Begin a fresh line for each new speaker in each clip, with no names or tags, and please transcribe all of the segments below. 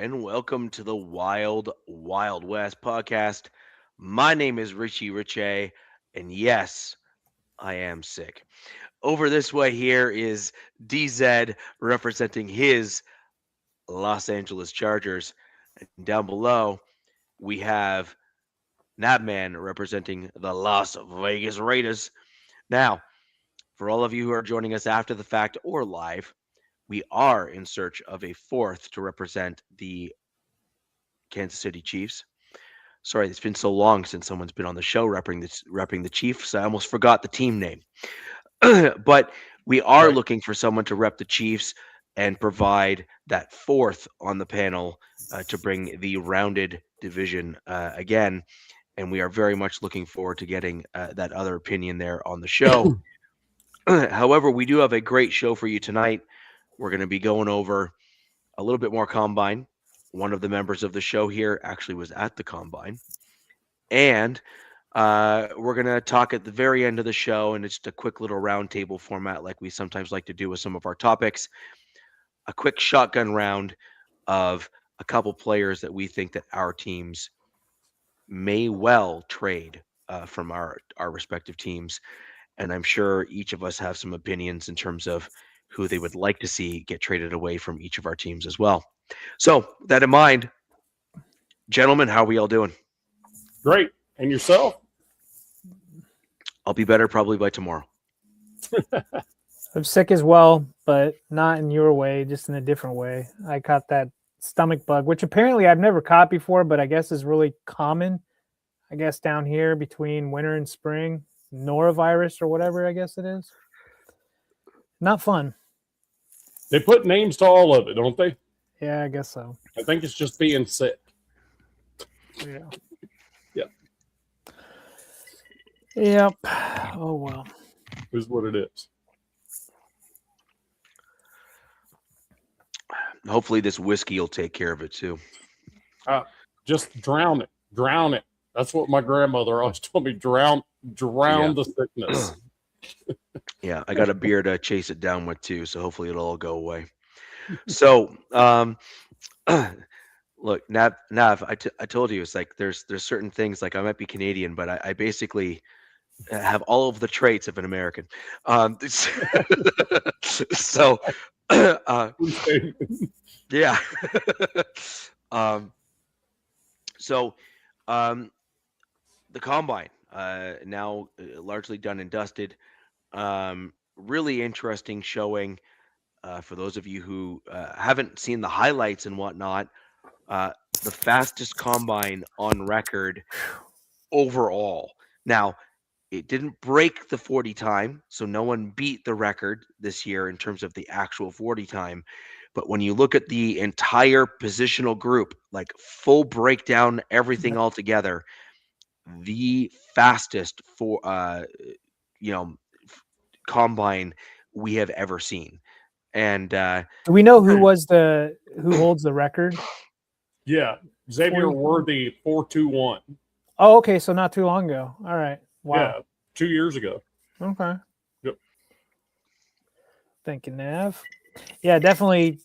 and welcome to the Wild Wild West podcast. My name is Richie Riche, and yes, I am sick. Over this way here is DZ representing his Los Angeles Chargers. And down below, we have Nabman representing the Las Vegas Raiders. Now, for all of you who are joining us after the fact or live, we are in search of a fourth to represent the Kansas City Chiefs. Sorry, it's been so long since someone's been on the show repping the Chiefs. I almost forgot the team name. But we are
Right.
looking for someone to rep the Chiefs and provide that fourth on the panel to bring the rounded division again. And we are very much looking forward to getting that other opinion there on the show. However, we do have a great show for you tonight. We're going to be going over a little bit more combine. One of the members of the show here actually was at the combine. And we're going to talk at the very end of the show, and it's just a quick little roundtable format like we sometimes like to do with some of our topics. A quick shotgun round of a couple players that we think that our teams may well trade from our respective teams. And I'm sure each of us have some opinions in terms of who they would like to see get traded away from each of our teams as well. So, with that in mind, gentlemen, how are we all doing?
Great. And yourself?
I'll be better probably by tomorrow.
I'm sick as well, but not in your way, just in a different way. I caught that stomach bug, which apparently I've never caught before, but I guess is really common, I guess, down here between winter and spring. Norovirus or whatever, I guess it is. Not fun.
They put names to all of it, don't they?
Yeah, I guess so.
I think it's just being sick.
Yeah.
Yep.
Yep. Oh, well.
Is what it is.
Hopefully this whiskey will take care of it too.
Just drown it. Drown it. That's what my grandmother always told me. Drown the sickness.
Yeah, I got a beer to chase it down with too, so hopefully it'll all go away. So, look, Nav, I told you it's like there's certain things, like I might be Canadian, but I basically have all of the traits of an American. So, yeah. So, the combine now largely done and dusted. Really interesting showing for those of you who haven't seen the highlights and whatnot. The fastest combine on record overall. Now, it didn't break the 40 time, so no one beat the record this year in terms of the actual 40 time. But when you look at the entire positional group, like full breakdown, everything all together, the fastest for combine we have ever seen. And
Do we know who holds the record?
Yeah. Xavier Worthy 4.21.
Oh, okay. So not too long ago. All right. Wow.
Yeah. 2 years ago.
Okay.
Yep.
Thank you, Nav. Yeah, definitely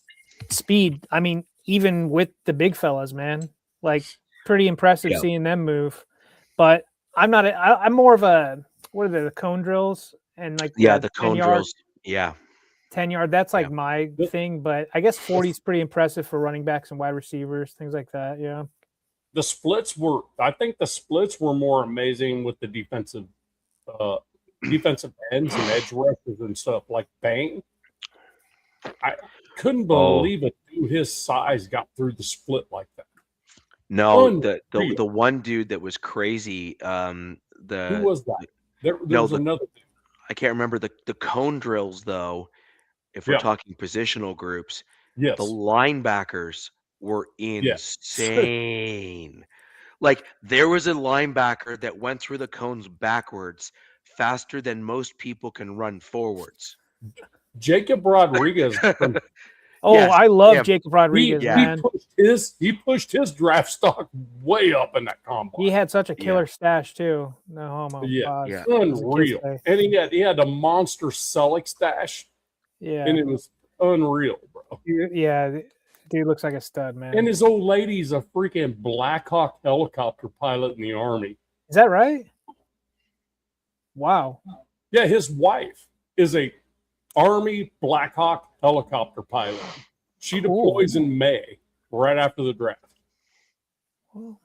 speed. I mean, even with the big fellas, man, like pretty impressive seeing them move. But I'm not. I'm more of a, what are they, the cone drills and like
the cone drills. Yeah.
10-yard. That's like my thing. But I guess 40 is pretty impressive for running backs and wide receivers, things like that. Yeah.
I think the splits were more amazing with the defensive ends and edge rushers and stuff like Bang. I couldn't believe a dude his size got through the split like that.
No, the one dude that was crazy.
Who was that? There was another dude.
I can't remember the cone drills though. If we're talking positional groups, the linebackers were insane. Like there was a linebacker that went through the cones backwards faster than most people can run forwards.
Jacob Rodriguez.
I love Jacob Rodriguez, man.
He pushed his draft stock way up in that combine.
He had such a killer stash too. No homo.
Yeah. Unreal. And he had a monster Selleck stash.
Yeah.
And it was unreal, bro.
Yeah. Dude looks like a stud, man.
And his old lady's a freaking Black Hawk helicopter pilot in the Army.
Is that right? Wow.
Yeah, his wife is a Army Black Hawk helicopter pilot. She deploys in May, right after the draft.
Well,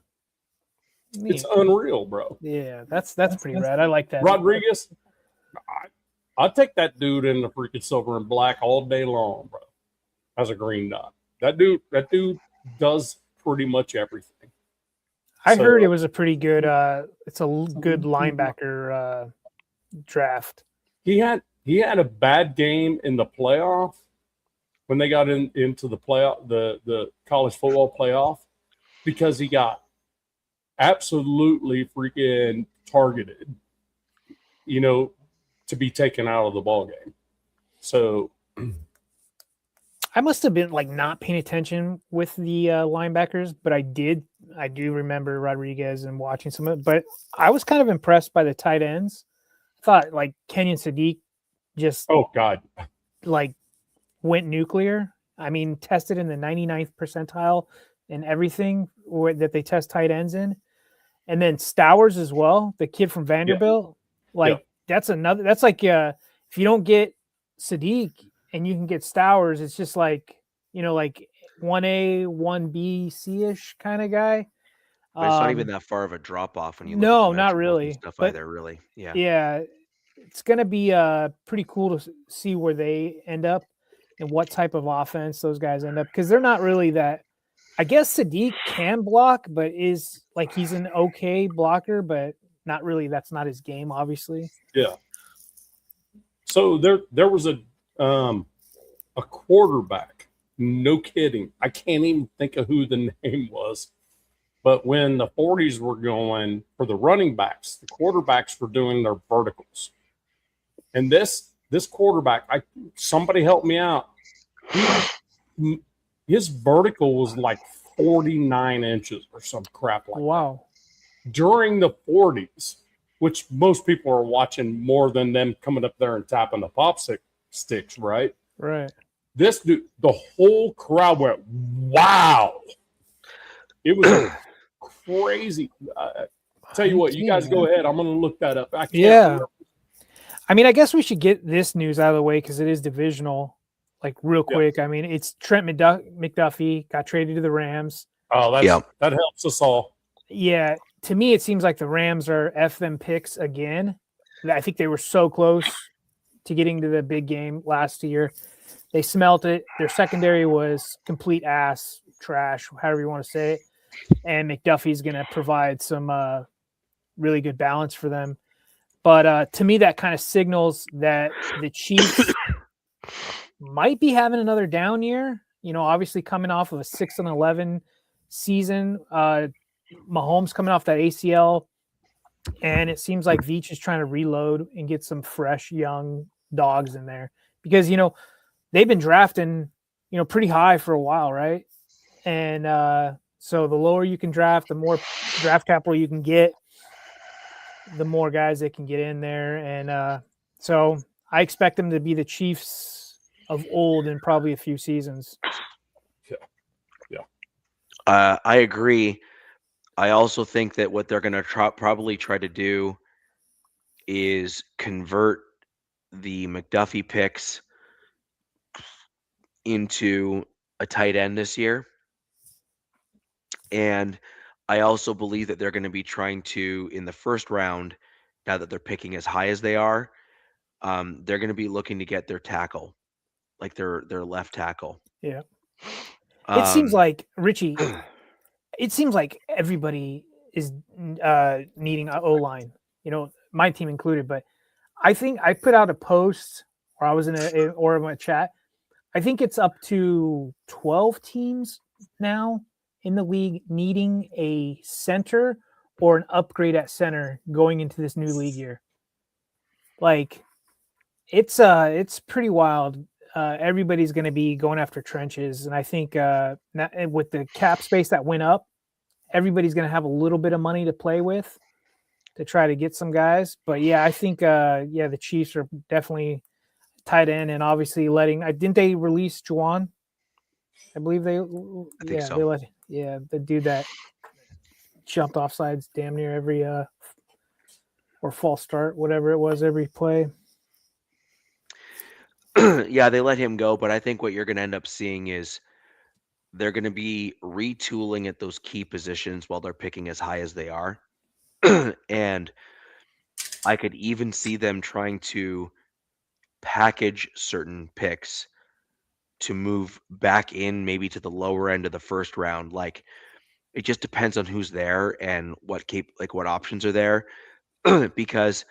it's unreal, bro.
Yeah, that's pretty rad. I like that.
Rodriguez, I'll take that dude in the freaking silver and black all day long, bro. As a green dot. That dude does pretty much everything.
I heard it was a pretty good it's a good linebacker draft.
He had a bad game in the playoff when they got into the playoff, the college football playoff, because he got absolutely freaking targeted, to be taken out of the ball game. So
I must have been like not paying attention with the linebackers, but I do remember Rodriguez and watching some of it. But I was kind of impressed by the tight ends. I thought like Kenyon Sadiq just like went nuclear. I mean, tested in the 99th percentile in everything that they test tight ends in. And then Stowers as well, the kid from Vanderbilt. That's like if you don't get Sadiq and you can get Stowers, it's just like, like 1A, 1B, C-ish kind of guy.
But it's not even that far of a drop off when you look
no,
at
not really.
Stuff
but,
either, really. Yeah.
Yeah. It's going to be pretty cool to see where they end up and what type of offense those guys end up, because they're not really that. I guess Sadiq can block, but is like he's an okay blocker, but not really. That's not his game, obviously.
Yeah. So there was a quarterback. No kidding. I can't even think of who the name was. But when the 40s were going for the running backs, the quarterbacks were doing their verticals. And this quarterback, somebody help me out. His vertical was like 49 inches or some crap like that. During the 40s, which most people are watching more than them coming up there and tapping the pop sticks, right?
Right.
This dude, the whole crowd went, wow. It was crazy. Tell you what, you guys go ahead. I'm going to look that up. I can't remember.
I mean, I guess we should get this news out of the way because it is divisional, like real quick. I mean, it's Trent McDuffie got traded to the Rams.
Oh, that helps us all.
Yeah. To me, it seems like the Rams are F them picks again. I think they were so close to getting to the big game last year. They smelt it. Their secondary was complete ass, trash, however you want to say it. And McDuffie's going to provide some really good balance for them. But to me, that kind of signals that the Chiefs might be having another down year. Obviously coming off of a 6-11 season. Mahomes coming off that ACL. And it seems like Veach is trying to reload and get some fresh young dogs in there. Because, they've been drafting, pretty high for a while, right? And so the lower you can draft, the more draft capital you can get, the more guys that can get in there. And so I expect them to be the Chiefs of old in probably a few seasons.
Yeah. I agree. I also think that what they're going to probably try to do is convert the McDuffie picks into a tight end this year. And I also believe that they're going to be trying to, in the first round, now that they're picking as high as they are, they're going to be looking to get their tackle, like their left tackle.
Yeah. It seems like, Richie, it seems like everybody is needing an O-line, my team included. But I think I put out a post, or I was in a chat. I think it's up to 12 teams now in the league needing a center or an upgrade at center going into this new league year. Like, it's pretty wild. Everybody's going to be going after trenches, and I think with the cap space that went up, everybody's going to have a little bit of money to play with to try to get some guys. But yeah, I think the Chiefs are definitely tight end, and obviously didn't they release Juwan? I believe they.
I think so.
They let the dude that jumped off sides damn near every or false start, whatever it was, every play.
Yeah, they let him go, but I think what you're going to end up seeing is they're going to be retooling at those key positions while they're picking as high as they are. And I could even see them trying to package certain picks to move back in maybe to the lower end of the first round. Like it just depends on who's there and what what options are there. Because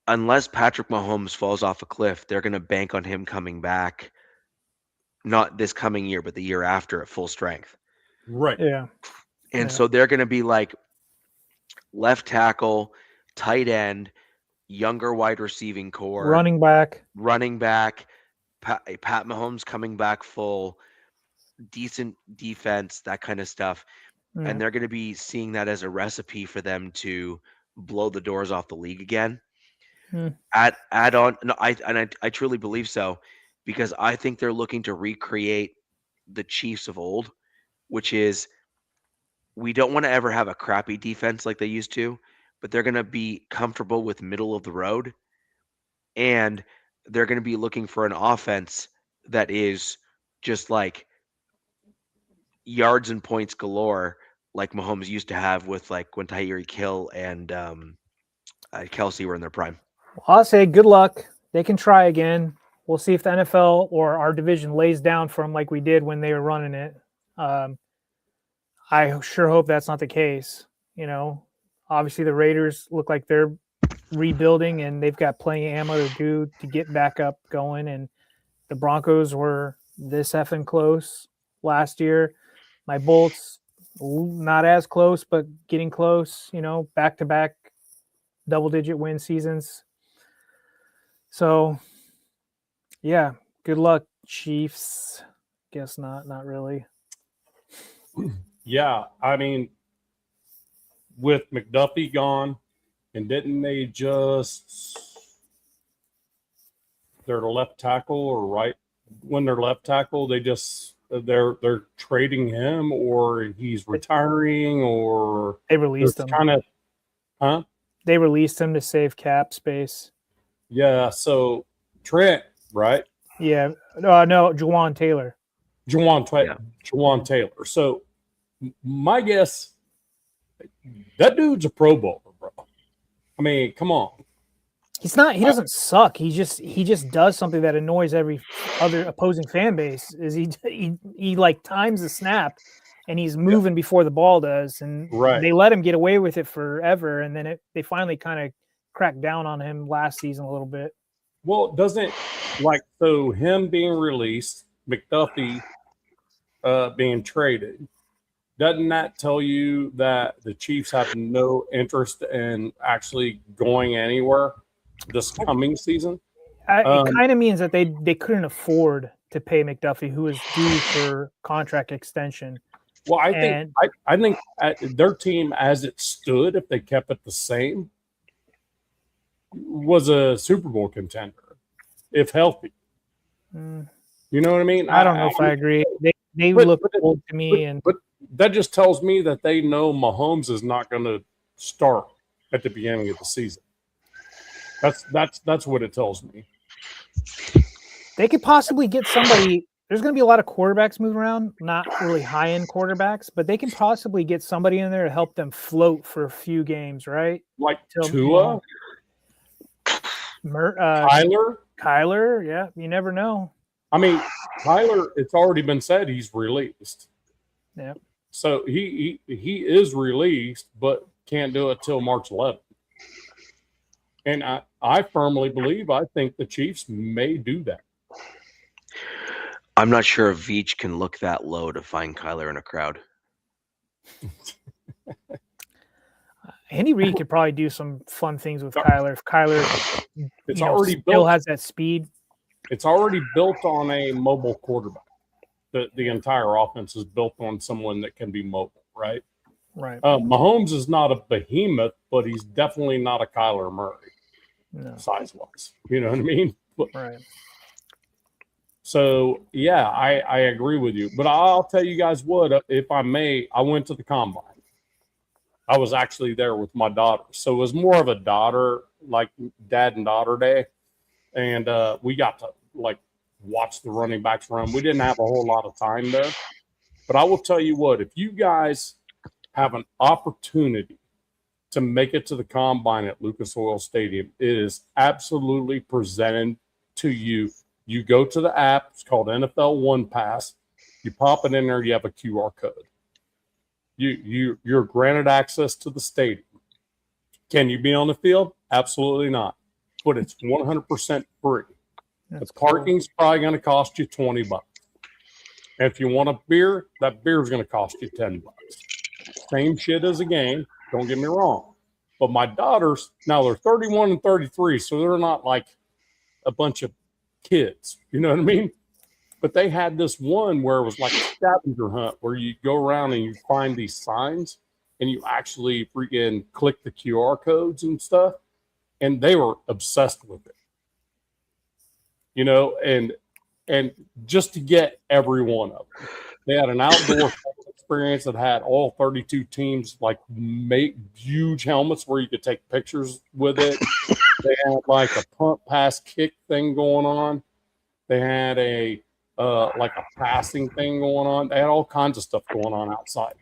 unless Patrick Mahomes falls off a cliff, they're going to bank on him coming back, not this coming year, but the year after at full strength.
Right.
Yeah.
And so they're going to be like left tackle, tight end, younger wide receiving core,
running back,
Pat Mahomes coming back full, decent defense, that kind of stuff.
Yeah.
And they're going to be seeing that as a recipe for them to blow the doors off the league again. Add on. No, I truly believe so, because I think they're looking to recreate the Chiefs of old, which is we don't want to ever have a crappy defense like they used to, but they're going to be comfortable with middle of the road, and they're going to be looking for an offense that is just like yards and points galore, like Mahomes used to have with like when Tyreek Hill and Kelsey were in their prime.
Well, I'll say good luck. They can try again. We'll see if the NFL or our division lays down for them like we did when they were running it. I sure hope that's not the case. You know, obviously the Raiders look like they're rebuilding and they've got plenty of ammo to get back up going. And the Broncos were this effing close last year. My Bolts, not as close, but getting close, you know, back-to-back double-digit win seasons. So, yeah, good luck, Chiefs. Guess not really.
Yeah, I mean, with McDuffie gone, and didn't they just their left tackle or right when they're left tackle, they're trading him or he's retiring or
they released him. They released him to save cap space.
Yeah, so Trent, right?
Yeah, no, Juwan Taylor.
Juwan Taylor. So my guess, that dude's a Pro Bowler, bro. I mean, come on.
He's not. He doesn't suck. He just does something that annoys every other opposing fan base. Is he like times the snap, and he's moving before the ball does, and they let him get away with it forever, and then they finally kind of cracked down on him last season a little bit.
Well, doesn't so him being released, McDuffie being traded, doesn't that tell you that the Chiefs have no interest in actually going anywhere this coming season?
It kind of means that they couldn't afford to pay McDuffie, who was due for contract extension.
Well, I think their team, as it stood, if they kept it the same, was a Super Bowl contender, if healthy. You know what I mean?
I don't know if I agree. They look old to me,
but that just tells me that they know Mahomes is not going to start at the beginning of the season. That's what it tells me.
They could possibly get somebody. There's going to be a lot of quarterbacks moving around, not really high-end quarterbacks, but they can possibly get somebody in there to help them float for a few games, right?
Like Tua,
Kyler, yeah, you never know.
I mean, Kyler, it's already been said he's released.
Yeah.
So he is released, but can't do it till March 11th. And I firmly believe, I think the Chiefs may do that.
I'm not sure if Veach can look that low to find Kyler in a crowd.
Andy Reid could probably do some fun things with Kyler. If Kyler still has that speed.
It's already built on a mobile quarterback. The entire offense is built on someone that can be mobile, right?
Right.
Mahomes is not a behemoth, but he's definitely not a Kyler Murray,
no.
size-wise. You know what I mean?
Right.
So yeah, I agree with you. But I'll tell you guys what, if I may, I went to the combine. I was actually there with my daughter. So it was more of a daughter, like dad and daughter day. And we got to like watch the running backs run. We didn't have a whole lot of time there. But I will tell you what, if you guys have an opportunity to make it to the combine at Lucas Oil Stadium, it is absolutely presented to you. You go to the app, it's called NFL One Pass. You pop it in there, you have a QR code. You're granted access to the stadium. Can you be on the field? Absolutely not. But it's 100% free. The parking's probably going to cost you $20. And if you want a beer, that beer is going to cost you $10. Same shit as a game. Don't get me wrong. But my daughters, now they're 31 and 33, so they're not like a bunch of kids. You know what I mean? But they had this one where it was like a scavenger hunt where you go around and you find these signs and you actually freaking click the QR codes and stuff. And they were obsessed with it. You know, and just to get every one of them. They had an outdoor experience that had all 32 teams like make huge helmets where you could take pictures with it. They had like a punt pass kick thing going on. They had a like a passing thing going on. They had all kinds of stuff going on outside.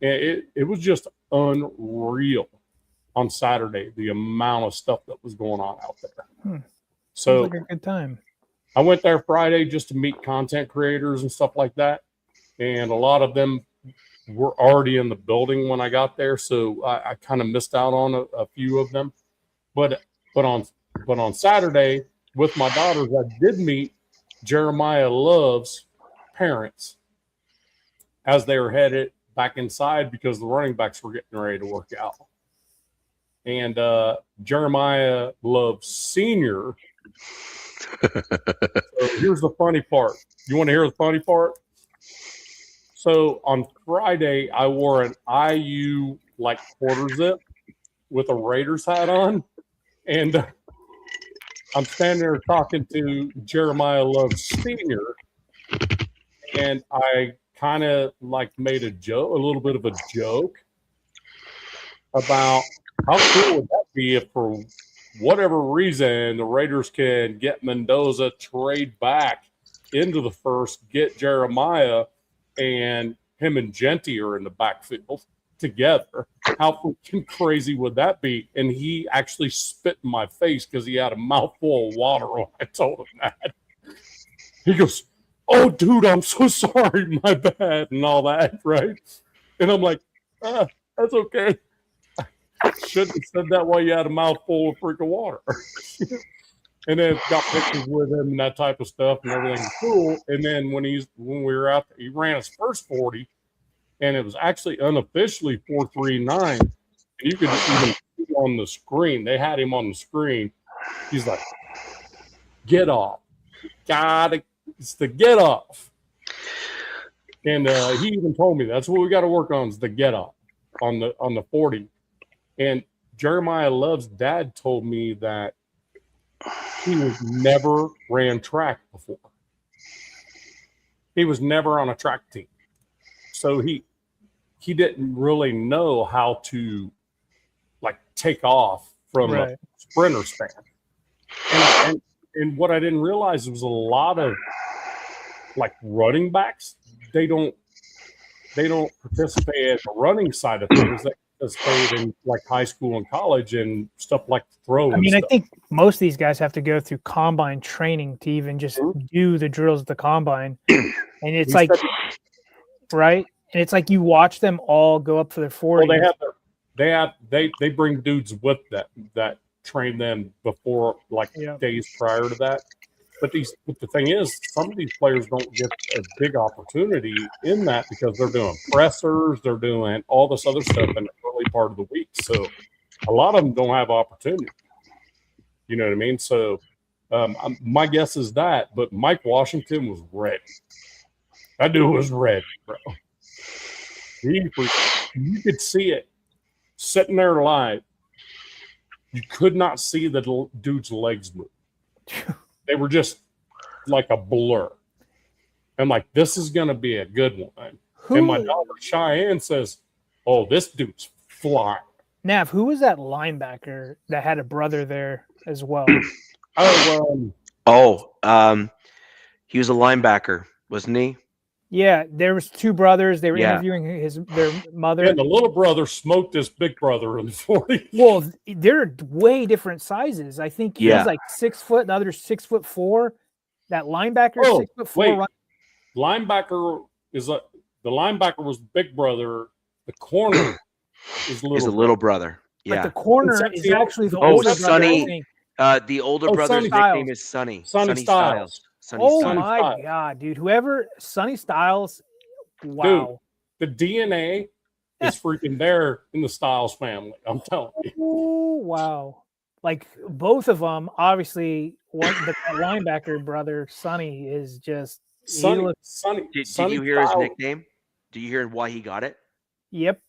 It was just unreal on Saturday, the amount of stuff that was going on out there. So
sounds like a good time.
I went there Friday just to meet content creators and stuff like that. And a lot of them were already in the building when I got there. So I kind of missed out on a few of them. But on Saturday with my daughters, I did meet Jeremiah Love's parents as they were headed back inside because the running backs were getting ready to work out. And Jeremiah Love Sr. So here's the funny part. You want to hear the funny part? So on Friday, I wore an IU like quarter zip with a Raiders hat on. And I'm standing there talking to Jeremiah Love Sr. And I kind of like made a little bit of a joke about how cool would that be if for whatever reason the Raiders can get Mendoza, trade back into the first, get Jeremiah, and him and Genty are in the backfield together. How freaking crazy would that be? And he actually spit in my face because he had a mouthful of water when I told him that. He goes, "Oh, dude, I'm so sorry, my bad," and all that, right? And I'm like, that's okay. Shouldn't have said that while you had a mouthful of freaking water. And then got pictures with him and that type of stuff, and everything was cool. And then when we were out there, he ran his first 40, and it was actually unofficially 4.39. And you could even see on the screen. They had him on the screen. He's like, "Get off. It's the get off." And he even told me that's what we got to work on is the get off on the 40. And Jeremiah Love's dad told me that he was never ran track before. He was never on a track team. So he didn't really know how to like take off from a sprinter span. And what I didn't realize was a lot of like running backs, they don't participate at the running side of things. They participate in like high school and college and stuff like throwing.
I mean, I think most of these guys have to go through combine training to even just do the drills at the combine. And it's like, right? And it's like you watch them all go up for their 40.
Well, they bring dudes with that train them before days prior to that. But the thing is, some of these players don't get a big opportunity in that because they're doing pressers, they're doing all this other stuff in the early part of the week. So a lot of them don't have opportunity. You know what I mean? So my guess is that. But Mike Washington was ready. That dude was ready, bro. You could see it sitting there live. You could not see the dude's legs move. They were just like a blur. I'm like, this is going to be a good one.
Who,
And my daughter Cheyenne says, "Oh, this dude's flying."
Nav, who was that linebacker that had a brother there as well?
He was a linebacker, wasn't he?
Yeah, there was two brothers. They were
Yeah.
interviewing their mother.
And the little brother smoked his big brother in the 40.
Well, they're way different sizes. I think he's
Yeah.
like 6 foot, the other's 6'4". That linebacker,
Oh,
6'4".
wait. Linebacker the linebacker was big brother. The corner is
Is a little brother.
But
Yeah.
the corner
It's
is
the-
actually the
Oh,
older brother, I
Sonny.
think.
The older
Oh,
brother's
Sonny
nickname
Styles.
is Sonny.
Sonny Styles.
Sonny
Oh
Styles.
my
Styles.
God, dude! Whoever Sonny Styles, wow.
The DNA is freaking there in the Styles family. I'm telling you.
Oh wow! Like both of them, obviously, the linebacker brother Sonny is just.
Sonny.
Did
Sonny
you hear his
Styles.
nickname? Do you hear why he got it?
Yep,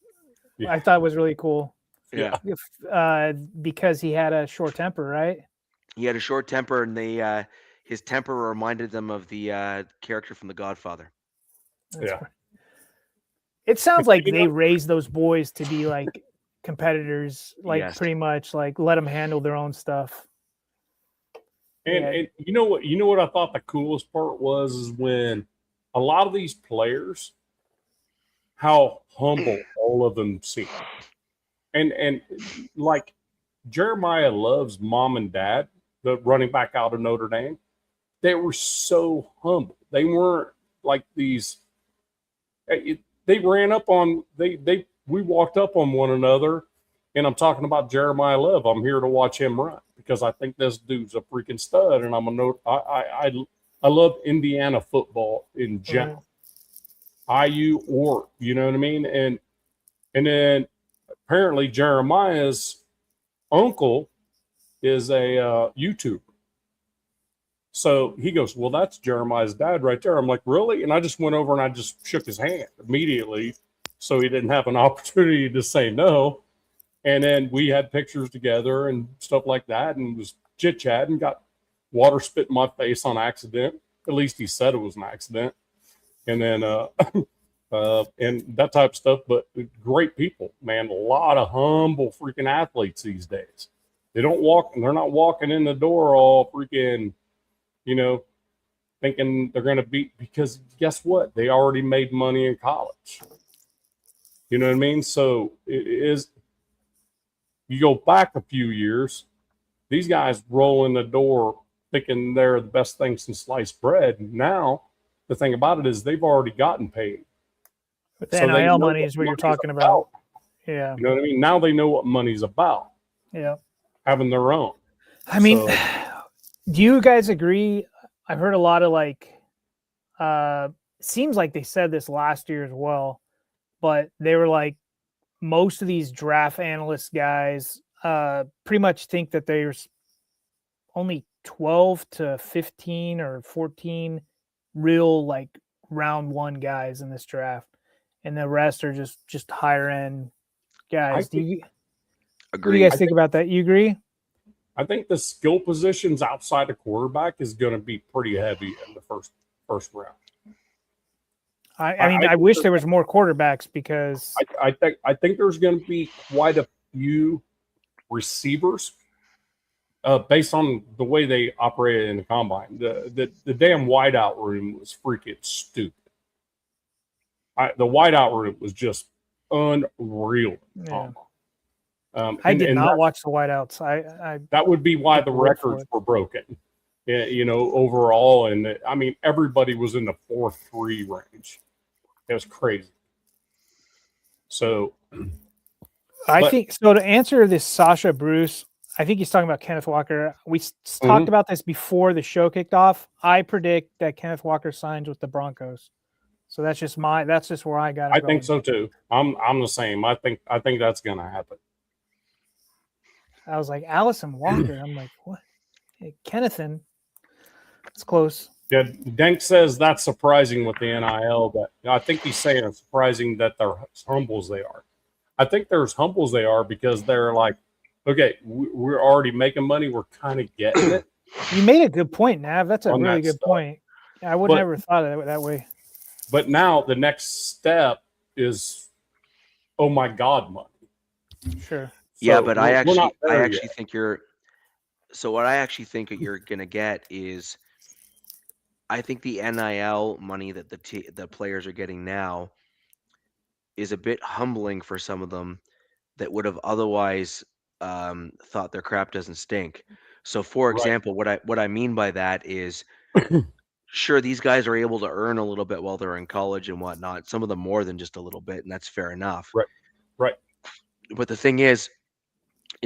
Yeah.
I thought it was really cool.
Yeah.
Because he had a short temper, right?
He had a short temper, and his temper reminded them of the character from The Godfather.
That's
Yeah.
right. It sounds like
You
they
know-
raised those boys to be like competitors, like
Yes.
pretty much like let them handle their own stuff.
And you know what I thought the coolest part was is when a lot of these players, how humble all of them seem. And like Jeremiah Love's mom and dad, the running back out of Notre Dame, they were so humble. They weren't like these. They ran up on we walked up on one another, and I'm talking about Jeremiah Love. I'm here to watch him run because I think this dude's a freaking stud, and I love Indiana football in general. IU or you know what I mean, and then apparently Jeremiah's uncle is a YouTuber. So he goes, "Well, that's Jeremiah's dad right there." I'm like, "Really?" And I just went over and I just shook his hand immediately so he didn't have an opportunity to say no. And then we had pictures together and stuff like that and was chit-chatting, got water spit in my face on accident. At least he said it was an accident. And then and that type of stuff. But great people, man. A lot of humble freaking athletes these days. They're not walking in the door all freaking, thinking they're going to beat, because guess what? They already made money in college. You know what I mean? So it is, you go back a few years, these guys roll in the door thinking they're the best thing since sliced bread. Now, the thing about it is they've already gotten paid.
But the
So they
NIL
know
money is what you're
money's
talking about. Yeah.
You know what I mean? Now they know what money's about,
Yeah.
having their own.
I mean,
So-
do you guys agree? I've heard a lot of seems like they said this last year as well, but they were like, most of these draft analyst guys pretty much think that there's only 12 to 15 or 14 real like round one guys in this draft, and the rest are just higher end guys. What do you guys think about that? You agree?
I think the skill positions outside of quarterback is going to be pretty heavy in the first round.
I wish there was more quarterbacks because
I think there's going to be quite a few receivers based on the way they operated in the combine. The damn wideout room was freaking stupid. The wideout room was just unreal.
Yeah. I did not watch the wideouts.
That would be why the records were broken. Overall, and I mean everybody was in the 4.3 range. It was crazy. So,
I think so. To answer this, Sasha Bruce, I think he's talking about Kenneth Walker. We talked about this before the show kicked off. I predict that Kenneth Walker signs with the Broncos. So that's just where I got it.
I think so too. I'm the same. I think that's gonna happen.
I was like, Allison Walker. I'm like, what? Hey, Kennethan. It's close.
Yeah, Denk says that's surprising with the NIL. But I think he's saying it's surprising that they're humble as they are. I think they're as humble as they are because they're like, okay, we're already making money. We're kind of getting it.
You made a good point, Nav. That's a really good point. I would
But-
never thought of it that way.
But now the next step is, oh my God, money.
Sure.
Yeah,
So
but
we're not
I
there
actually
yet.
think you're. So what I actually think that you're gonna get is, I think the NIL money that the players are getting now is a bit humbling for some of them that would have otherwise thought their crap doesn't stink. So, for
Right.
example, what I mean by that is, sure, these guys are able to earn a little bit while they're in college and whatnot. Some of them more than just a little bit, and that's fair enough.
Right.
But the thing is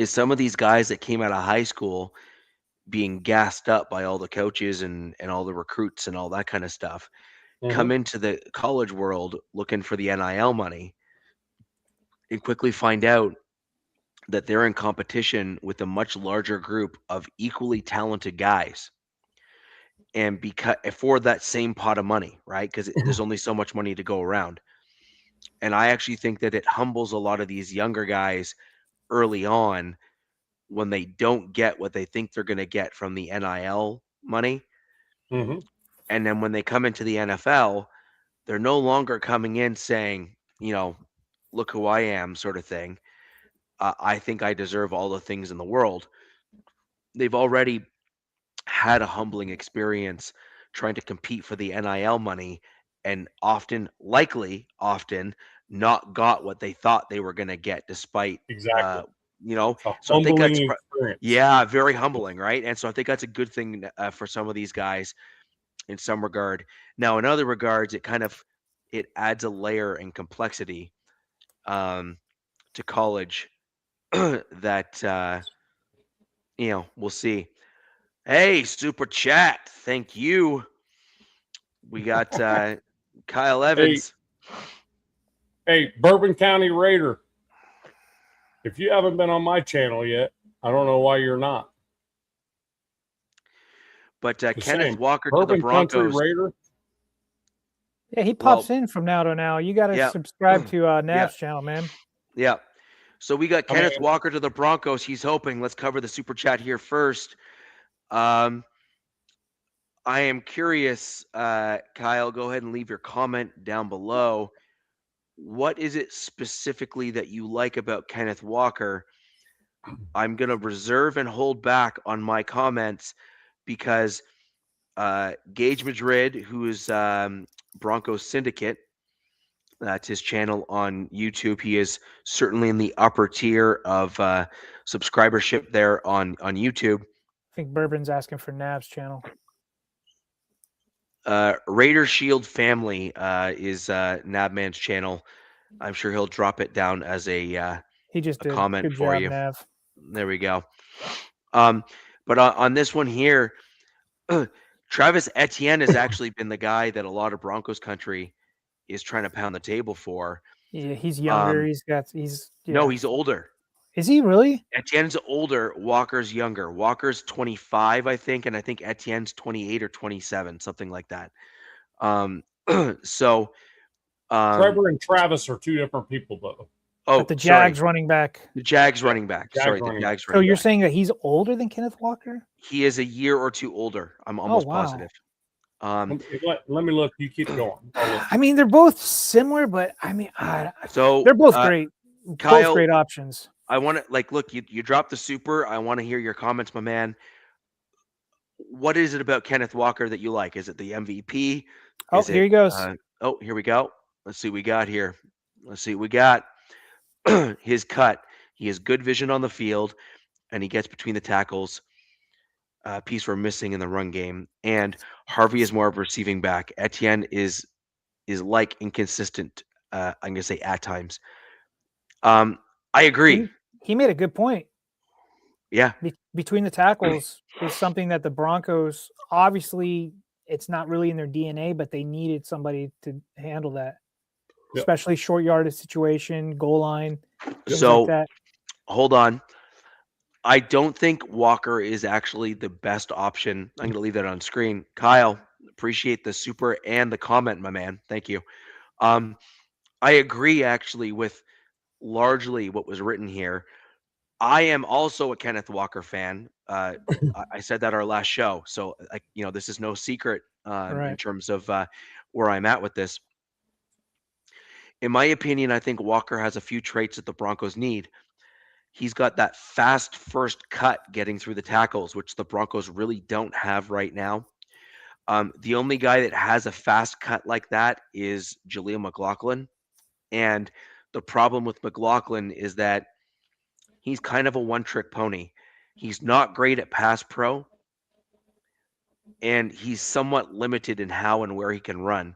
some of these guys that came out of high school being gassed up by all the coaches and all the recruits and all that kind of stuff come
Mhm.
into the college world looking for the NIL money and quickly find out that they're in competition with a much larger group of equally talented guys, and because for that same pot of money, right? Because there's only so much money to go around. And I actually think that it humbles a lot of these younger guys early on when they don't get what they think they're going to get from the NIL money.
Mhm.
And then when they come into the NFL, they're no longer coming in saying, look who I am, sort of thing. I think I deserve all the things in the world. They've already had a humbling experience trying to compete for the NIL money, and often not got what they thought they were going to get, despite
Exactly.
It's a
So I think that's experience.
Yeah, very humbling, right? And so I think that's a good thing for some of these guys in some regard. Now, in other regards, it adds a layer and complexity to college that we'll see. Hey, super chat, thank you. We got Kyle Evans.
Hey, Bourbon County Raider. If you haven't been on my channel yet, I don't know why you're not.
But
The
Kenneth
same.
Walker to the
Bourbon Country
Broncos.
Raider.
Yeah, he pops in from now to now. You got to
Yeah.
subscribe to Nav's channel, man.
Yeah. So we got
I
Kenneth
mean-
Walker to the Broncos. He's hoping. Let's cover the super chat here first. I am curious, Kyle, go ahead and leave your comment down below. What is it specifically that you like about Kenneth Walker? I'm going to reserve and hold back on my comments because Gage Madrid, who is Broncos Syndicate, that's his channel on YouTube. He is certainly in the upper tier of subscribership there on YouTube.
I think Bourbon's asking for Nav's channel.
Raider Shield Family is Nabman's channel. I'm sure he'll drop it down as a
He just did.
comment
Good
for
job,
you.
Nav.
There we go. But on this one here, Travis Etienne has actually been the guy that a lot of Broncos country is trying to pound the table for.
Yeah, he's younger.
No, he's older.
Is he really?
Etienne's older. Walker's younger. Walker's 25, I think, and I think Etienne's 28 or 27, something like that. So
Trevor and Travis are two different people, though.
Oh,
but the Jags running back.
The Jags running back.
Jags
Sorry,
running
the Jags
So
running
you're
back.
saying that he's older than Kenneth Walker?
He is a year or two older. I'm almost
wow.
positive.
Let me look. You keep going.
I mean, they're both similar, but I mean,
so
they're both great.
Kyle,
both great options.
I want to look. You dropped the super. I want to hear your comments, my man. What is it about Kenneth Walker that you like? Is it the MVP?
Oh, here he goes.
Here we go. Let's see what we got here. Let's see what we got. His cut. He has good vision on the field, and he gets between the tackles. Piece we're missing in the run game, and Harvey is more of a receiving back. Etienne is like inconsistent. I'm gonna say at times. I agree.
He made a good point.
Yeah.
Between the tackles is something that the Broncos, obviously, it's not really in their DNA, but they needed somebody to handle that, especially short yardage situation, goal line.
So
like that.
Hold on. I don't think Walker is actually the best option. I'm going to leave that on screen. Kyle, appreciate the super and the comment, my man. Thank you. I agree actually with largely what was written here. I am also a Kenneth Walker fan. I said that our last show, so this is no secret in
Right.
terms of where I'm at with this. In my opinion, I think Walker has a few traits that the Broncos need. He's got that fast first cut getting through the tackles, which the Broncos really don't have right now. The only guy that has a fast cut like that is Jaleel McLaughlin. And the problem with McLaughlin is that he's kind of a one-trick pony. He's not great at pass pro, and he's somewhat limited in how and where he can run.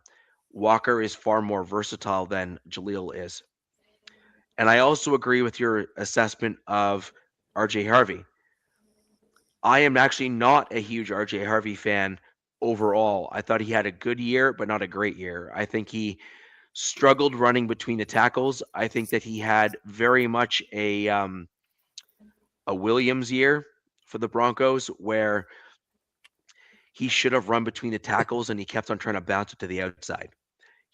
Walker is far more versatile than Jaleel is. And I also agree with your assessment of RJ Harvey. I am actually not a huge RJ Harvey fan overall. I thought he had a good year, but not a great year. I think he struggled running between the tackles. I think that he had very much a Williams year for the Broncos where he should have run between the tackles and he kept on trying to bounce it to the outside.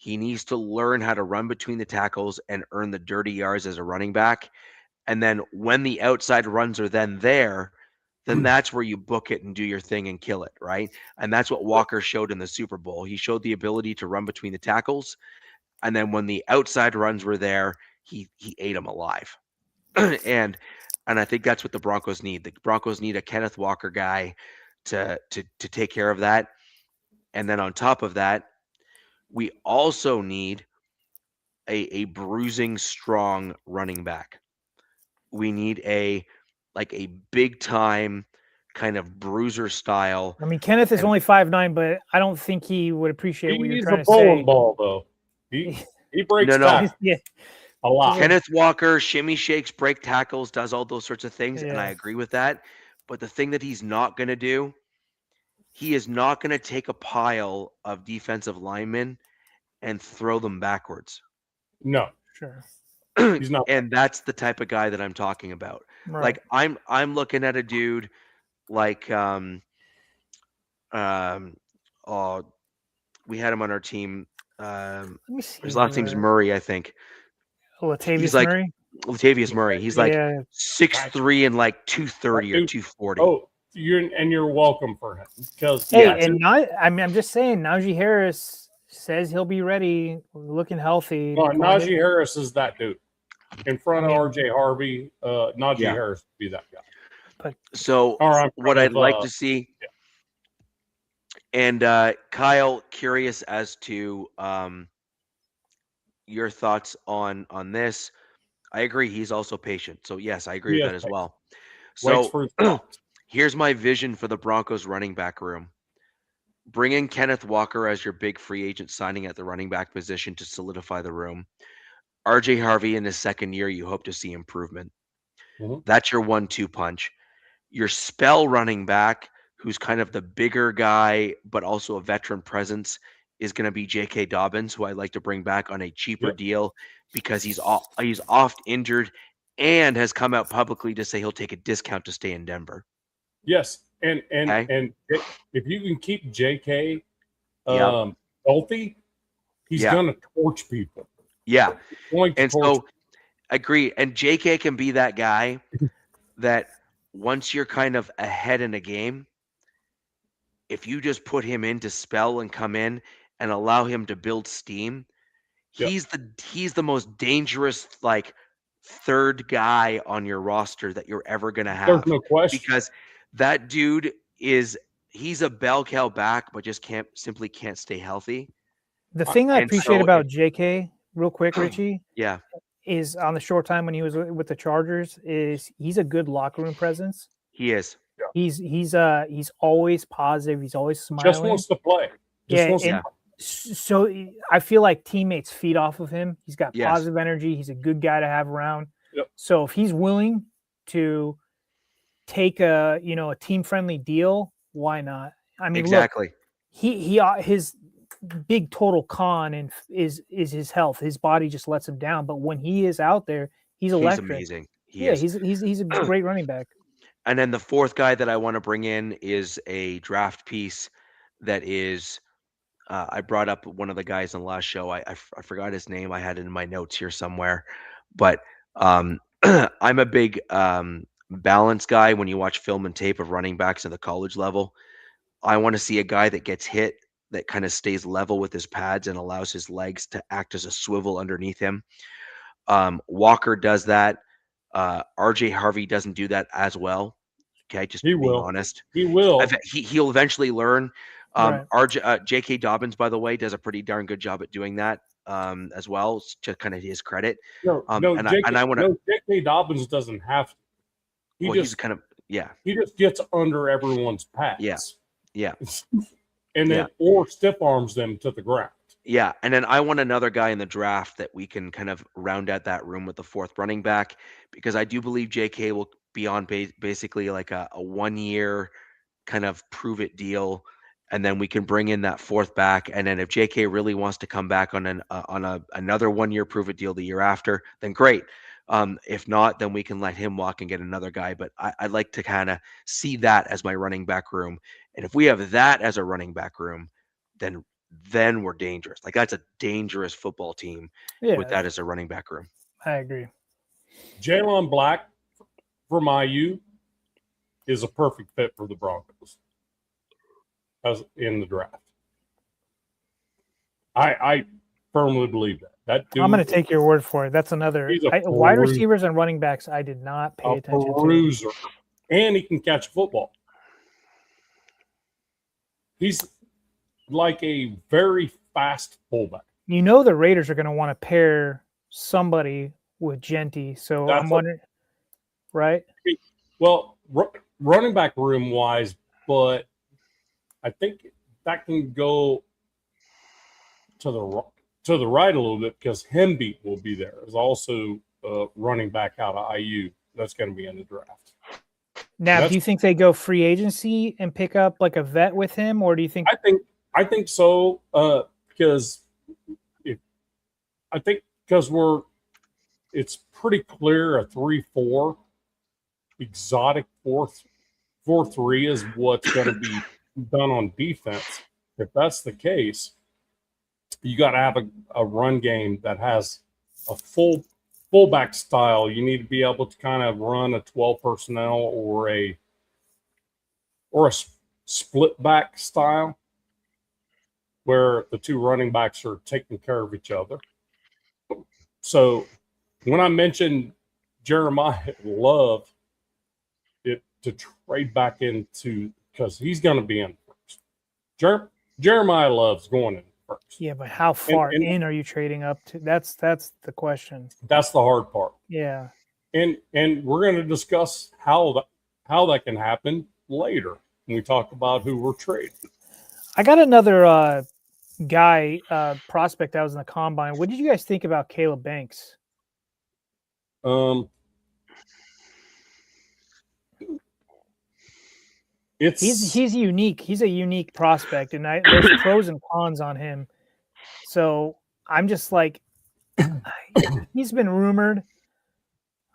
He needs to learn how to run between the tackles and earn the dirty yards as a running back. And then when the outside runs are then there, then that's where you book it and do your thing and kill it, right? And that's what Walker showed in the Super Bowl. He showed the ability to run between the tackles. And then when the outside runs were there, he ate them alive. and I think that's what the Broncos need. The Broncos need a Kenneth Walker guy to take care of that. And then on top of that, we also need a bruising strong running back. We need a big time kind of bruiser style.
I mean, Kenneth is only 5'9", but I don't think he would appreciate what you're trying to say.
He's a bowling ball, though. He breaks tackles a lot.
Kenneth Walker shimmy shakes, break tackles, does all those sorts of things, and I agree with that. But the thing that he's not going to do, he is not going to take a pile of defensive linemen and throw them backwards.
No,
sure.
He's not.
And that's the type of guy that I'm talking about.
Right.
Like I'm looking at a dude like we had him on our team. His last name's Murray, I think.
Latavius Murray.
Latavius Murray. He's like 6'3" and like 230 or 240.
Oh, you're welcome for him because
I'm just saying Najee Harris says he'll be ready, looking healthy.
Najee Harris is that dude. In front of RJ Harvey, Najee Harris would be that guy.
But
what I'd like to see, and Kyle, curious as to your thoughts on this. I agree. He's also patient. So yes, I agree with that as well. So here's my vision for the Broncos running back room. Bring in Kenneth Walker as your big free agent signing at the running back position to solidify the room. RJ Harvey in his second year, you hope to see improvement.
Mm-hmm.
That's your 1-2 punch. Your spell running back, who's kind of the bigger guy, but also a veteran presence, is going to be J.K. Dobbins, who I'd like to bring back on a cheaper deal because he's oft injured and has come out publicly to say he'll take a discount to stay in Denver.
Yes, and if you can keep J.K. healthy, he's going to torch people.
Yeah, so agree. And J.K. can be that guy that once you're kind of ahead in a game, if you just put him in to spell and come in and allow him to build steam, he's the most dangerous third guy on your roster that you're ever going to have.
There's no question.
Because that dude he's a bell cow back, but just can't stay healthy.
The thing I appreciate about JK, real quick, Richie, is on the short time when he was with the Chargers, is he's a good locker room presence.
He is.
Yeah. He's always positive. He's always smiling.
Just wants to play.
So I feel like teammates feed off of him. He's got positive energy. He's a good guy to have around.
Yep.
So if he's willing to take a team friendly deal, why not? I mean,
exactly.
Look, his big total con and is his health. His body just lets him down. But when he is out there, he's electric.
He's amazing.
He's a great running back.
And then the fourth guy that I want to bring in is a draft piece that is. I brought up one of the guys on the last show. I forgot his name. I had it in my notes here somewhere, but I'm a big balance guy when you watch film and tape of running backs at the college level. I want to see a guy that gets hit that kind of stays level with his pads and allows his legs to act as a swivel underneath him. Walker does that. RJ Harvey doesn't do that as well. Okay, just
He
being
will.
honest.
He will.
He'll eventually learn.
Right.
J.K. Dobbins, by the way, does a pretty darn good job at doing that as well, to kind of his credit.
No, J.K. Dobbins doesn't have to.
He's kind of
He just gets under everyone's pads.
Yeah.
And then or stiff arms them to the ground.
Yeah, and then I want another guy in the draft that we can kind of round out that room with the fourth running back, because I do believe JK will be on basically like a 1 year kind of prove it deal, and then we can bring in that fourth back. And then if JK really wants to come back on another 1 year prove it deal the year after, then great. If not, then we can let him walk and get another guy. But I'd like to kind of see that as my running back room. And if we have that as a running back room, then we're dangerous. Like, that's a dangerous football team with that as a running back room.
I agree.
Jalen Black from IU is a perfect fit for the Broncos as in the draft. I firmly believe that. That dude,
I'm going to take your word for it. That's another wide receivers and running backs. I did not pay attention to.
And he can catch football. He's like a very fast fullback.
You know the Raiders are going to want to pair somebody with Genty, so I'm wondering, right?
Well, running back room wise, but I think that can go to the right a little bit, because Hemby will be there. There's also a running back out of IU that's going to be in the draft.
Now, do you think they go free agency and pick up like a vet with him, or do you think?
I think so, because it's pretty clear a 3-4 exotic 4-3 is what's going to be done on defense. If that's the case, you got to have a run game that has a fullback style. You need to be able to kind of run a 12 personnel or a split back style, where the two running backs are taking care of each other. So when I mentioned Jeremiah Love, it to trade back into, because he's going to be in first. Jeremiah Love's going in first.
Yeah, but how far in are you trading up to? That's the question.
That's the hard part.
Yeah.
And we're going to discuss how that can happen later when we talk about who we're trading.
I got another guy prospect that was in the combine. What did you guys think about Caleb Banks? He's unique. He's a unique prospect, and there's pros and cons on him. So I'm just like, he's been rumored.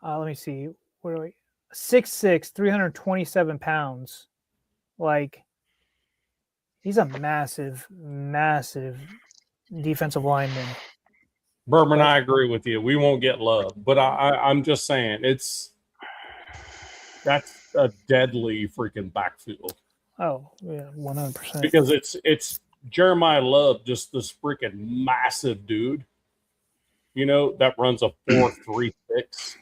Let me see. Where are we? 6'6", 327 pounds. Like, he's a massive, massive defensive lineman.
Bourbon, I agree with you. We won't get Love, but I'm just saying that's a deadly freaking backfield.
Oh yeah, 100%.
Because it's Jeremiah Love, just this freaking massive dude, that runs a 4.36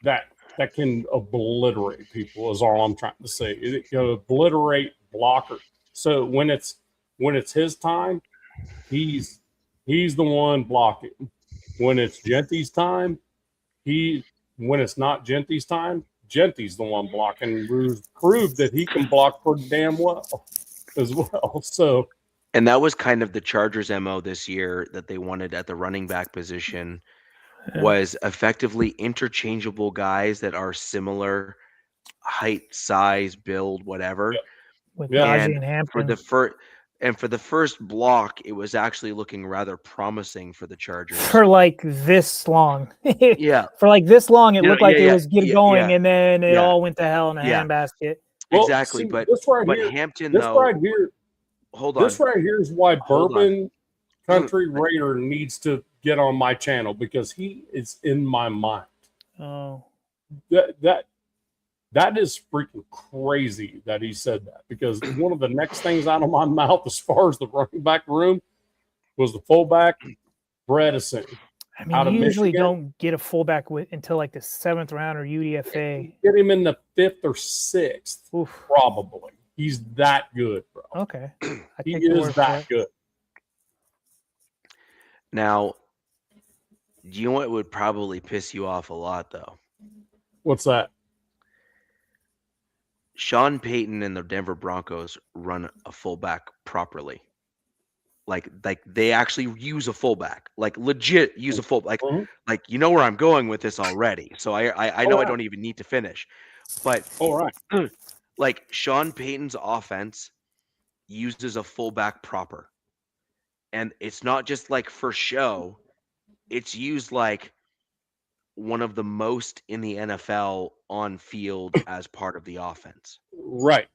that can obliterate people. Is all I'm trying to say. It can obliterate blockers. So when it's his time, he's the one blocking. When it's Genty's time, when it's not Genty's time, Genty's the one blocking. Proved that he can block pretty damn well as well. So,
and that was kind of the Chargers' MO this year, that they wanted at the running back position, was effectively interchangeable guys that are similar height, size, build, whatever.
With Najee and Hampton.
For the first block, it was actually looking rather promising for the Chargers.
For like this long.
Yeah.
For like this long, it looked like it was going, and then it all went to hell in a handbasket.
Well, exactly. But Hampton, hold on.
This right here is why Bourbon Country Raider needs to get on my channel, because he is in my mind.
Oh,
That is freaking crazy that he said that, because one of the next things out of my mouth as far as the running back room was the fullback, Bredesen.
I mean,
Out of
you usually
Michigan.
don't get a fullback until like the 7th round or UDFA.
Get him in the 5th or 6th,
Oof.
probably. He's that good, bro.
Okay.
He is that good.
Now, do you know what would probably piss you off a lot, though?
What's that?
Sean Payton and the Denver Broncos run a fullback properly. Like they actually use a fullback, like legit use a fullback. Like you know where I'm going with this already. So I know I don't even need to finish. But like Sean Payton's offense uses a fullback proper. And it's not just like for show. It's used like one of the most in the NFL on field as part of the offense.
Right.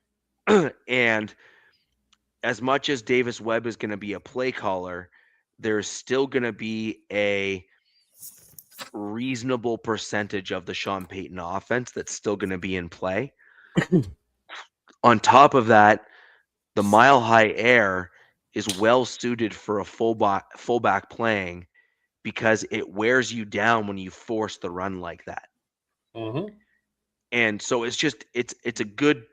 And as much as Davis Webb is going to be a play caller, there's still going to be a reasonable percentage of the Sean Payton offense that's still going to be in play. On top of that, the mile high air is well suited for a fullback playing because it wears you down when you force the run like that. And so it's a good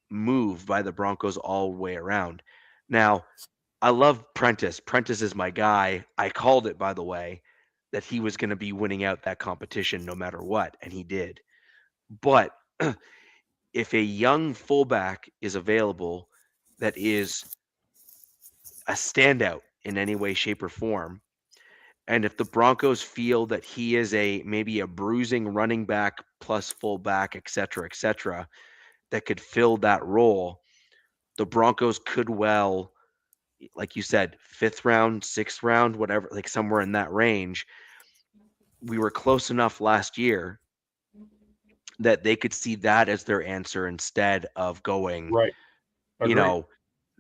move by the Broncos all the way around. Now, I love Prentice. Prentice is my guy. I called it, by the way, that he was going to be winning out that competition no matter what, and he did. But if a young fullback is available that is a standout in any way, shape, or form, and if the Broncos feel that he is maybe a bruising running back plus fullback, et cetera, that could fill that role, the Broncos could well, like you said, 5th round, 6th round, whatever, like somewhere in that range. We were close enough last year that they could see that as their answer instead of going,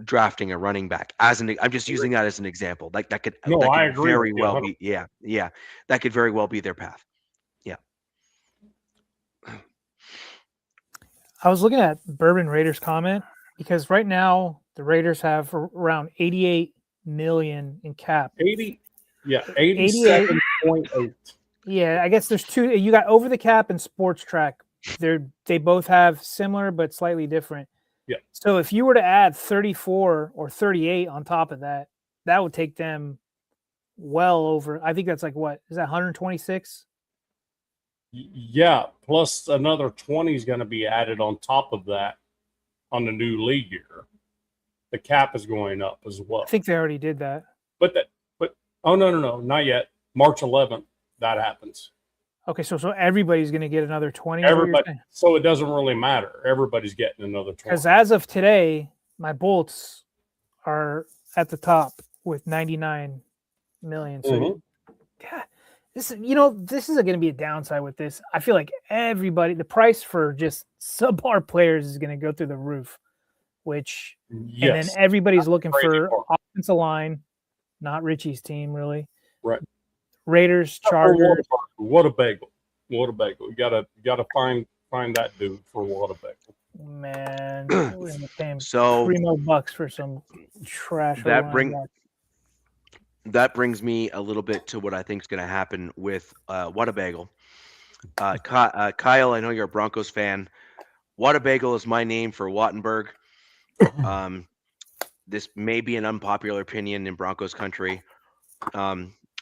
drafting a running back. I'm just using that as an example. Like that could very well be, that could very well be their path. Yeah.
I was looking at Bourbon Raiders comment because right now the Raiders have around 88 million in cap.
87.8.
Yeah, I guess there's two. You got over the cap and sports track. They both have similar but slightly different.
Yeah.
So if you were to add 34 or 38 on top of that, that would take them well over. I think that's like what is that 126?
Yeah, plus another 20 is going to be added on top of that on the new league year. The cap is going up as well.
I think they already did that.
But oh no, not yet. March 11th, that happens.
Okay, so everybody's going to get another 20.
Everybody. So it doesn't really matter. Everybody's getting another 20.
Because as of today, my Bolts are at the top with 99 million. So, yeah, this is going to be a downside with this. I feel like the price for just subpar players is going to go through the roof, and then everybody's looking for offensive line, not Richie's team, really.
Right.
Raiders, Chargers.
What a bagel! You gotta find that dude for what a bagel.
Man, we're gonna pay him $3 for some trash.
That brings me a little bit to what I think is going to happen with What a Bagel. Kyle, I know you're a Broncos fan. What a Bagel is my name for Wattenberg. This may be an unpopular opinion in Broncos country.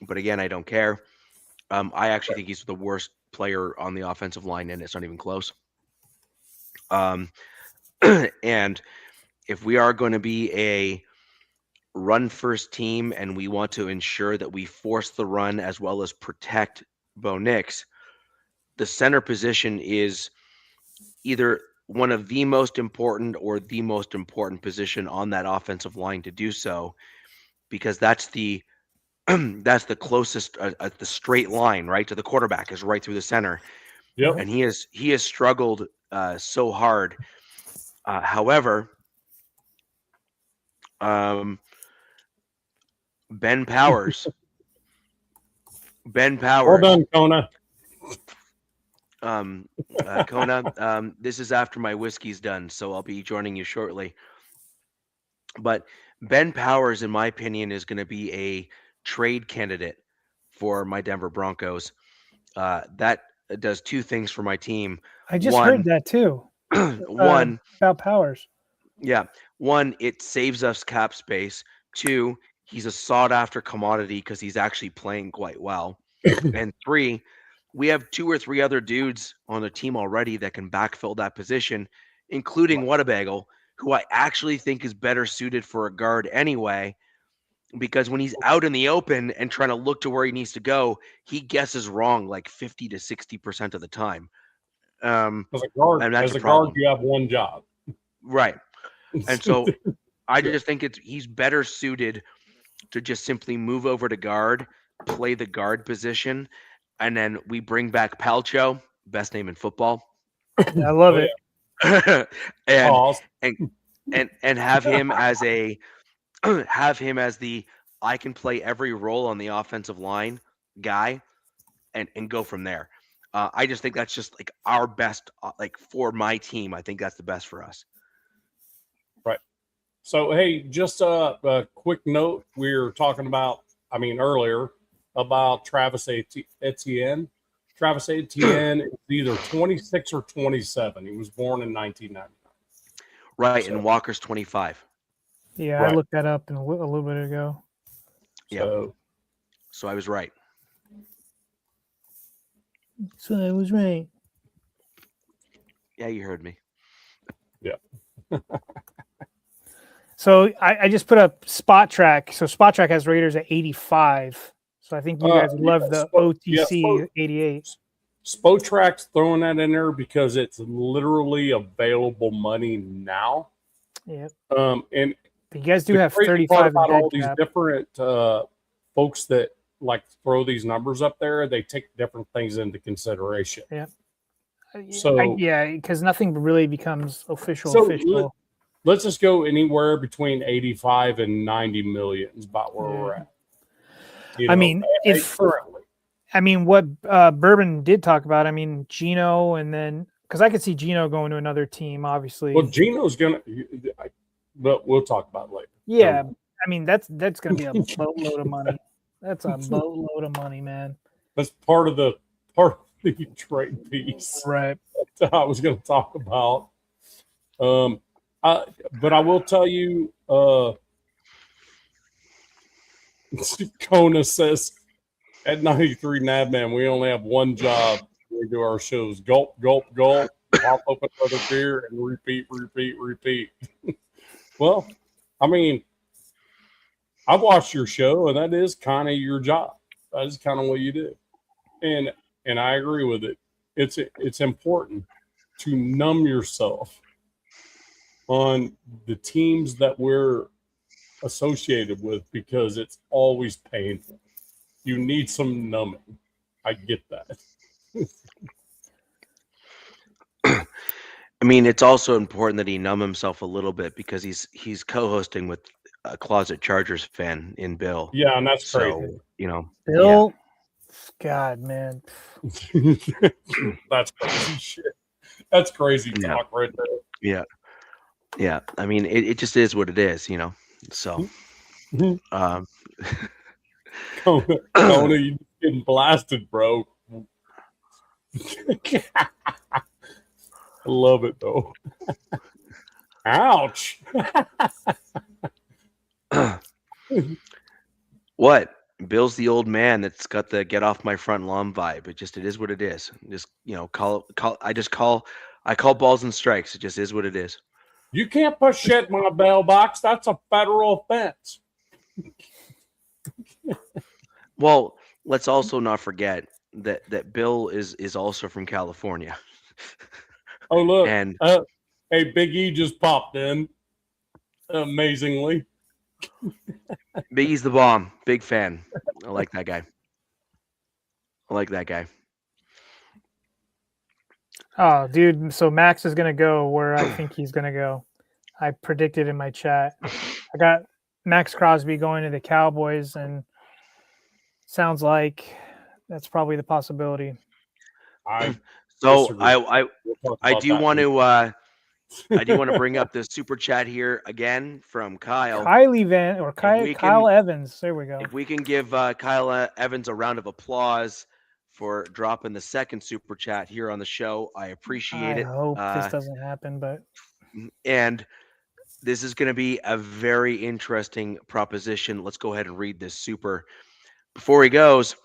But again, I don't care. I actually think he's the worst player on the offensive line, and it's not even close. And if we are going to be a run-first team and we want to ensure that we force the run as well as protect Bo Nix, the center position is either one of the most important or the most important position on that offensive line to do so, because that's the closest, the straight line, right, to the quarterback is right through the center.
Yep.
And he has struggled so hard. However, Ben Powers.
Well done, Kona.
Kona. This is after my whiskey's done, so I'll be joining you shortly. But Ben Powers, in my opinion, is going to be a trade candidate for my Denver Broncos. That does two things for my team.
I just heard that too.
One,
about Powers.
yeah. One, it saves us cap space. Two, he's a sought after commodity because he's actually playing quite well. And three, we have two or three other dudes on the team already that can backfill that position, including Whatabagle, who I actually think is better suited for a guard anyway, because when he's out in the open and trying to look to where he needs to go, he guesses wrong like 50 to 60% of the time.
As a guard, you have one job.
Right. And so I just think he's better suited to just simply move over to guard, play the guard position, and then we bring back Palcho, best name in football.
I love it.
and have him as the I can play every role on the offensive line guy and go from there. I just think that's just like our best, like for my team. I think that's the best for us.
Right. So, hey, just a quick note. We were talking about, earlier about Travis Etienne. Travis Etienne is either 26 or 27. He was born in 1999.
Right, and Walker's 25.
Yeah, right. I looked that up a little bit ago.
Yeah. So I was right.
So I was right.
Yeah, you heard me.
Yeah.
So I just put up Spot Track. So Spot Track has Raiders at 85. So I think you guys love the OTC 88.
Spotrack's throwing that in there because it's literally available money now.
Yeah.
And
you guys do have 35
about all these different folks that like throw these numbers up there. They take different things into consideration.
Yeah. So because nothing really becomes official.
Let's just go anywhere between 85 and 90 million is about where we're at.
What Bourbon did talk about, Gino, and then because I could see Gino going to another team, obviously.
Well, Gino's but we'll talk about it later.
Yeah, that's gonna be a boatload of money. That's a boatload of money, man.
That's part of the trade piece,
right?
That I was going to talk about. But I will tell you, Kona says at 93 Nabman, we only have one job. We do our shows: gulp, gulp, gulp, pop open another beer, and repeat. Well, I've watched your show, and that is kind of your job. That is kind of what you do, and I agree with it. It's important to numb yourself on the teams that we're associated with because it's always painful. You need some numbing. I get that.
It's also important that he numb himself a little bit because he's co-hosting with a closet Chargers fan in Bill.
Yeah, and that's crazy.
Bill,
yeah.
God, man.
That's crazy shit. That's crazy talk right there.
Yeah. Yeah. It just is what it is, So
Kona, you getting blasted, bro. I love it though. Ouch.
What? Bill's the old man that's got the get off my front lawn vibe. It is what it is. Just I call balls and strikes. It just is what it is.
You can't put shit in my mailbox. That's a federal offense.
Well, let's also not forget that Bill is also from California.
Oh, look.
And
hey, Big E just popped in. Amazingly.
Big E's the bomb. Big fan. I like that guy.
Oh, dude. So Max is going to go where I think he's going to go. I predicted in my chat. I got Max Crosby going to the Cowboys, and sounds like that's probably the possibility.
So
disagree. We'll talk
I
about
do
that
want
one.
to I do want to bring up this super chat here again from Kyle.
Kylie Van or
we
Kyle
can-
Evans. There we go.
If we can give Kyle Evans a round of applause for dropping the second super chat here on the show, I appreciate
I
it.
hope this doesn't happen, but
And this is going to be a very interesting proposition. Let's go ahead and read this super. Before he goes,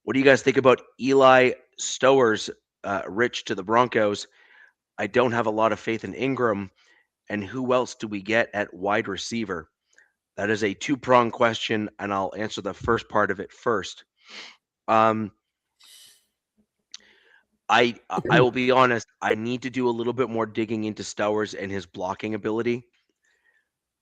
what do you guys think about Eli Stowers, Rich to the Broncos? I don't have a lot of faith in Ingram. And who else do we get at wide receiver? That is a two-pronged question, and I'll answer the first part of it first. I will be honest. I need to do a little bit more digging into Stowers and his blocking ability.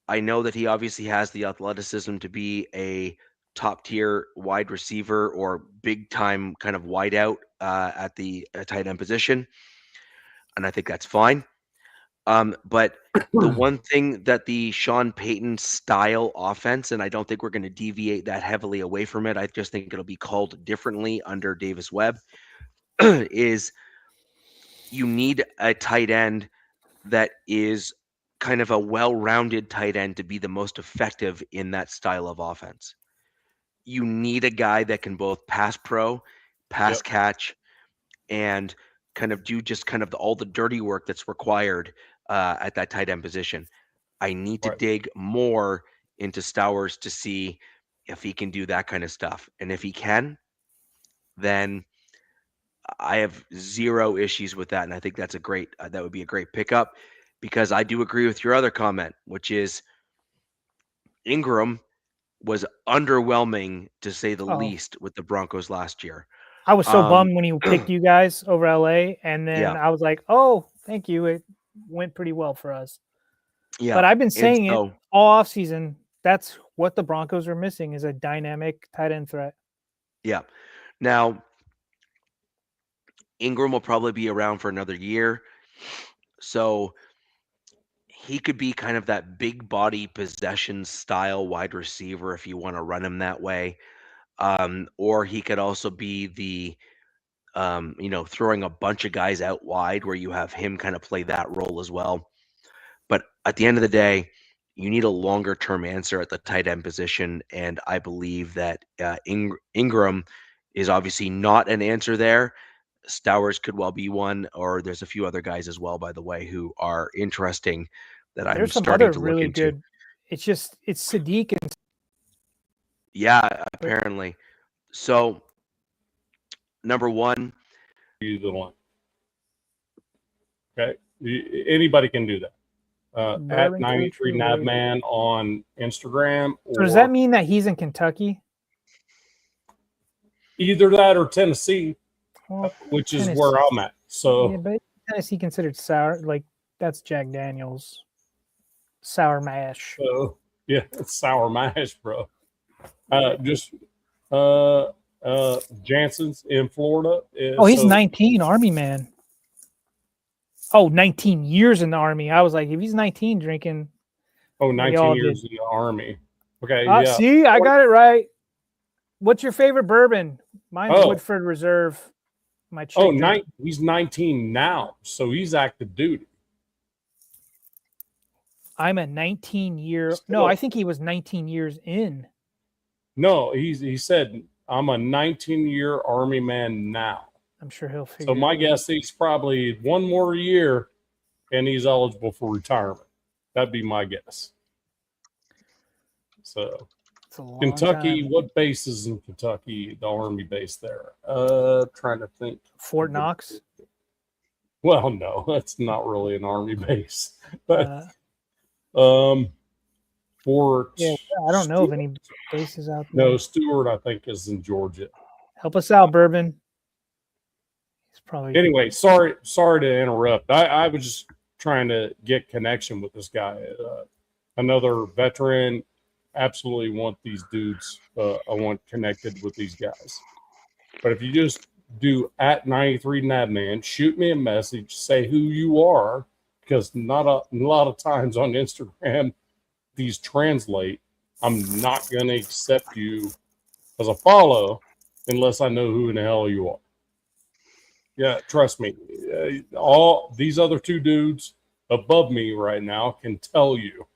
I know that he obviously has the athleticism to be a top-tier wide receiver or big-time kind of wideout at the tight end position, and I think that's fine. But the one thing that the Sean Payton style offense, and I don't think we're going to deviate that heavily away from it. I just think it'll be called differently under Davis Webb, is you need a tight end that is kind of a well-rounded tight end to be the most effective in that style of offense. You need a guy that can both pass pro, pass catch, and kind of do just kind of all the dirty work that's required at that tight end position. I need to dig more into Stowers to see if he can do that kind of stuff. And if he can, then I have zero issues with that. And I think that's that would be a great pickup, because I do agree with your other comment, which is Ingram was underwhelming to say the least with the Broncos last year.
I was so bummed when he picked you guys over LA, and then I was like, "Oh, thank you. It went pretty well for us."
Yeah,
but I've been saying it all offseason. That's what the Broncos are missing, is a dynamic tight end threat.
Yeah. Now, Ingram will probably be around for another year, so he could be kind of that big body possession style wide receiver if you want to run him that way. Or he could also be the throwing a bunch of guys out wide where you have him kind of play that role as well. But at the end of the day, you need a longer term answer at the tight end position. And I believe that Ingram is obviously not an answer there. Stowers could well be one, or there's a few other guys as well, by the way, who are interesting that I'm starting to look
really
into.
Good. It's Sadiq and
yeah, apparently. So number one,
either one. Okay, anybody can do that. At 93 Nabman on Instagram.
So does that mean that he's in Kentucky?
Either that or Tennessee, which is where I'm at. So
yeah, but Tennessee considered sour, like that's Jack Daniels sour mash.
Yeah, it's sour mash, bro. Jansen's in Florida.
He's 19, Army man. 19 years in the Army. I was like, if he's 19 drinking.
19 years in the Army. Okay, yeah.
See, I got it right. What's your favorite bourbon? Mine's Woodford Reserve.
He's 19 now, so he's active duty.
I'm a 19-year. No, I think he was 19 years in.
No, he said, I'm a 19-year Army man now.
I'm sure he'll figure.
So my guess is probably one more year, and he's eligible for retirement. That'd be my guess. So Kentucky, what base is in Kentucky? The Army base there. Trying to think.
Fort Knox.
Well, no, that's not really an Army base. But Fort.
Yeah, I don't know of any bases out there.
No, Stewart, I think, is in Georgia.
Help us out, Bourbon. He's probably.
Anyway, sorry to interrupt. I was just trying to get connection with this guy. Another veteran. Absolutely want these dudes. I want connected with these guys. But if you just do at 93 Nabman, shoot me a message, say who you are, because not a lot of times on Instagram these translate. I'm not going to accept you as a follow unless I know who in the hell you are. Yeah, trust me. All these other two dudes above me right now can tell you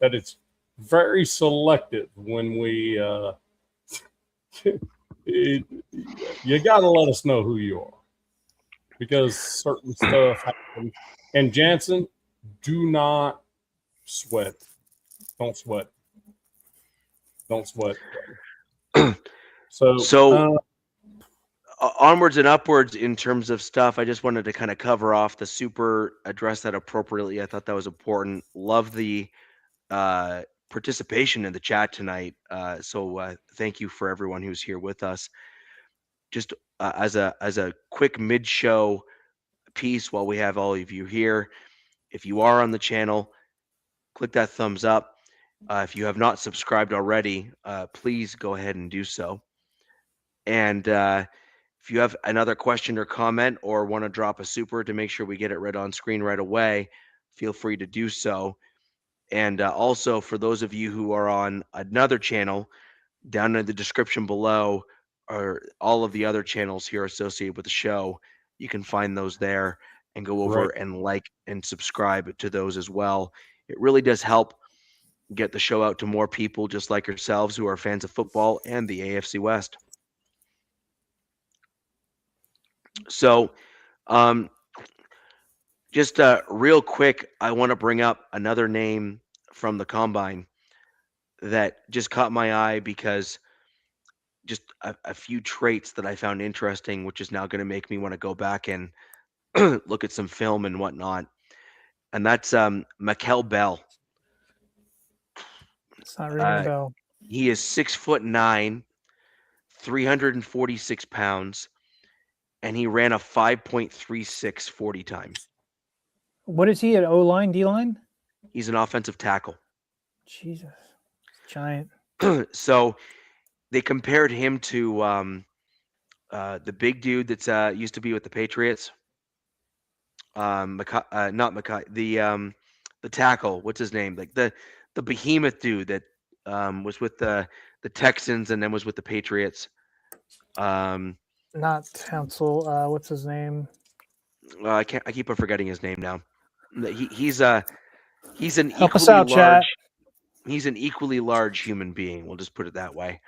that it's very selective when we. You got to let us know who you are because certain stuff happens. And Jansen, do not sweat. Don't sweat. Don't sweat.
So onwards and upwards in terms of stuff. I just wanted to kind of cover off the super, address that appropriately. I thought that was important. Love the participation in the chat tonight. So thank you for everyone who's here with us. Just as a quick mid-show piece while we have all of you here, if you are on the channel, click that thumbs up. If you have not subscribed already, please go ahead and do so. And if you have another question or comment or want to drop a super to make sure we get it right on screen right away, feel free to do so. And also, for those of you who are on another channel, down in the description below are all of the other channels here associated with the show. You can find those there and go over and like and subscribe to those as well. It really does help get the show out to more people just like yourselves who are fans of football and the AFC West. So, just real quick, I want to bring up another name from the Combine that just caught my eye because just a few traits that I found interesting, which is now going to make me want to go back and look at some film and whatnot. And that's Mikel Bell.
It's not ringing a bell.
He is 6'9", 346 pounds, and he ran a 5.36 40 time.
What is he at O-line, D-line?
He's an offensive tackle.
Jesus. Giant.
So they compared him to the big dude that's used to be with the Patriots. The tackle. What's his name? Like the behemoth dude that was with the Texans and then was with the Patriots.
Not Townsell. What's his name?
I keep on forgetting his name now. He's an
Help us
equally
out,
large.
chat.
He's an equally large human being. We'll just put it that way.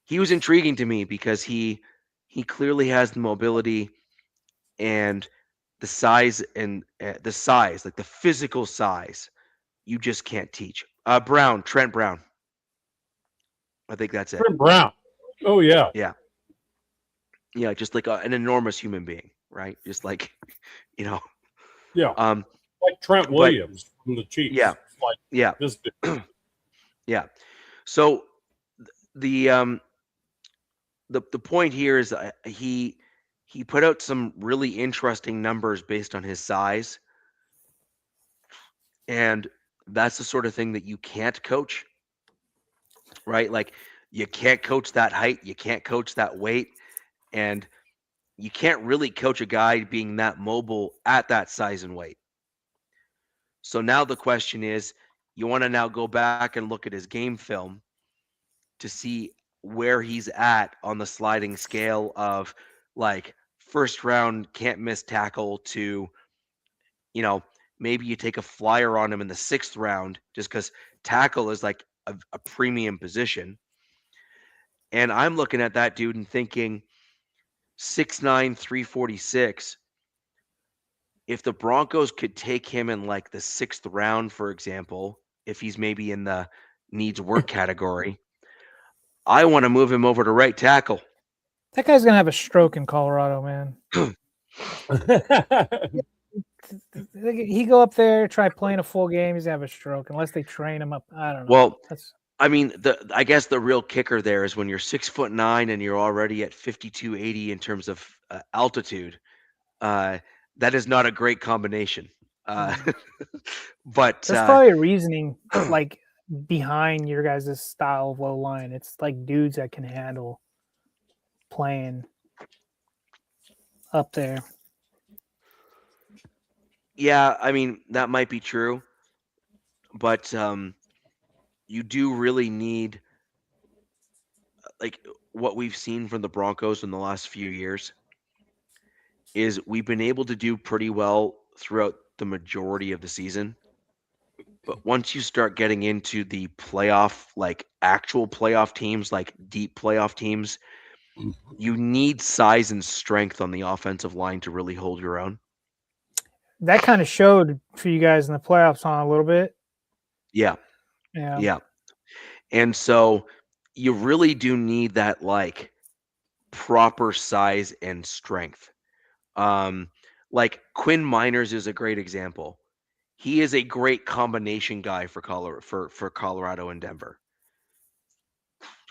He was intriguing to me because he clearly has the mobility and the size and like the physical size, you just can't teach. Trent Brown. I think that's it.
Trent Brown. Oh yeah.
Yeah, just like an enormous human being, right? Just like,
Yeah.
Like
Trent Williams from the Chiefs.
Yeah.
Like this dude.
Yeah. So the point here is he put out some really interesting numbers based on his size, and that's the sort of thing that you can't coach, right? Like you can't coach that height, you can't coach that weight, and you can't really coach a guy being that mobile at that size and weight. So now the question is, you want to now go back and look at his game film to see where he's at on the sliding scale of like first round can't miss tackle to, maybe you take a flyer on him in the 6th round just because tackle is like a premium position. And I'm looking at that dude and thinking 6'9", 346. If the Broncos could take him in like the 6th round, for example, if he's maybe in the needs work category, I want to move him over to right tackle.
That guy's gonna have a stroke in Colorado, man. He go up there, try playing a full game, he's gonna have a stroke unless they train him up. I don't know.
Well, I mean, I guess the real kicker there is when you're 6'9" and you're already at 5280 in terms of altitude. That is not a great combination. But
there's probably a reasoning like behind your guys' style of low line. It's like dudes that can handle playing up there.
Yeah, I mean, that might be true, but you do really need, like, what we've seen from the Broncos in the last few years is we've been able to do pretty well throughout the majority of the season. But once you start getting into the playoff, like actual playoff teams, like deep playoff teams, you need size and strength on the offensive line to really hold your own.
That kind of showed for you guys in the playoffs on a little bit.
Yeah.
Yeah.
Yeah. And so you really do need that like proper size and strength. Like Quinn Miners is a great example. He is a great combination guy for Colorado and Denver.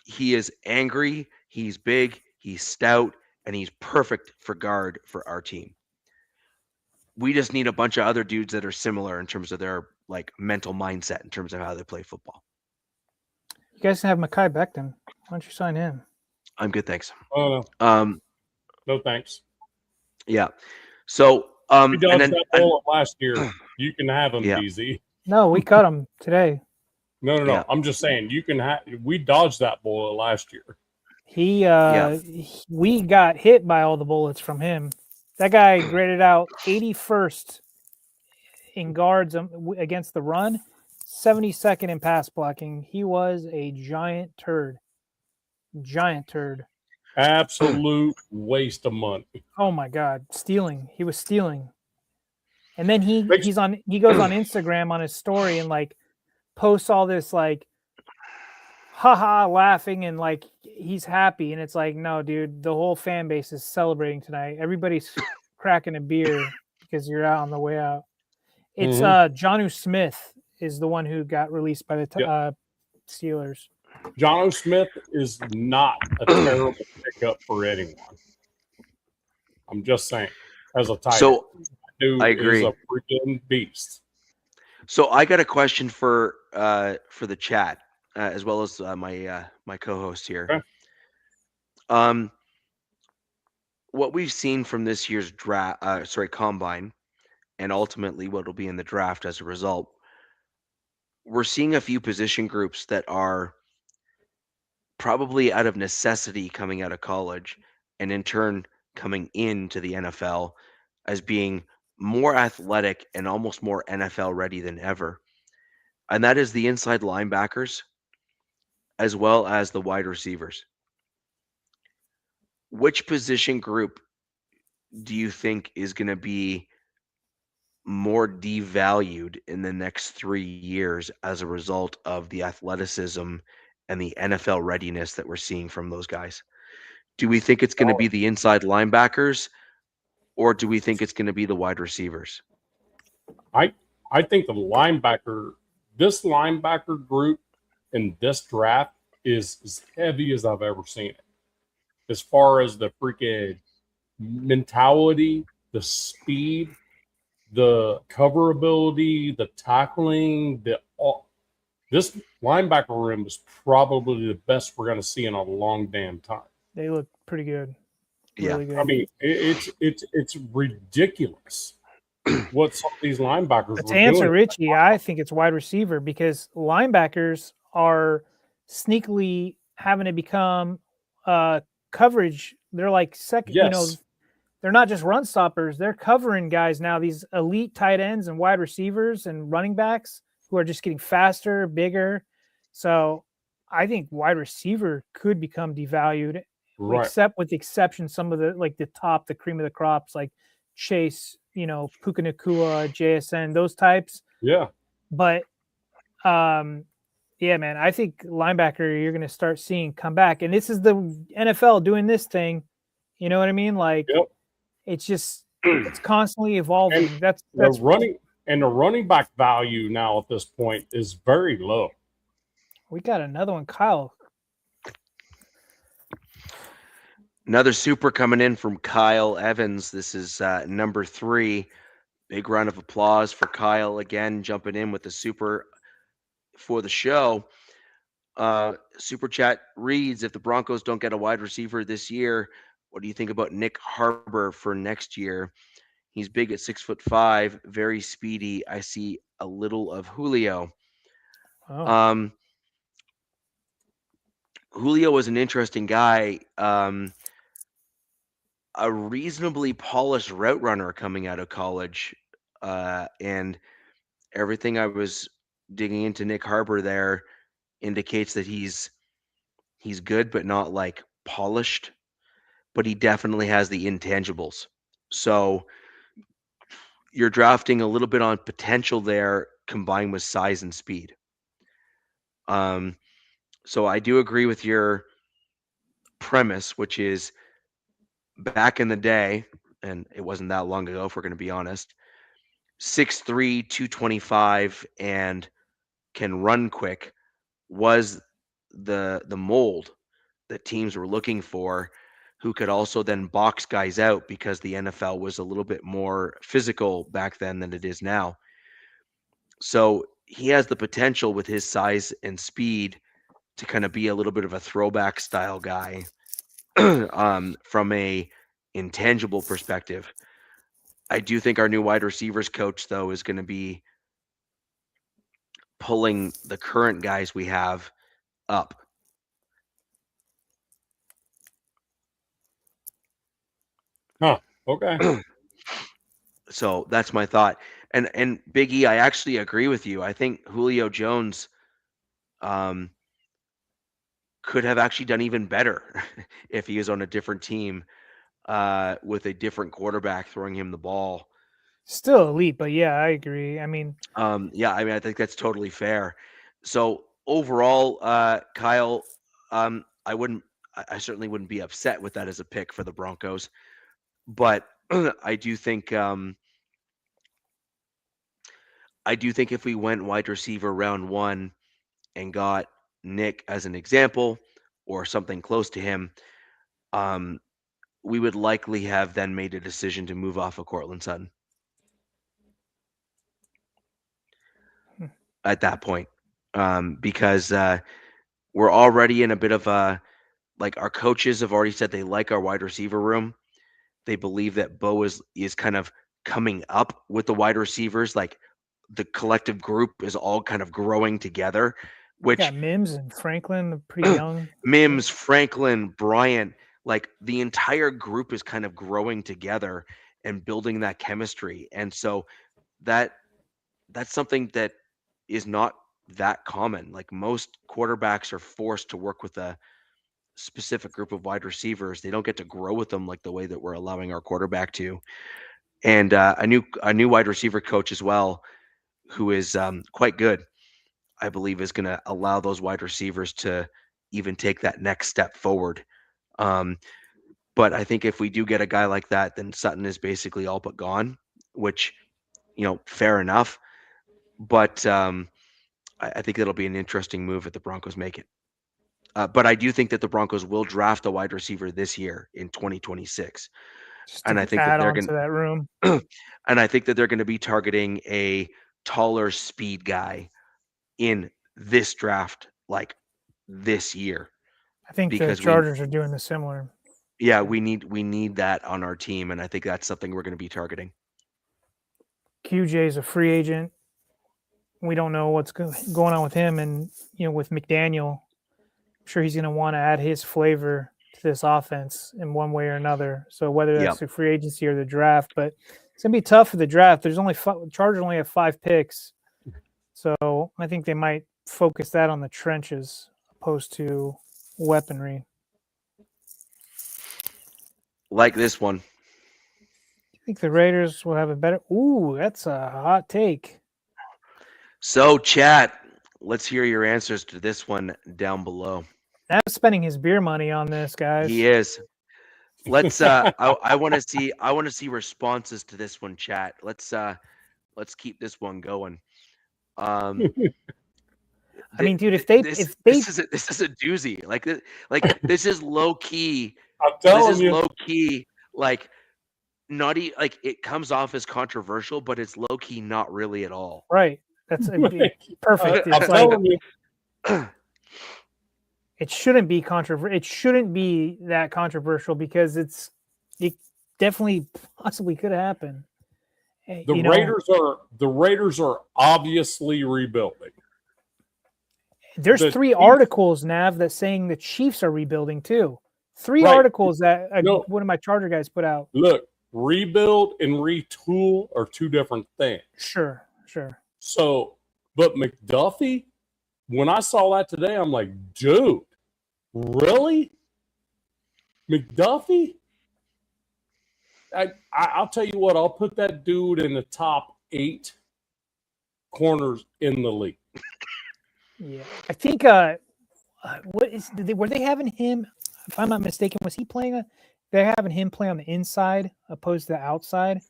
He is angry, he's big, he's stout, and he's perfect for guard for our team. We just need a bunch of other dudes that are similar in terms of their like mental mindset in terms of how they play football.
You guys can have Mekhi Becton. Why don't you sign him?
I'm good, thanks.
Oh, no thanks.
Yeah. So
We dodged that bullet last year. You can have him,
Yeah.
DZ.
No, we cut him today.
No.
Yeah.
I'm just saying you can have. We dodged that bullet last year.
We got hit by all the bullets from him. That guy graded out 81st in guards against the run, 72nd in pass blocking. He was a giant turd.
Absolute waste of money.
Oh my God, stealing. He was stealing. And then he goes on Instagram on his story and like posts all this like haha laughing and like he's happy, and it's like, no dude, the whole fan base is celebrating tonight. Everybody's cracking a beer because you're out on the way out. It's Jonnu Smith is the one who got released by the Steelers.
Jonnu Smith is not a terrible pickup for anyone. I'm just saying, as a tight end, dude
I agree.
is a freaking beast.
So I got a question for the chat as well as my co-host here.
Okay.
What we've seen from this year's combine, and ultimately what will be in the draft as a result, we're seeing a few position groups that are probably out of necessity coming out of college, and in turn coming into the NFL as being more athletic and almost more NFL ready than ever. And that is the inside linebackers as well as the wide receivers. Which position group do you think is going to be more devalued in the next 3 years as a result of the athleticism and the NFL readiness that we're seeing from those guys? Do we think it's going to be the inside linebackers, or do we think it's going to be the wide receivers?
I think this linebacker group in this draft is as heavy as I've ever seen it. As far as the freaking mentality, the speed, the coverability, the tackling, this linebacker room is probably the best we're going to see in a long damn time.
They look pretty good.
Yeah.
Really good.
I mean, it's ridiculous what some of these linebackers
But to
were
answer
doing.
Richie, I think it's wide receiver because linebackers are sneakily having to become coverage. They're like second,
Yes.
they're not just run stoppers. They're covering guys now, these elite tight ends and wide receivers and running backs who are just getting faster, bigger. So I think wide receiver could become devalued,
Right.
except with the exception, some of the cream of the crops, like Chase, Puka Nacua, JSN, those types.
Yeah.
But yeah, man, I think linebacker you're going to start seeing come back. And this is the NFL doing this thing. You know what I mean? Like,
Yep.
it's constantly evolving.
And
That's
the running back value now at this point is very low.
We got another one, Kyle.
Another super coming in from Kyle Evans. This is number 3. Big round of applause for Kyle again, jumping in with the super for the show. Super chat reads, if the Broncos don't get a wide receiver this year, what do you think about Nick Harbor for next year? He's big at 6'5", very speedy. I see a little of Julio.
Oh.
Julio was an interesting guy. A reasonably polished route runner coming out of college. And everything I was digging into Nick Harper there indicates that he's good, but not like polished. But he definitely has the intangibles. So you're drafting a little bit on potential there combined with size and speed. So I do agree with your premise, which is back in the day, and it wasn't that long ago, if we're going to be honest, 6'3", 225, and can run quick was the mold that teams were looking for, who could also then box guys out because the NFL was a little bit more physical back then than it is now. So he has the potential with his size and speed to kind of be a little bit of a throwback style guy from a intangible perspective. I do think our new wide receivers coach, though, is going to be pulling the current guys we have up.
Huh. Okay.
So that's my thought. And Big E, I actually agree with you. I think Julio Jones could have actually done even better if he was on a different team with a different quarterback throwing him the ball.
Still elite, but yeah, I agree. I mean,
I think that's totally fair. So overall, Kyle, I certainly wouldn't be upset with that as a pick for the Broncos, but I do think if we went wide receiver round 1 and got Nick as an example or something close to him, we would likely have then made a decision to move off of Cortland Sutton at that point, because we're already in a bit of a, like, our coaches have already said they like our wide receiver room. They believe that Bo is kind of coming up with the wide receivers, like the collective group is all kind of growing together, which
got Mims and Franklin, pretty young.
Mims, Franklin, Bryant, like the entire group is kind of growing together and building that chemistry. And so that's something that is not that common. Like, most quarterbacks are forced to work with a specific group of wide receivers. They don't get to grow with them like the way that we're allowing our quarterback to. And a new wide receiver coach as well, who is quite good, I believe, is going to allow those wide receivers to even take that next step forward. But I think if we do get a guy like that, then Sutton is basically all but gone, which, fair enough. But I think it'll be an interesting move if the Broncos make it. But I do think that the Broncos will draft a wide receiver this year in 2026.
Just
And
to
I think
add
that they're
on
going
to that room.
and I think that they're going to be targeting a taller speed guy in this draft, like this year.
I think the
Because
Chargers are doing the similar.
we need that on our team, and I think that's something we're going to be targeting.
QJ is a free agent. We don't know what's going on with him, and with McDaniel, I'm sure he's going to want to add his flavor to this offense in one way or another. So whether that's the free agency or the draft, but it's going to be tough for the draft. There's Chargers only have 5 picks, so I think they might focus that on the trenches opposed to weaponry.
Like this one.
I think the Raiders will have a better. Ooh, that's a hot take.
So, chat, let's hear your answers to this one down below.
I'm spending his beer money on this, guys.
He is. Let's I want to see responses to this one, chat. Let's keep this one going.
I mean, dude, this is
a doozy. Like this is low key.
I'm telling you,
low key. Like, not like, it comes off as controversial, but it's low key not really at all.
Right. That's perfect.
I'm telling you.
It shouldn't be controversial. It shouldn't be that controversial because it definitely possibly could happen.
The Raiders are obviously rebuilding.
There's
the
3
Chiefs-
articles, Nav, that saying the Chiefs are rebuilding too. 3
Right.
articles that
No.
one of my Charger guys put out.
Look, rebuild and retool are 2 different things.
Sure.
So, but McDuffie, when I saw that today, I'm like, dude, really? McDuffie? I'll tell you what, I'll put that dude in the top 8 corners in the league.
Yeah. I think were they having him, if I'm not mistaken, was he playing they're having him play on the inside opposed to the outside?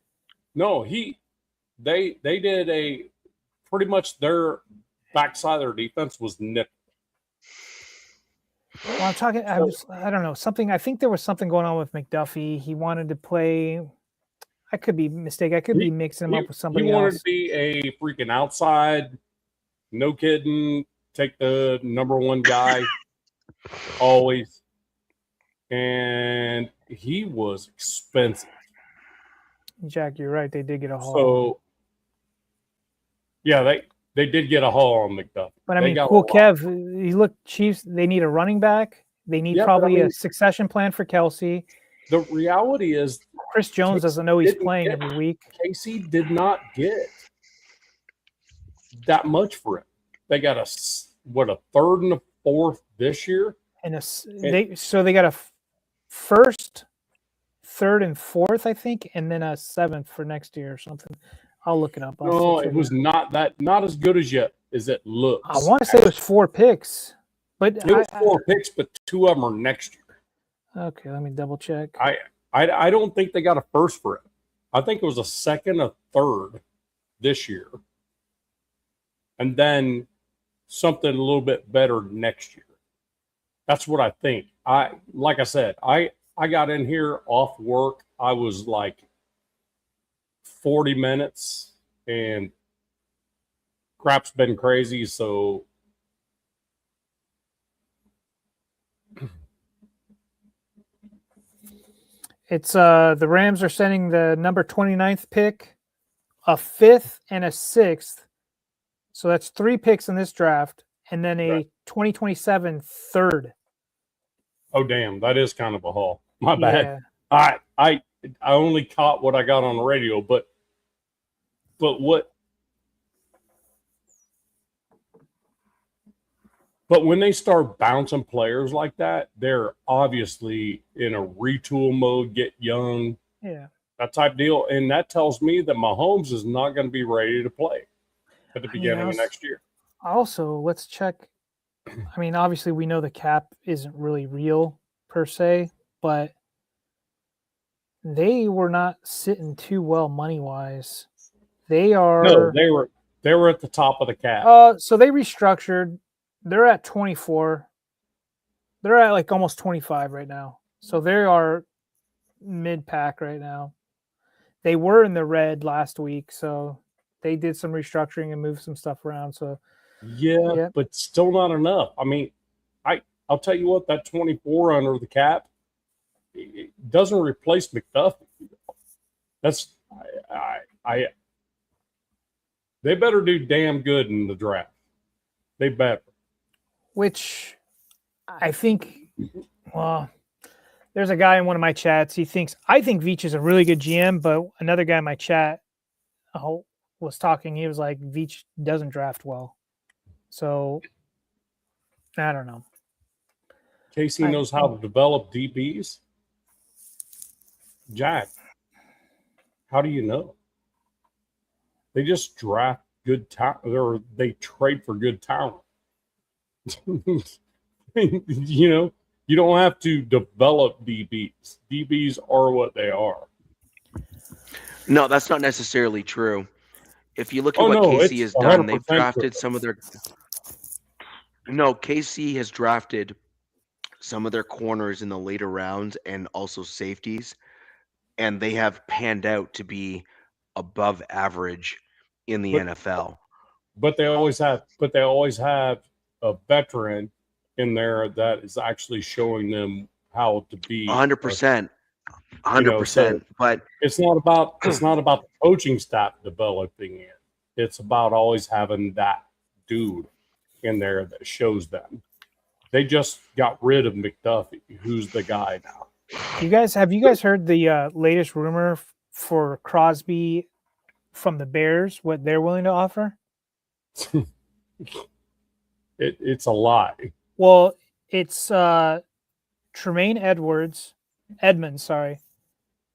No, they did a pretty much their backside of their defense was nickel.
Well, I'm talking. I don't know, something. I think there was something going on with McDuffie. He wanted to play. I could be mistaken. I could be mixing him up with somebody
He wanted
else.
to be a freaking outside, no kidding. Take the number 1 guy always, and he was expensive.
Jack, you're right. They did get a haul.
So, yeah, they did get a haul on McDuffie.
But I mean, cool, Kev. You look, Chiefs. They need a running back. They need probably a succession plan for Kelsey.
The reality is,
Chris Jones doesn't know he's playing every week.
Casey did not get that much for it. They got a 3rd and a 4th this year,
and they got a 1st, 3rd, and 4th, I think, and then a 7th for next year or something. I'll look it up.
No, it was not as good as it looks.
I want to say it was 4 picks, but
it was 4 picks, but 2 of them are next year.
Okay, let me double check.
I don't think they got a 1st for it. I think it was a 2nd, a 3rd this year, and then something a little bit better next year. That's what I think. Like I said, I got in here off work. I was like 40 minutes, and crap's been crazy. So
it's the Rams are sending the number 29th pick, a 5th, and a 6th. So that's 3 picks in this draft, and then a 2027 3rd.
Oh damn, that is kind of a haul. My bad. I only caught what I got on the radio, but when they start bouncing players like that, they're obviously in a retool mode, get young, that type deal, and that tells me that Mahomes is not going to be ready to play at the beginning of next year.
Also, let's check. I mean, obviously, we know the cap isn't really real per se, but they were not sitting too well money wise. They are.
No, they were at the top of the cap.
So they restructured. They're at 24. They're at like almost 25 right now. So they are mid pack right now. They were in the red last week, so they did some restructuring and moved some stuff around. So
yeah, but still not enough. I mean, I'll tell you what, that 24 under the cap, it doesn't replace McDuffie. That's they better do damn good in the draft. They better.
Which I think, well, there's a guy in one of my chats. I think Veach is a really good GM, but another guy in my chat was talking. He was like, Veach doesn't draft well. So I don't know.
Casey knows how to develop DBs. Jack, how do you know? They just draft good talent, or they trade for good talent. You know, you don't have to develop DBs. DBs are what they are.
No, that's not necessarily true. If you look at what Casey has done, they've drafted some of their. No, Casey has drafted some of their corners in the later rounds and also safeties, and they have panned out to be above average in the NFL.
But they always have a veteran in there that is actually showing them how to be
100%. 100%. But
it's not about the coaching staff developing it. It's about always having that dude. in there that shows them. They just got rid of McDuffie, who's the guy now.
Have you guys heard the latest rumor for Crosby from the Bears? What they're willing to offer?
It's a lie.
Well, it's Tremaine Edmonds,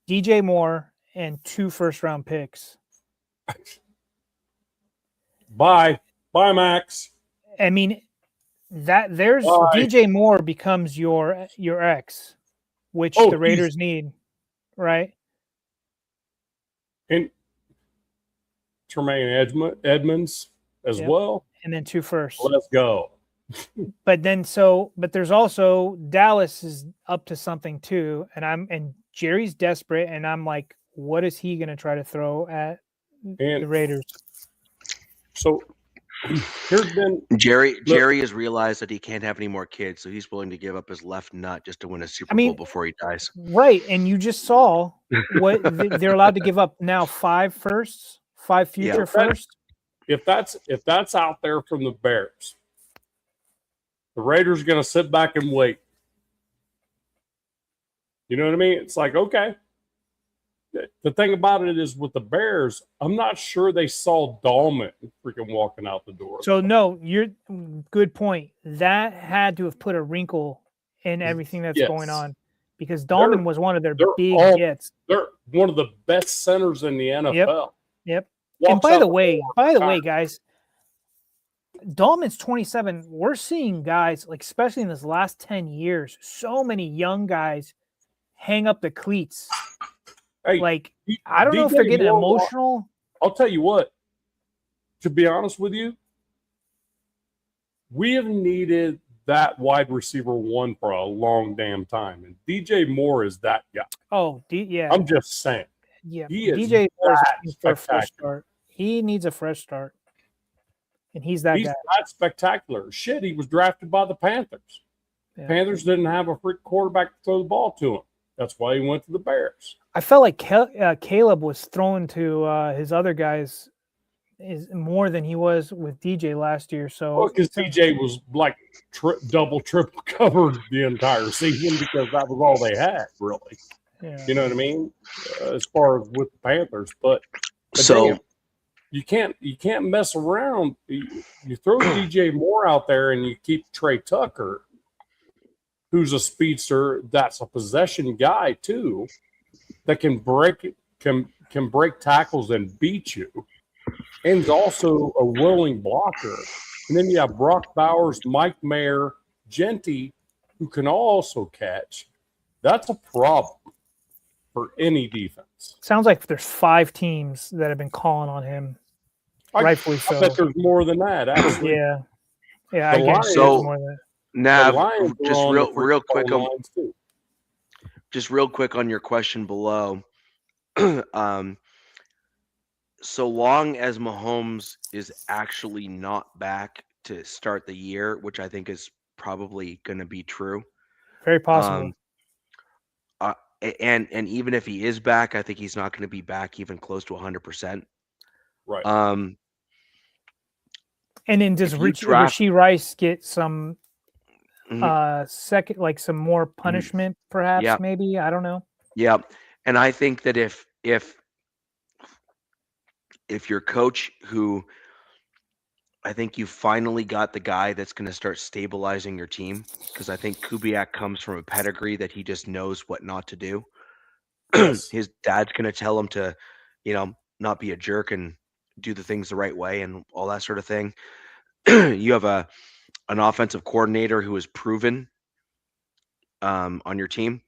DJ Moore, and 2 first-round picks.
Bye, Max.
I mean, there's
Bye.
DJ Moore becomes your X, which the Raiders need, right?
And Tremaine Edmonds as well.
And then 2 firsts.
Let's go.
But there's also Dallas is up to something too, and Jerry's desperate, and I'm like, what is he going to try to throw at the Raiders?
So here's been
Jerry has realized that he can't have any more kids, so he's willing to give up his left nut just to win a Super Bowl before he dies.
Right, and you just saw what they're allowed to give up now: 5 firsts, 5 future firsts.
If that's out there from the Bears, the Raiders are going to sit back and wait. You know what I mean? It's like, okay. The thing about it is with the Bears, I'm not sure they saw Dahlman freaking walking out the door.
So, no, good point. That had to have put a wrinkle in everything that's going on because Dahlman was one of their big hits.
They're one of the best centers in the NFL.
Yep. And by the way, guys, Dahlman's 27. We're seeing guys, like especially in this last 10 years, so many young guys hang up the cleats.
Hey,
like, I don't know if they're getting emotional.
I'll tell you what, to be honest with you, we have needed that wide receiver 1 for a long damn time. And DJ Moore is that guy.
Oh, yeah.
I'm just saying.
Yeah.
DJ
Moore needs a fresh start. He needs a fresh start. And he's that guy.
He's not spectacular. Shit, he was drafted by the Panthers. Yeah. Panthers didn't have a freak quarterback to throw the ball to him. That's why he went to the Bears.
I felt like Caleb was thrown to his other guys more than he was with DJ last year. So
because DJ was like double, triple covered the entire season because that was all they had, really. Yeah. You know what I mean? As far as with the Panthers, but
so
damn, you can't mess around. You throw DJ Moore out there and you keep Trey Tucker, who's a speedster, that's a possession guy too, that can break tackles and beat you, and is also a willing blocker. And then you have Brock Bowers, Mike Mayer, Genty, who can also catch. That's a problem for any defense.
Sounds like there's 5 teams that have been calling on him. Rightfully so.
I bet there's more than that, actually.
Yeah. I guess there's more than that.
Now, just real quick on your question below. So long as Mahomes is actually not back to start the year, which I think is probably going to be true.
Very possible.
And even if he is back, I think he's not going to be back even close to 100%.
Right.
And then does Rashee Rice get some second, like some more punishment, perhaps? Maybe, I don't know.
Yeah, and I think that if your coach, who I think you finally got the guy that's going to start stabilizing your team, because I think Kubiak comes from a pedigree that he just knows what not to do.
Yes.
His dad's going to tell him to, not be a jerk and do the things the right way and all that sort of thing. You have an offensive coordinator who is proven on your team.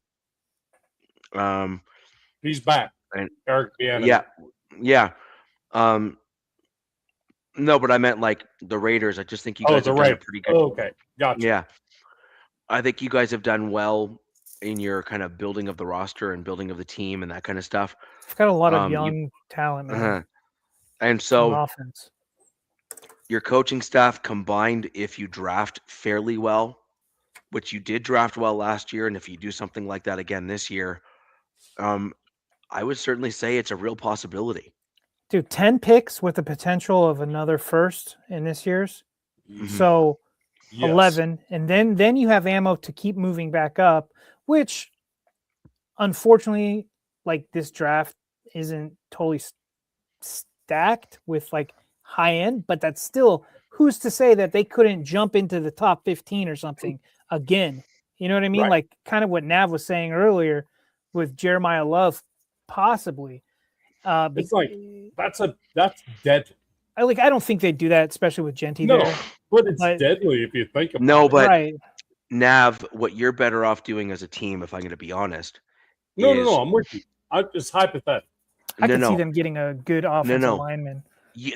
He's back.
And
Eric Bieniemy.
Yeah. No, but I meant like the Raiders. I just think you guys have done pretty good.
Oh, okay, gotcha.
Yeah, I think you guys have done well in your kind of building of the roster and building of the team and that kind of stuff.
I've got a lot of young talent, man.
And so
offense.
Your coaching staff combined, if you draft fairly well, which you did draft well last year, and if you do something like that again this year, I would certainly say it's a real possibility.
Dude, 10 picks with the potential of another first in this year's. So
Yes.
11, and then you have ammo to keep moving back up, which unfortunately, like this draft isn't totally stacked with like high end, but that's still, who's to say that they couldn't jump into the top 15 or something again? You know what I mean?
Right.
Like kind of what Nav was saying earlier with Jeremiah Love, possibly.
It's like that's deadly.
I don't think they'd do that, especially with Genty
No,
there.
but it's deadly if you think about it.
No, but
Right.
Nav, what you're better off doing as a team, if I'm going to be honest,
No,
is
I'm with you. It's hypothetical.
I could see
no,
them getting a good offensive lineman.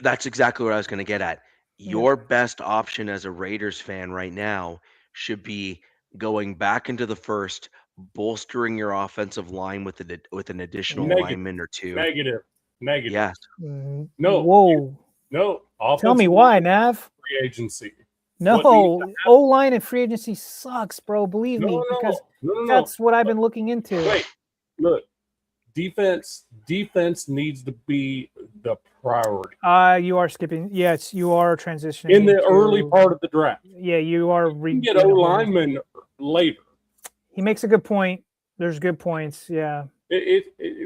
that's exactly what I was going to get at. Your best option as a Raiders fan right now should be going back into the first, bolstering your offensive line with an additional lineman or two.
Negative.
Yes.
No.
Whoa.
No.
Tell me why, Nav.
Free agency.
No, O-line and free agency sucks, bro. Believe me, because that's what I've been looking into.
Wait, look. Defense needs to be the priority.
You are skipping. Yes, you are transitioning
in the early part of the draft.
Yeah, you are.
You get O linemen later.
He makes a good point. There's good points. Yeah.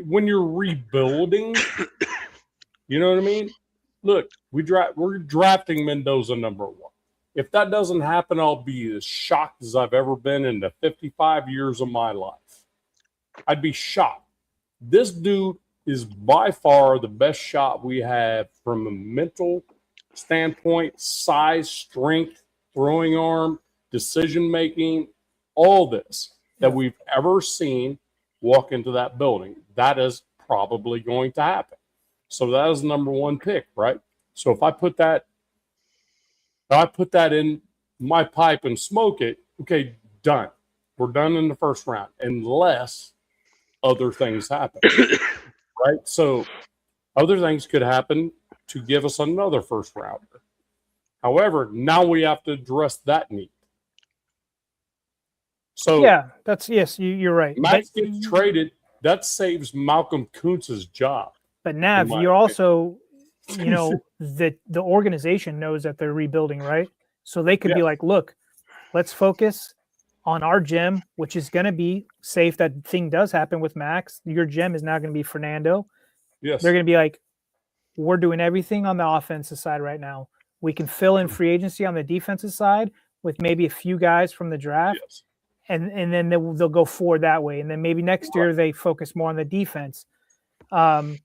When you're rebuilding, you know what I mean. Look, we're drafting Mendoza #1. If that doesn't happen, I'll be as shocked as I've ever been in the 55 years of my life. I'd be shocked. This dude is by far the best shot we have from a mental standpoint, size, strength, throwing arm, decision-making, all this that we've ever seen walk into that building. That is probably going to happen. So that is the #1 pick, right? So if I put that in my pipe and smoke it, okay, done. We're done in the first round, unless other things happen, right? So other things could happen to give us another first rounder. However, now we have to address that need. So
yeah, you're right.
Max gets traded. That saves Malcolm Kuntz's job.
But Nav, you're also, the organization knows that they're rebuilding, right? So they could be like, look, let's focus on our gem, which is going to be safe. That thing does happen with Max. Your gem is now going to be Fernando.
Yes.
They're going to be like, we're doing everything on the offensive side right now. We can fill in free agency on the defensive side with maybe a few guys from the draft.
Yes.
And then they'll go forward that way. And then maybe next year they focus more on the defense.
So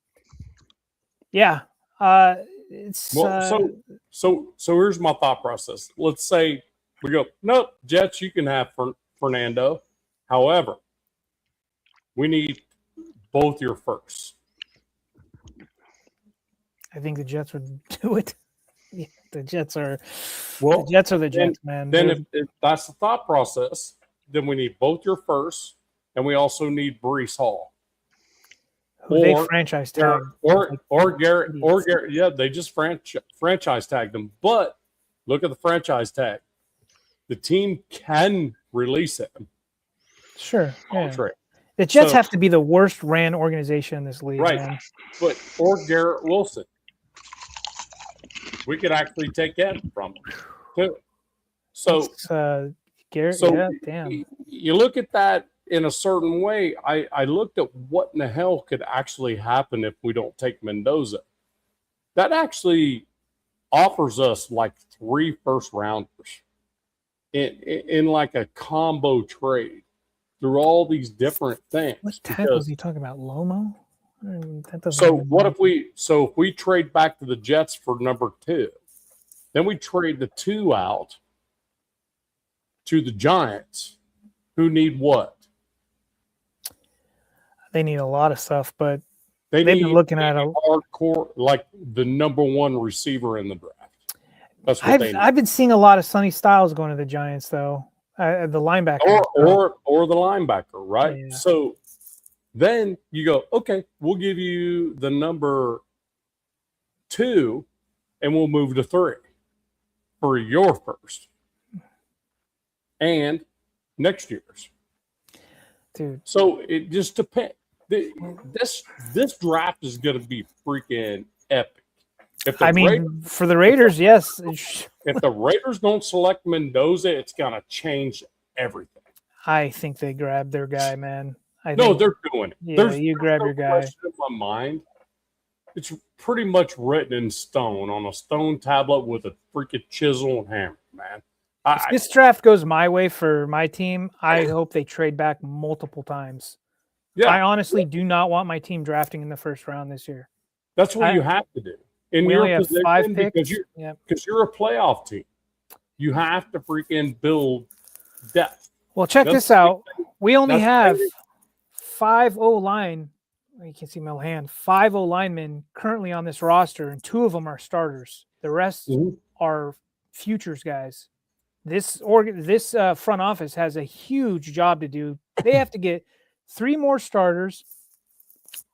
here's my thought process. Let's say we go, nope, Jets, you can have Fernando. However, we need both your firsts.
I think the Jets would do it. Yeah, the Jets are the Jets, man.
Then if that's the thought process, then we need both your firsts, and we also need Breece Hall.
Who they franchise tagged.
Or Garrett. Yeah, they just franchise tagged them. But look at the franchise tag. The team can release him.
Sure. Yeah. The Jets have to be the worst ran organization in this league.
Right.
Man.
Or Garrett Wilson. We could actually take that from him too. So
Garrett, damn.
You look at that in a certain way. I looked at what in the hell could actually happen if we don't take Mendoza. That actually offers us like 3 first rounders in like a combo trade through all these different things.
What tackle is he talking about? Lomo?
If we trade back to the Jets for #2, then we trade the 2 out to the Giants, who need what?
They need a lot of stuff, but they've been looking at a
hardcore, like the #1 receiver in the draft. That's what they need.
I've been seeing a lot of Sonny Styles going to the Giants, though. The linebacker,
or the linebacker, right?
Yeah.
So then you go, okay, we'll give you the #2, and we'll move to 3 for your first and next year's.
Dude.
So it just depends. This draft is going to be freaking epic.
For the Raiders, yes.
If the Raiders don't select Mendoza, it's gonna change everything.
I think they grabbed their guy, man.
They're doing it.
Yeah, you grab your guy.
In my mind, it's pretty much written in stone on a stone tablet with a freaking chisel and hammer, man.
If this draft goes my way for my team, I hope they trade back multiple times. Yeah. I honestly do not want my team drafting in the first round this year.
That's what you have to do. In your position,
5 picks
because you're a playoff team. You have to freaking build depth.
Well, check this out. We only have 5 O-line. You can see my hand. 5 O-linemen currently on this roster, and 2 of them are starters. The rest are futures guys. This front office has a huge job to do. They have to get 3 more starters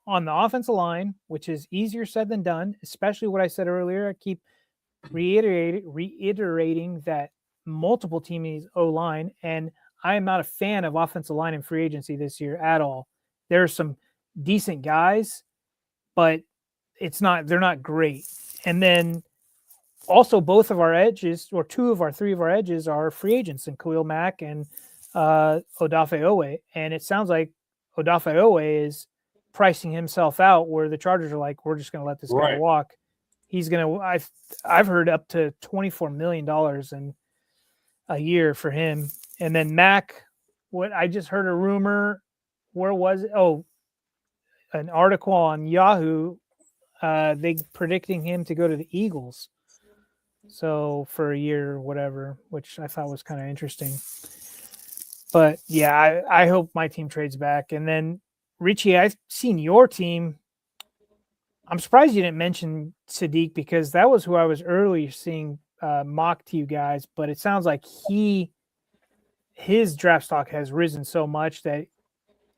on the offensive line, which is easier said than done, especially what I said earlier. I keep reiterating that multiple teams O-line, and I am not a fan of offensive line in free agency this year at all. There are some decent guys, but they're not great. And then also both of our edges, or 2 of our 3 of our edges, are free agents, in Khalil Mack and Odafe Owe. And it sounds like Odafe Owe is pricing himself out, where the Chargers are like, we're just going to let this guy walk. He's going to, I've heard up to $24 million in a year for him. And then Mack, what I just heard a rumor, where was it? Oh, an article on Yahoo, they predicting him to go to the Eagles. So for a year or whatever, which I thought was kind of interesting. But yeah, I hope my team trades back. And then Richie, I've seen your team. I'm surprised you didn't mention Sadiq, because that was who I was earlier seeing mock to you guys. But it sounds like his draft stock has risen so much that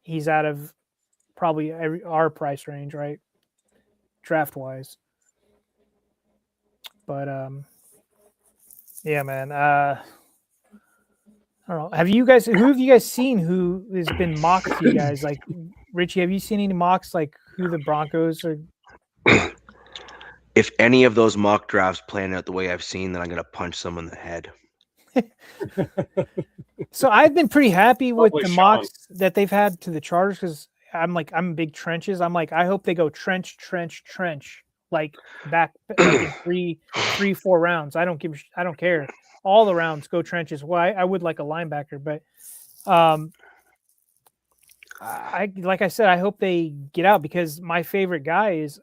he's out of probably our price range, right? Draft wise. But yeah, man. I don't know. Who have you guys seen who has been mocked to you guys? Like, Richie, have you seen any mocks, like who the Broncos are?
If any of those mock drafts plan out the way I've seen, then I'm going to punch someone in the head.
So I've been pretty happy with the mocks that they've had to the Chargers, because I'm big trenches. I'm like, I hope they go trench, like back like in 3-4 rounds. I don't care. All the rounds go trenches. Well, I would like a linebacker, but like I said, I hope they get out, because my favorite guy is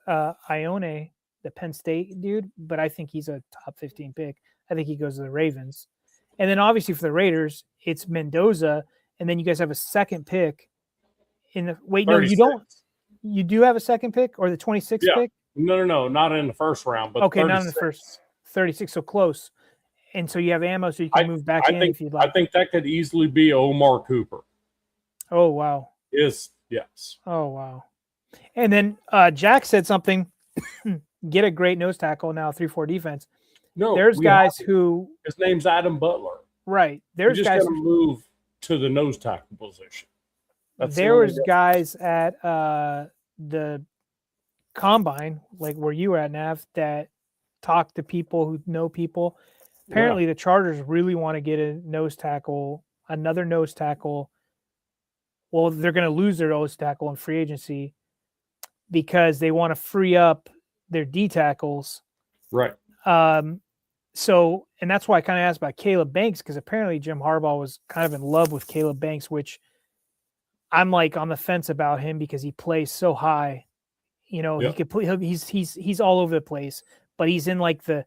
Ione, the Penn State dude, but I think he's a top 15 pick. I think he goes to the Ravens. And then obviously for the Raiders, it's Mendoza, and then you guys have a second pick in the 36. No, you don't. You do have a second pick, or the 26th pick?
No, not in the first round, but
okay,
36.
Not in the first 36, so close. And so you have ammo, so you can move back in if you'd like.
I think that could easily be Omar Cooper.
Oh wow.
Yes.
Oh wow. And then Jack said something. Get a great nose tackle now, 3-4 defense.
No,
there's guys who
his name's Adam Butler.
Right. There's guys
who move to the nose tackle position.
There was guys at the combine, like where you were at, Nav, that talk to people who know people. Apparently the Chargers really want to get another nose tackle. Well, they're going to lose their nose tackle in free agency because they want to free up their D tackles.
Right.
So, and that's why I kind of asked about Caleb Banks, because apparently Jim Harbaugh was kind of in love with Caleb Banks, which I'm like on the fence about him because he plays so high. You know, he could play. He's all over the place, but he's in like the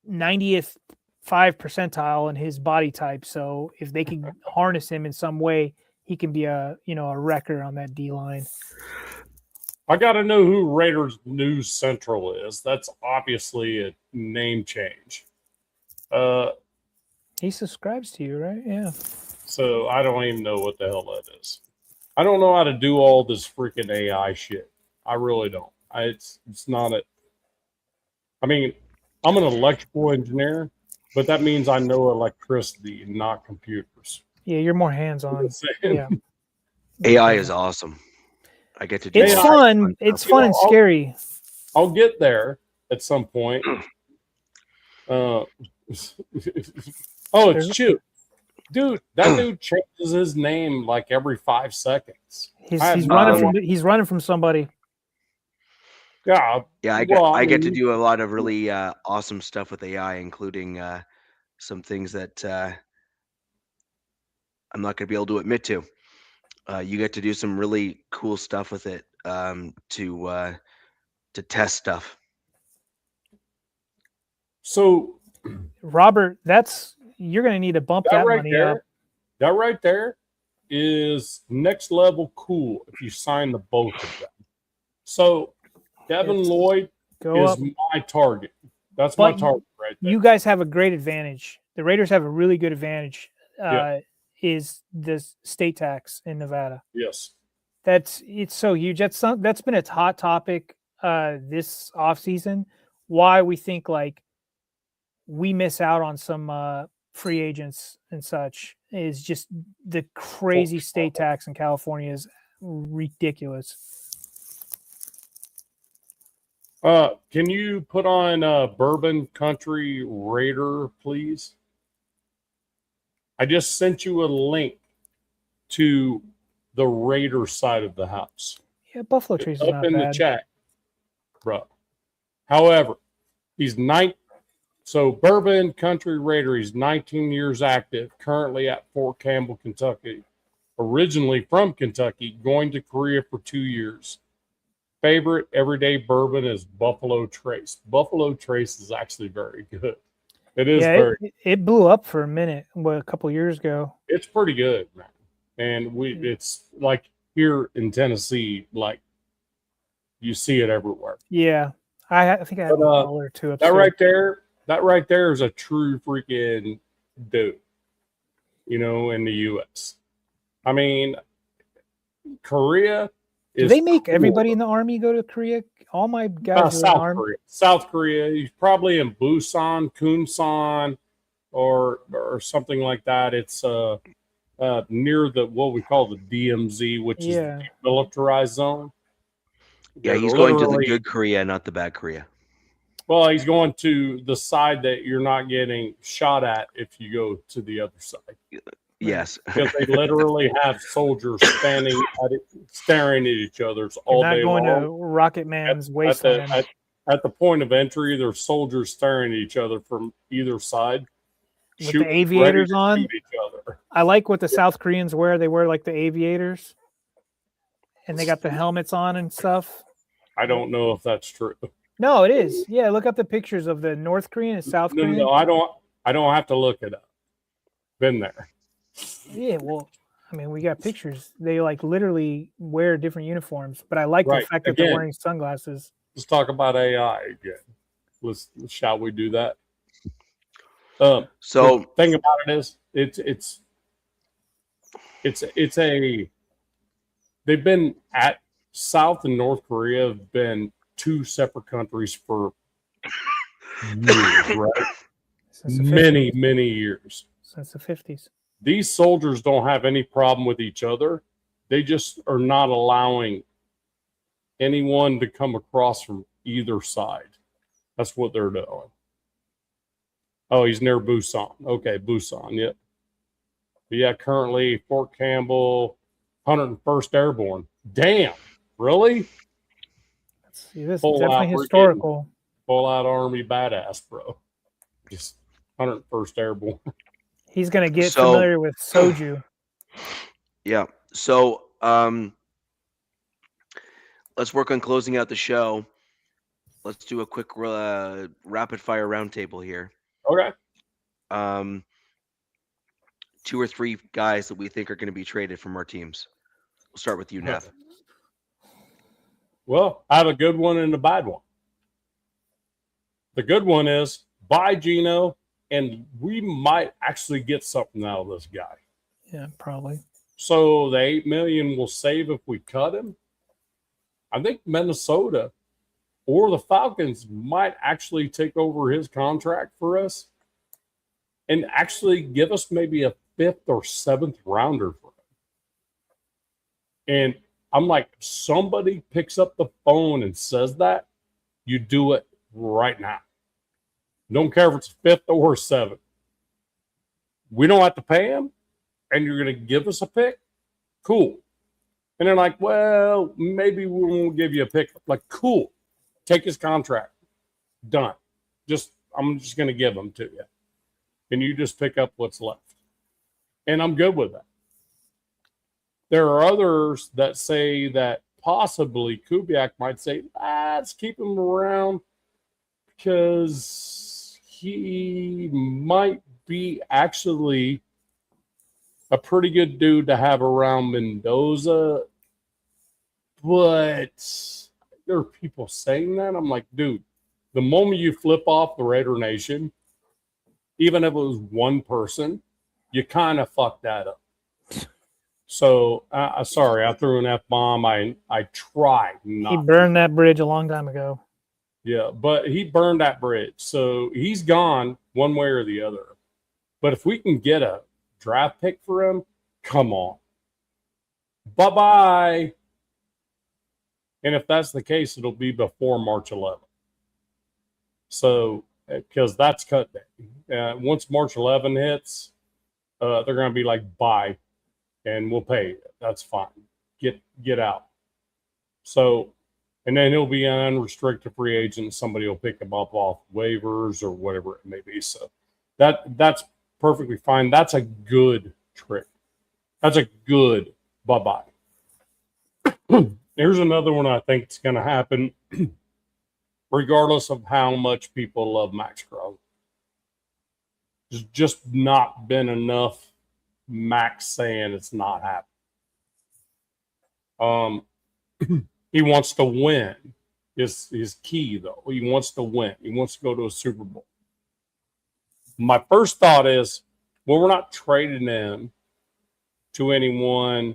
90th 5 percentile in his body type. So if they can harness him in some way, he can be a wrecker on that D line.
I got to know who Raiders News Central is. That's obviously a name change.
He subscribes to you, right? Yeah.
So I don't even know what the hell that is. I don't know how to do all this freaking AI shit. I really don't. It's not a. I mean, I'm an electrical engineer, but that means I know electricity, not computers.
Yeah, you're more hands-on. Yeah.
AI is awesome. I get to do
it's fun. It's fun and scary.
I'll get there, at some point. Oh, it's Chew. Dude, that dude changes his name like every 5 seconds.
He's running from somebody.
Yeah.
Yeah, I get to do a lot of really awesome stuff with AI, including some things that I'm not going to be able to admit to. You get to do some really cool stuff with it to test stuff.
So,
Robert, you're going to need to bump that money up.
That right there is next level cool if you sign the both of them. So, Devin Lloyd is my target. That's my target right there.
You guys have a great advantage. The Raiders have a really good advantage. Is the state tax in Nevada?
Yes,
it's so huge. That's been a hot topic this offseason. Why we think like we miss out on some free agents and such is just the crazy state tax in California is ridiculous.
Can you put on Bourbon Country Raider, please? I just sent you a link to the Raider side of the house.
Yeah, Buffalo Trace is
up
not
in
bad.
the chat, bro. However, he's So Bourbon Country Raider, he's 19 years active, currently at Fort Campbell, Kentucky. Originally from Kentucky, going to Korea for 2 years. Favorite everyday bourbon is Buffalo Trace. Buffalo Trace is actually very good. It is
it blew up for a minute, a couple of years ago.
It's pretty good, man. And it's like here in Tennessee, like you see it everywhere.
Yeah, I think I have a bottle or two upstairs.
That right there is a true freaking dude. In the U.S. I mean, Korea.
Do they make everybody in the army go to Korea? All my guys are in the army.
South Korea. He's probably in Busan, Kunsan, or something like that. It's near what we call the DMZ, which is the demilitarized zone.
Yeah, he's going to the good Korea, not the bad Korea.
Well, he's going to the side that you're not getting shot at if you go to the other side.
Yes.
Because they literally have soldiers staring at each other all day long.
Not going to Rocket Man's wasteland.
At the point of entry, there's soldiers staring at each other from either side.
With the aviators on. I like what the South Koreans wear. They wear like the aviators. And they got the helmets on and stuff.
I don't know if that's true.
No, it is. Yeah, look up the pictures of the North Korean and South Korean.
No, I don't have to look it up. Been there.
Yeah, well, I mean, we got pictures. They like literally wear different uniforms, but I like the fact that they're wearing sunglasses.
Let's talk about AI again. Shall we do that?
So
the thing about it is, they've been at South and North Korea have been two separate countries for years, right? Many years.
Since the 50s.
These soldiers don't have any problem with each other. They just are not allowing anyone to come across from either side. That's what they're doing. Oh, he's near Busan. Okay, Busan, yep. But yeah, currently Fort Campbell, 101st Airborne. Damn, really?
See, this is definitely historical.
Full out Army badass, bro. Just 101st Airborne.
He's going to get familiar with soju.
Yeah. So let's work on closing out the show. Let's do a quick rapid fire roundtable here.
Okay.
2 or 3 guys that we think are going to be traded from our teams. We'll start with you, Nev.
Well, I have a good one and a bad one. The good one is buy Geno, and we might actually get something out of this guy.
Yeah, probably.
So the $8 million we'll save if we cut him. I think Minnesota or the Falcons might actually take over his contract for us and actually give us maybe a 5th or 7th rounder for him. And I'm like, somebody picks up the phone and says that, you do it right now. Don't care if it's fifth or seventh. We don't have to pay him, and you're going to give us a pick? Cool. And they're like, well, maybe we won't give you a pick. Like, cool. Take his contract. Done. I'm just going to give him to you. And you just pick up what's left. And I'm good with that. There are others that say that possibly Kubiak might say, let's keep him around because he might be actually a pretty good dude to have around Mendoza. But there are people saying that. I'm like, dude, the moment you flip off the Raider Nation, even if it was one person, you kind of fucked that up. So, sorry, I threw an F-bomb. I tried not.
He burned that bridge a long time ago.
Yeah, but he burned that bridge. So he's gone one way or the other. But if we can get a draft pick for him, come on. Bye-bye. And if that's the case, it'll be before March 11th. So, because that's cut day. Once March 11 hits, they're going to be like, bye, and we'll pay you. That's fine. Get out. So, and then he'll be an unrestricted free agent. Somebody will pick him up off waivers or whatever it may be. So that's perfectly fine. That's a good trick. That's a good bye-bye. Here's another one I think is going to happen, regardless of how much people love Max Crosby. There's just not been enough Max saying it's not happening. He wants to win. Is key, though. He wants to win. He wants to go to a Super Bowl. My first thought is, well, we're not trading him to anyone.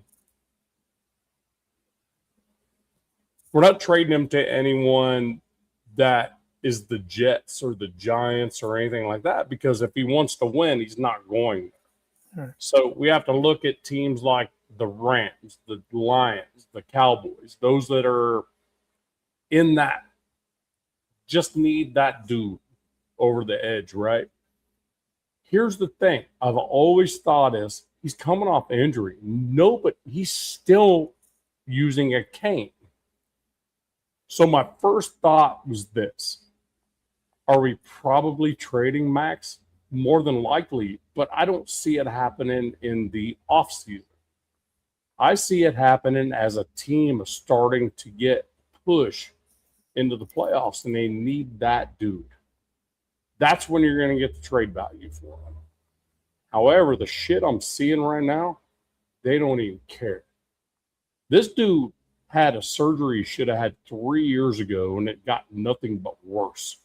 We're not trading him to anyone that is the Jets or the Giants or anything like that, because if he wants to win, he's not going there. Sure. So we have to look at teams like the Rams, the Lions, the Cowboys, those that are in that, just need that dude over the edge, right? Here's the thing I've always thought is he's coming off injury. No, but he's still using a cane. So my first thought was this. Are we probably trading Max? More than likely, but I don't see it happening in the offseason. I see it happening as a team is starting to get push into the playoffs, and they need that dude. That's when you're going to get the trade value for him. However, the shit I'm seeing right now, they don't even care. This dude had a surgery he should have had 3 years ago, and it got nothing but worse.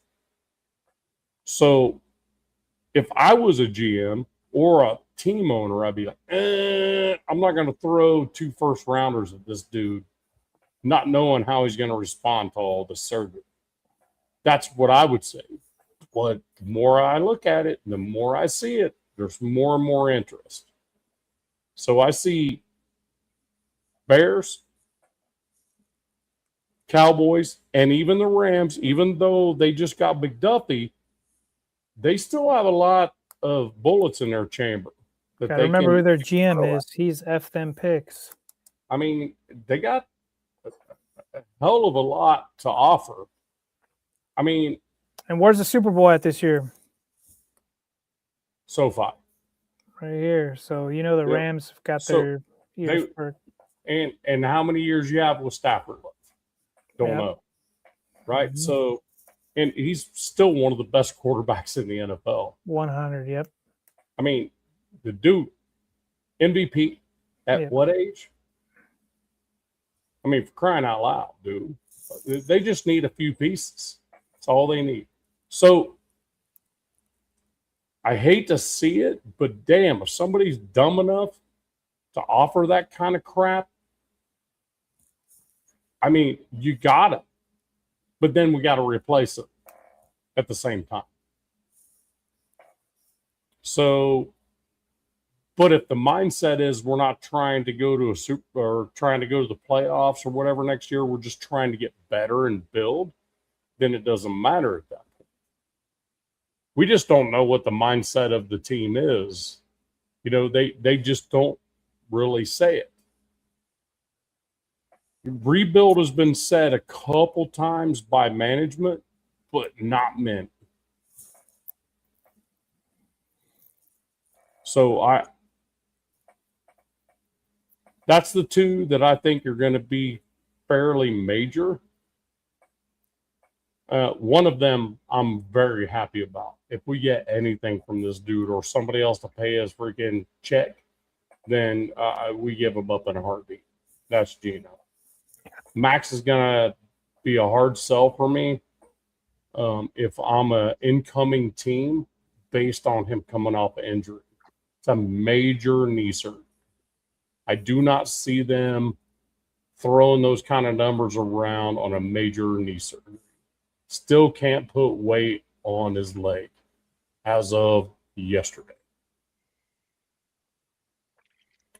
So if I was a GM or a team owner, I'd be like, I'm not going to throw 2 first-rounders at this dude, not knowing how he's going to respond to all the surgery. That's what I would say. But the more I look at it, the more I see it, there's more and more interest. So I see Bears, Cowboys, and even the Rams, even though they just got McDuffie, they still have a lot of bullets in their chamber.
Gotta remember who their GM is. He's F them picks.
I mean, they got a hell of a lot to offer. I mean,
and where's the Super Bowl at this year?
SoFi.
Right here. So you know the Rams have got their ears perked.
And how many years you have with Stafford left? Don't know. Right? Mm-hmm. So, and he's still one of the best quarterbacks in the NFL.
100, yep.
I mean, the dude, MVP at what age? I mean, for crying out loud, dude. They just need a few pieces. That's all they need. So, I hate to see it, but damn, if somebody's dumb enough to offer that kind of crap, I mean, you got it. But then we got to replace it at the same time. So, but if the mindset is we're not trying to go to a super or trying to go to the playoffs or whatever next year, we're just trying to get better and build, then it doesn't matter at that point. We just don't know what the mindset of the team is. You know, they just don't really say it. Rebuild has been said a couple times by management, but not many. So that's the two that I think are going to be fairly major. One of them I'm very happy about. If we get anything from this dude or somebody else to pay his freaking check, then we give him up in a heartbeat. That's Gino. Max is going to be a hard sell for me if I'm an incoming team based on him coming off an injury. It's a major knee surgery. I do not see them throwing those kind of numbers around on a major knee surgery. Still can't put weight on his leg as of yesterday.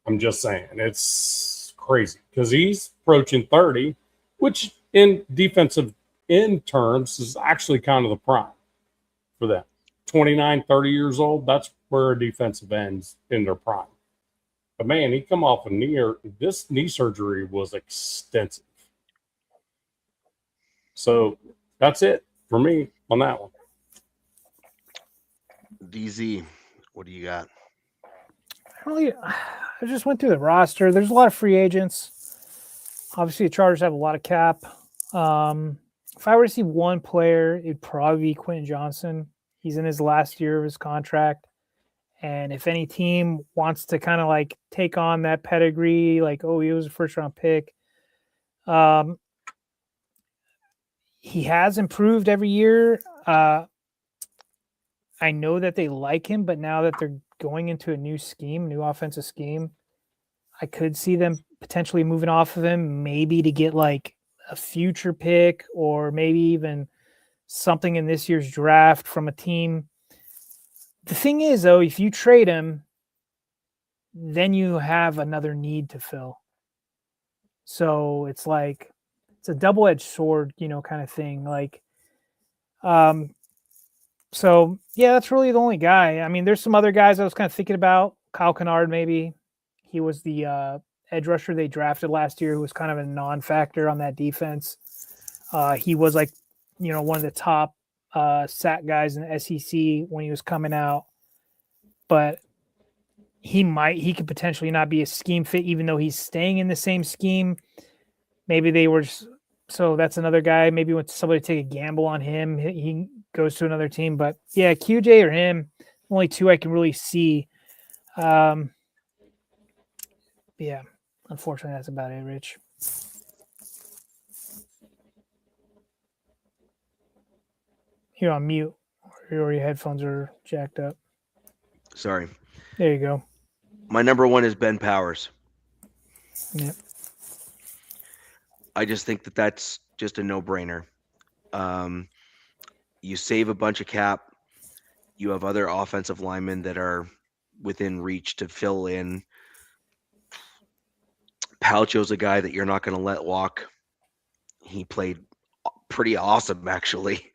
I'm just saying, it's crazy because he's approaching 30, which in defensive end terms is actually kind of the prime for them. 29, 30 years old, that's where defensive ends in their prime. But man, he come off this knee surgery was extensive. So that's it for me on that one.
DZ, what do you got?
I just went through the roster. There's a lot of free agents. Obviously, the Chargers have a lot of cap. If I were to see one player, it'd probably be Quentin Johnson. He's in his last year of his contract. And if any team wants to kind of like take on that pedigree, like, oh, he was a first-round pick, he has improved every year. I know that they like him, but now that they're going into a new offensive scheme, I could see them potentially moving off of him, maybe to get like a future pick or maybe even something in this year's draft from a team. The thing is, though, if you trade him, then you have another need to fill. So it's like, it's a double-edged sword, kind of thing. Like, so yeah, that's really the only guy. I mean, there's some other guys I was kind of thinking about. Kyle Kennard, maybe. He was the edge rusher they drafted last year, who was kind of a non-factor on that defense. He was like, one of the top sack guys in the SEC when he was coming out, but he could potentially not be a scheme fit, even though he's staying in the same scheme. Maybe they were so that's another guy. Maybe when somebody take a gamble on him, he goes to another team. But yeah, QJ or him, only two I can really see. Yeah, unfortunately, that's about it, Rich. You're on mute, or your headphones are jacked up.
Sorry.
There you go.
My number one is Ben Powers.
Yep.
I just think that that's just a no-brainer. You save a bunch of cap. You have other offensive linemen that are within reach to fill in. Palcho's a guy that you're not going to let walk. He played pretty awesome, actually,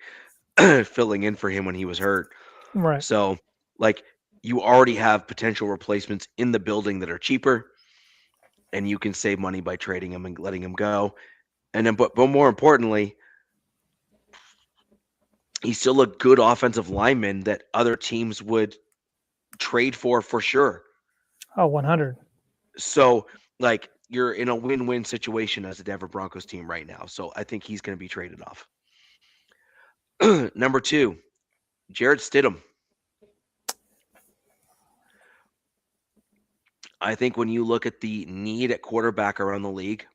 filling in for him when he was hurt.
Right.
So, like, you already have potential replacements in the building that are cheaper, and you can save money by trading him and letting him go. And then, but more importantly, he's still a good offensive lineman that other teams would trade for sure.
Oh, 100.
So, like, you're in a win-win situation as a Denver Broncos team right now. So I think he's going to be traded off. Number two, Jarrett Stidham. I think when you look at the need at quarterback around the league,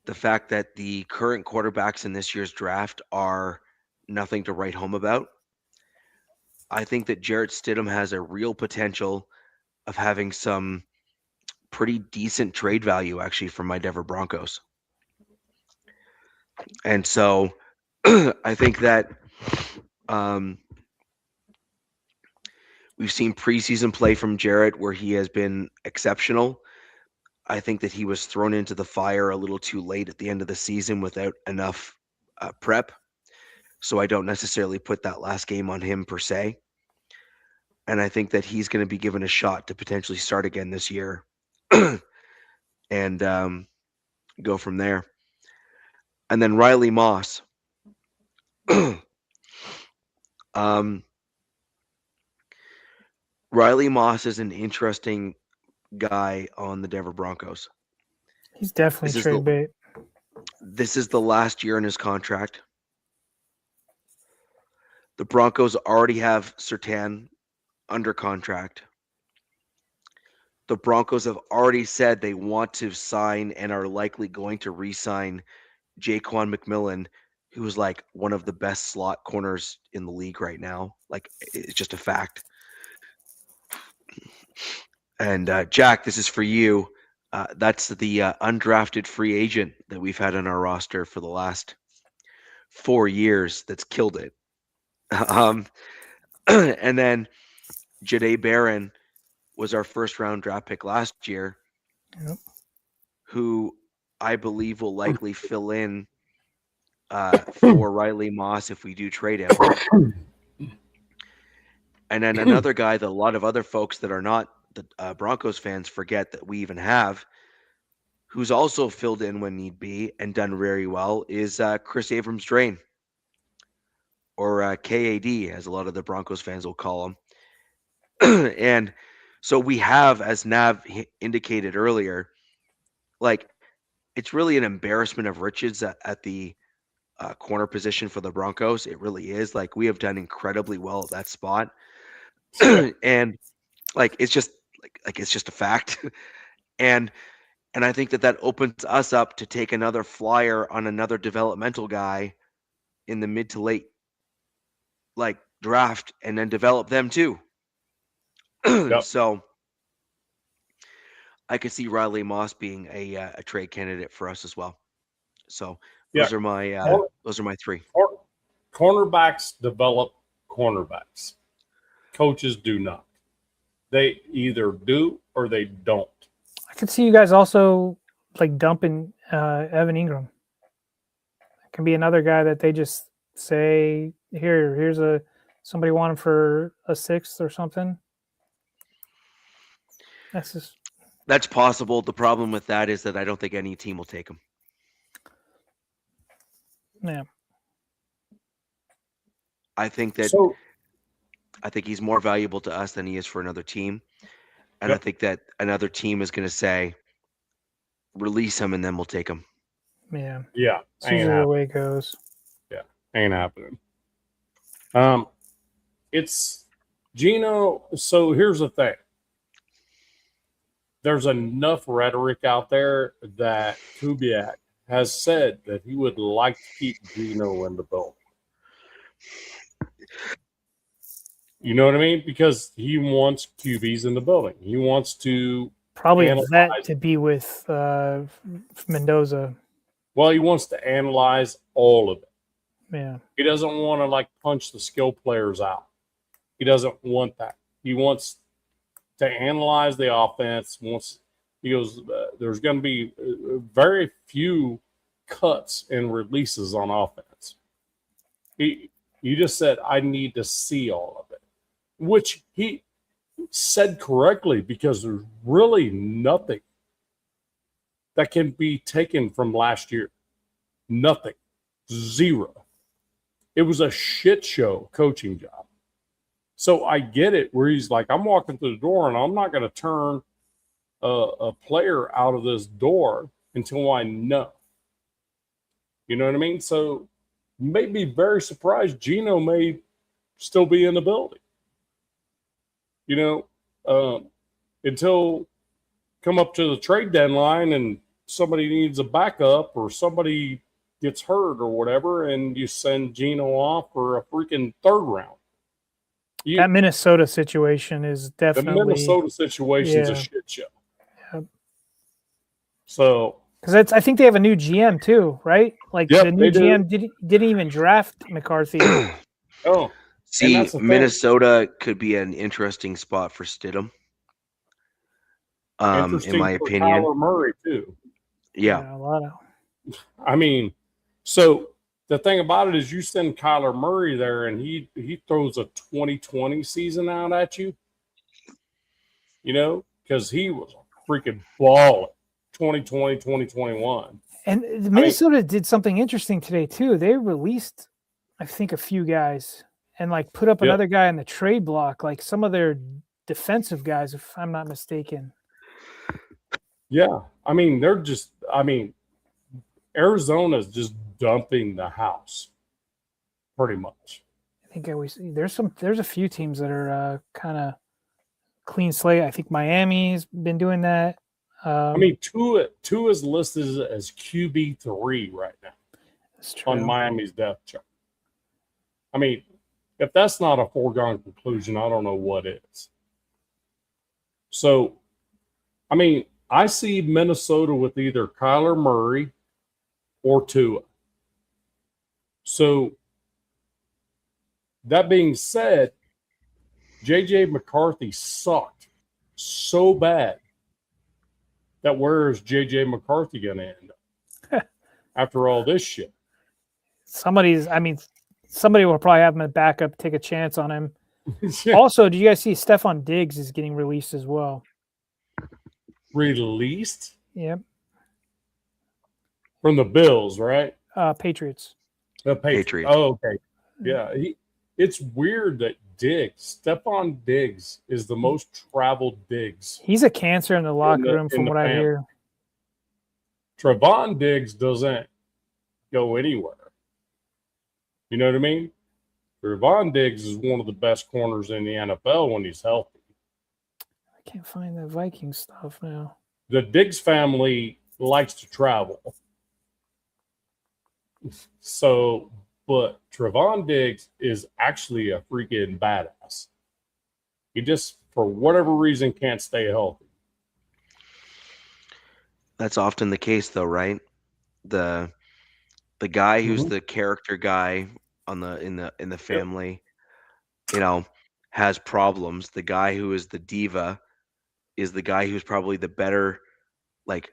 the fact that the current quarterbacks in this year's draft are nothing to write home about, I think that Jarrett Stidham has a real potential of having some pretty decent trade value, actually, for my Denver Broncos. And so I think that we've seen preseason play from Jarrett where he has been exceptional. I think that he was thrown into the fire a little too late at the end of the season without enough prep. so I don't necessarily put that last game on him per se. And I think that he's going to be given a shot to potentially start again this year and go from there. And then Riley Moss. Riley Moss is an interesting guy on the Denver Broncos.
He's definitely trade bait.
This is the last year in his contract. The Broncos already have Surtain under contract. The Broncos have already said they want to sign and are likely going to re-sign Jaquan McMillan, who is like one of the best slot corners in the league right now. Like, it's just a fact. And Jack, this is for you. That's the undrafted free agent that we've had on our roster for the last 4 years that's killed it. And then Jahdae Barron was our first round draft pick last year, who I believe will likely fill in for Riley Moss if we do trade him. And then another guy that a lot of other folks that are not the Broncos fans forget that we even have, who's also filled in when need be and done very well, is Chris Abrams-Drain, or KAD, as a lot of the Broncos fans will call him. And so we have, as Nav indicated earlier, like, it's really an embarrassment of riches at the corner position for the Broncos. It really is. Like, we have done incredibly well at that spot. And like, it's just it's just a fact. And I think that opens us up to take another flyer on another developmental guy in the mid to late draft and then develop them too. Yep. So I could see Riley Moss being a trade candidate for us as well. So those are my three.
Cornerbacks develop cornerbacks. Coaches do not. They either do or they don't.
I could see you guys also like dumping Evan Ingram. It can be another guy that they just say, here's somebody want him for a 6th or something.
That's possible. The problem with that is that I don't think any team will take him.
Yeah.
I think he's more valuable to us than he is for another team. And I think that another team is going to say, release him, and then we'll take him.
Yeah.
Yeah.
That's usually the way it goes.
Yeah. Ain't happening. It's Gino. So here's the thing. There's enough rhetoric out there that Kubiak has said that he would like to keep Gino in the building. You know what I mean? Because he wants QBs in the building. He wants to
probably a vet to be with Mendoza.
Well, he wants to analyze all of it.
Yeah.
He doesn't want to punch the skill players out. He doesn't want that. He wants to analyze the offense. He goes, there's going to be very few cuts and releases on offense. He just said, I need to see all of it, which he said correctly, because there's really nothing that can be taken from last year. Nothing. Zero. It was a shit show coaching job. So I get it where he's like, I'm walking through the door and I'm not going to turn a player out of this door until I know. You know what I mean? So may be very surprised Gino may still be in the building. You know, until come up to the trade deadline and somebody needs a backup or somebody gets hurt or whatever, and you send Gino off for a freaking 3rd round.
That Minnesota situation is definitely...
The Minnesota situation is a shit show.
Yep.
So...
Because I think they have a new GM too, right? Like the new GM didn't even draft McCarthy.
Oh.
See, Minnesota could be an interesting spot for Stidham. In my opinion.
Kyler Murray too.
Yeah.
A lot of...
I mean, so the thing about it is you send Kyler Murray there and he throws a 2020 season out at you, because he was a freaking balling 2020, 2021.
And Minnesota did something interesting today too. They released, I think, a few guys and like put up another guy in the trade block, like some of their defensive guys, if I'm not mistaken.
Yeah. I mean, Arizona's just dumping the house pretty much.
I think there's a few teams that are kind of clean slate. I think Miami's been doing that.
Tua is listed as QB3 right now on Miami's depth chart. I mean, if that's not a foregone conclusion, I don't know what is. So, I mean, I see Minnesota with either Kyler Murray or Tua. So, that being said, J.J. McCarthy sucked so bad that where is J.J. McCarthy going to end up after all this shit?
Somebody will probably have him at backup, take a chance on him. Yeah. Also, do you guys see Stephon Diggs is getting released as well?
Released?
Yep.
From the Bills, right?
Patriots.
The Patriots. Oh, okay. Yeah. It's weird that Stephon Diggs is the most traveled Diggs.
He's a cancer in the locker room from what I hear.
Trevon Diggs doesn't go anywhere. You know what I mean? Trevon Diggs is one of the best corners in the NFL when he's healthy.
I can't find the Viking stuff now.
The Diggs family likes to travel. So, but Trevon Diggs is actually a freaking badass. He just, for whatever reason, can't stay healthy.
That's often the case, though, right? The guy who's the character guy in the family, has problems. The guy who is the diva is the guy who's probably the better, like,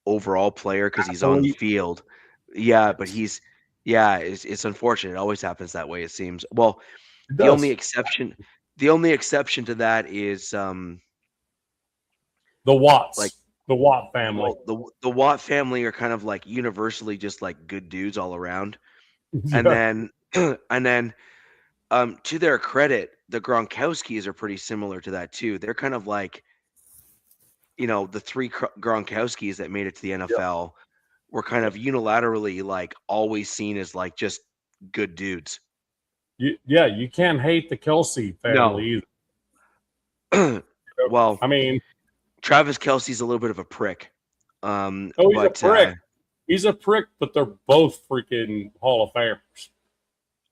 overall player because he's on the field. Yeah, but it's unfortunate. It always happens that way, it seems. Well, the only exception to that is
the Watts, like the Watt family.
Well, the Watt family are kind of like universally just like good dudes all around. Yeah. And then to their credit, the Gronkowskis are pretty similar to that too. They're kind of like, the three Gronkowskis that made it to the NFL were kind of unilaterally like always seen as like just good dudes.
You can't hate the Kelsey family
either. Well,
I mean,
Travis Kelce's a little bit of a prick.
He's a prick. He's a prick, but they're both freaking Hall of Famers.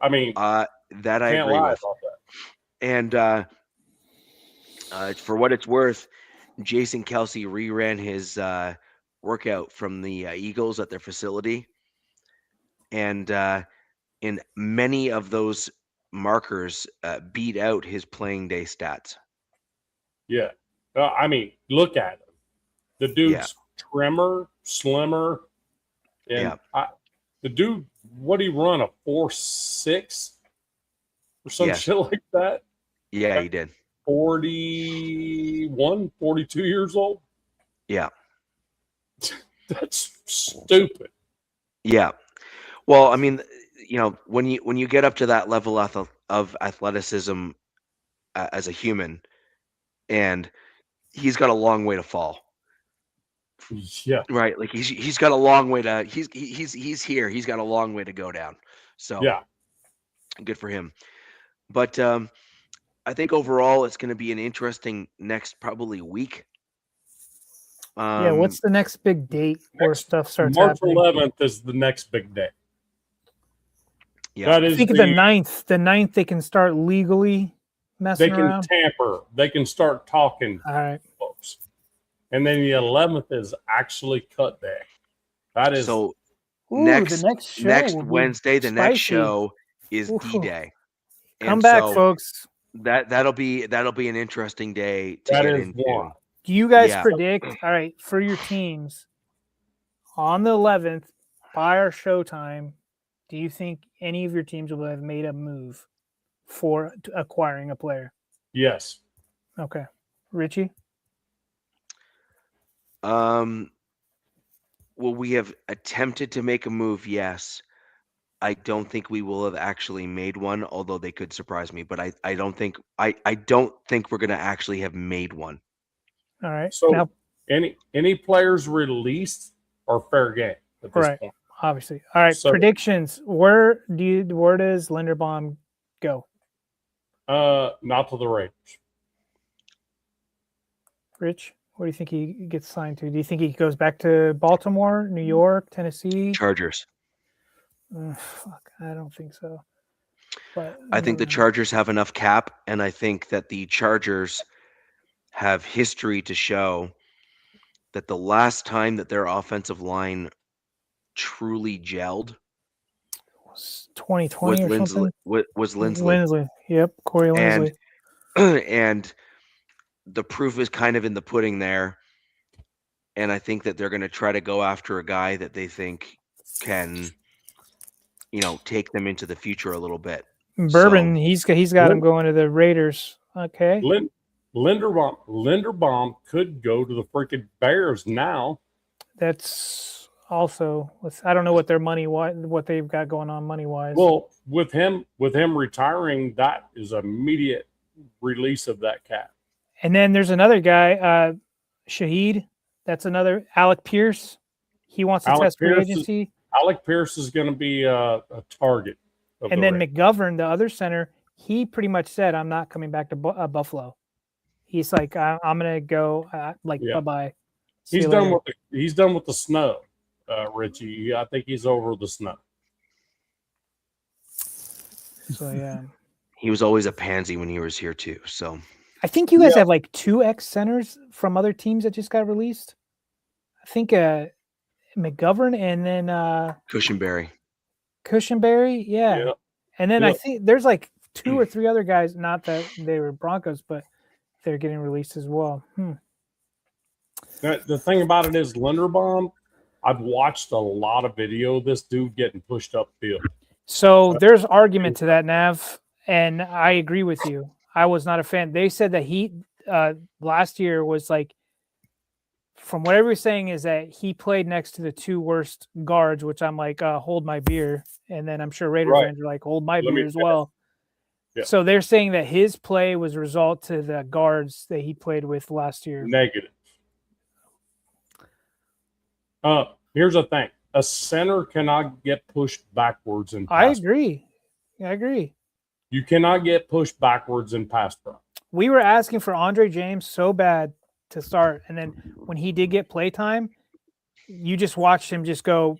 I mean,
that I agree with. And for what it's worth, Jason Kelce reran his workout from the Eagles at their facility, and in many of those markers beat out his playing day stats.
Yeah. I mean, look at him. The dude's trimmer, slimmer. And the dude, what did he run? A 4.6 or some shit like that?
Yeah, he did.
41, 42 years old?
Yeah.
That's stupid.
Yeah. Well, I mean, when you get up to that level of athleticism as a human, and he's got a long way to fall.
Yeah.
Right. Like he's got a long way to he's here. He's got a long way to go down. So good for him. But I think overall it's going to be an interesting next probably week.
What's the next big date where stuff starts
March
happening?
11th is the next big day.
Yeah. I think the 9th. The 9th they can start legally messing around.
They can tamper. They can start talking.
All right.
Folks. And then the 11th is actually cut day. That is
so.
Next
Wednesday, the next show is D-Day.
Come back, folks.
That'll be an interesting day to
get
into.
One.
Do you guys predict? All right, for your teams on the 11th by our showtime, do you think any of your teams will have made a move for acquiring a player?
Yes.
Okay. Richie?
Well, we have attempted to make a move, yes. I don't think we will have actually made one, although they could surprise me. But I don't think we're gonna actually have made one.
All right.
So
Now,
any players released are fair game at this
right.
point.
Obviously. All right.
So-
Predictions. Where does Linderbaum go?
Not to the Raiders.
Rich, where do you think he gets signed to? Do you think he goes back to Baltimore, New York, Tennessee?
Chargers.
Fuck, I don't think so. But
I think the Chargers have enough cap, and I think that the Chargers have history to show that the last time that their offensive line truly gelled
was 2020 or something.
Was Lindsley.
Yep, Corey Lindsley.
And the proof is kind of in the pudding there. And I think that they're going to try to go after a guy that they think can, take them into the future a little bit.
Bourbon, he's got him going to the Raiders. Okay.
Linderbaum could go to the freaking Bears now.
That's also, I don't know what their what they've got going on money wise.
Well, with him retiring, that is immediate release of that cap.
And then there's another guy, Shaheed. That's another Alec Pierce. He wants to test free agency.
Alec Pierce is going to be a target.
And then McGovern, the other center, he pretty much said, "I'm not coming back to Buffalo." He's like, "I'm going to go. Bye-bye."
He's done with the snow, Richie. I think he's over the snow.
So yeah,
he was always a pansy when he was here too. So
I think you guys have like 2 ex centers from other teams that just got released. I think McGovern and then
Cushenberry,
yeah. And then I think there's like 2 or 3 other guys, not that they were Broncos, but they're getting released as well.
The thing about it is Linderbaum, I've watched a lot of video of this dude getting pushed upfield.
So there's argument to that, Nav, and I agree with you. I was not a fan. They said that he last year was like, from what everybody's saying, is that he played next to the 2 worst guards, which I'm like, hold my beer. And then I'm sure Raider fans are like, hold my beer as well. Yeah. So they're saying that his play was a result to the guards that he played with last year.
Negative. Here's the thing. A center cannot get pushed backwards in pass.
I agree.
You cannot get pushed backwards in pass pro.
We were asking for Andre James so bad to start, and then when he did get play time, you just watched him just go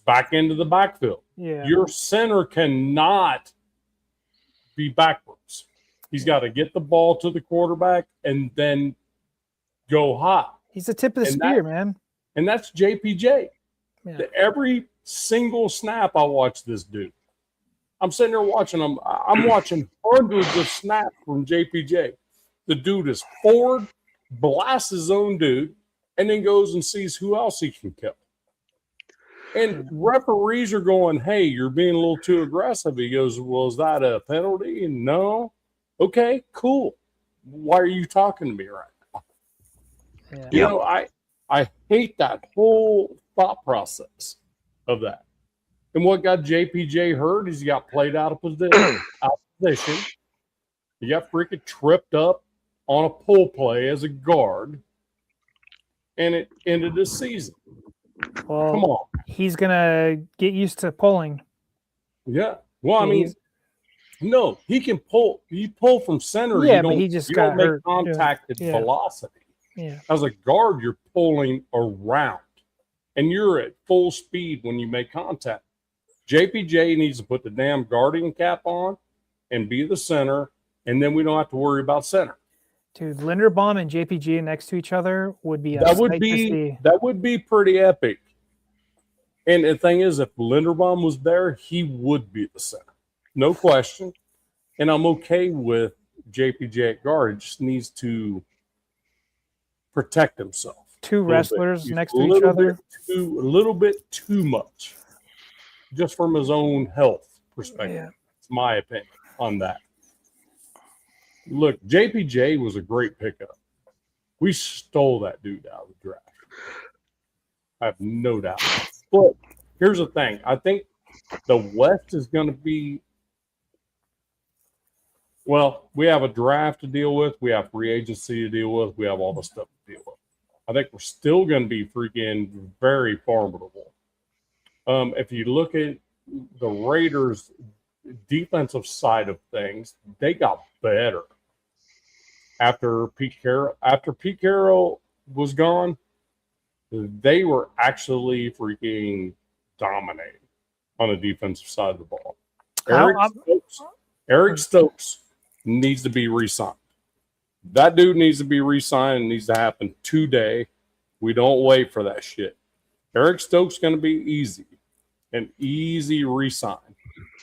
back into the backfield.
Yeah.
Your center cannot be backwards. He's got to get the ball to the quarterback and then go hot.
He's the tip of the spear, man.
And that's JPJ.
Yeah.
Every single snap I watch this dude. I'm sitting there watching him. I'm watching hundreds of snaps from JPJ. The dude is forward, blasts his own dude, and then goes and sees who else he can kill. And referees are going, "Hey, you're being a little too aggressive." He goes, "Well, is that a penalty?" No. Okay, cool. Why are you talking to me right now?
Yeah.
You know, I hate that whole thought process of that. And what got JPJ hurt is he got played out of position. He got freaking tripped up on a pull play as a guard, and it ended the season.
Well,
come on,
he's gonna get used to pulling.
Yeah. Well, I mean, no, he can pull. He pull from center.
Yeah, but he just got hurt.
Contact at velocity.
Yeah.
As a guard, you're pulling around, and you're at full speed when you make contact. JPJ needs to put the damn guarding cap on and be the center, and then we don't have to worry about center.
Dude, Linderbaum and JPG next to each other would be
that would be pretty epic. And the thing is, if Linderbaum was there, he would be the center, no question. And I'm okay with JPJ at guard. It just needs to protect himself.
2 wrestlers next to each other.
A little bit too much. just from his own health perspective.
Yeah.
It's my opinion on that. Look, JPJ was a great pickup. We stole that dude out of the draft. I have no doubt. But here's the thing. I think the West is going to be, well, we have a draft to deal with. We have free agency to deal with. We have all the stuff to deal with. I think we're still going to be freaking very formidable. If you look at the Raiders' defensive side of things, they got better after Pete Carroll. After Pete Carroll was gone, they were actually freaking dominating on the defensive side of the ball. Eric Stokes needs to be re-signed. That dude needs to be re-signed and needs to happen today. We don't wait for that shit. Eric Stokes going to be easy. An easy re-sign.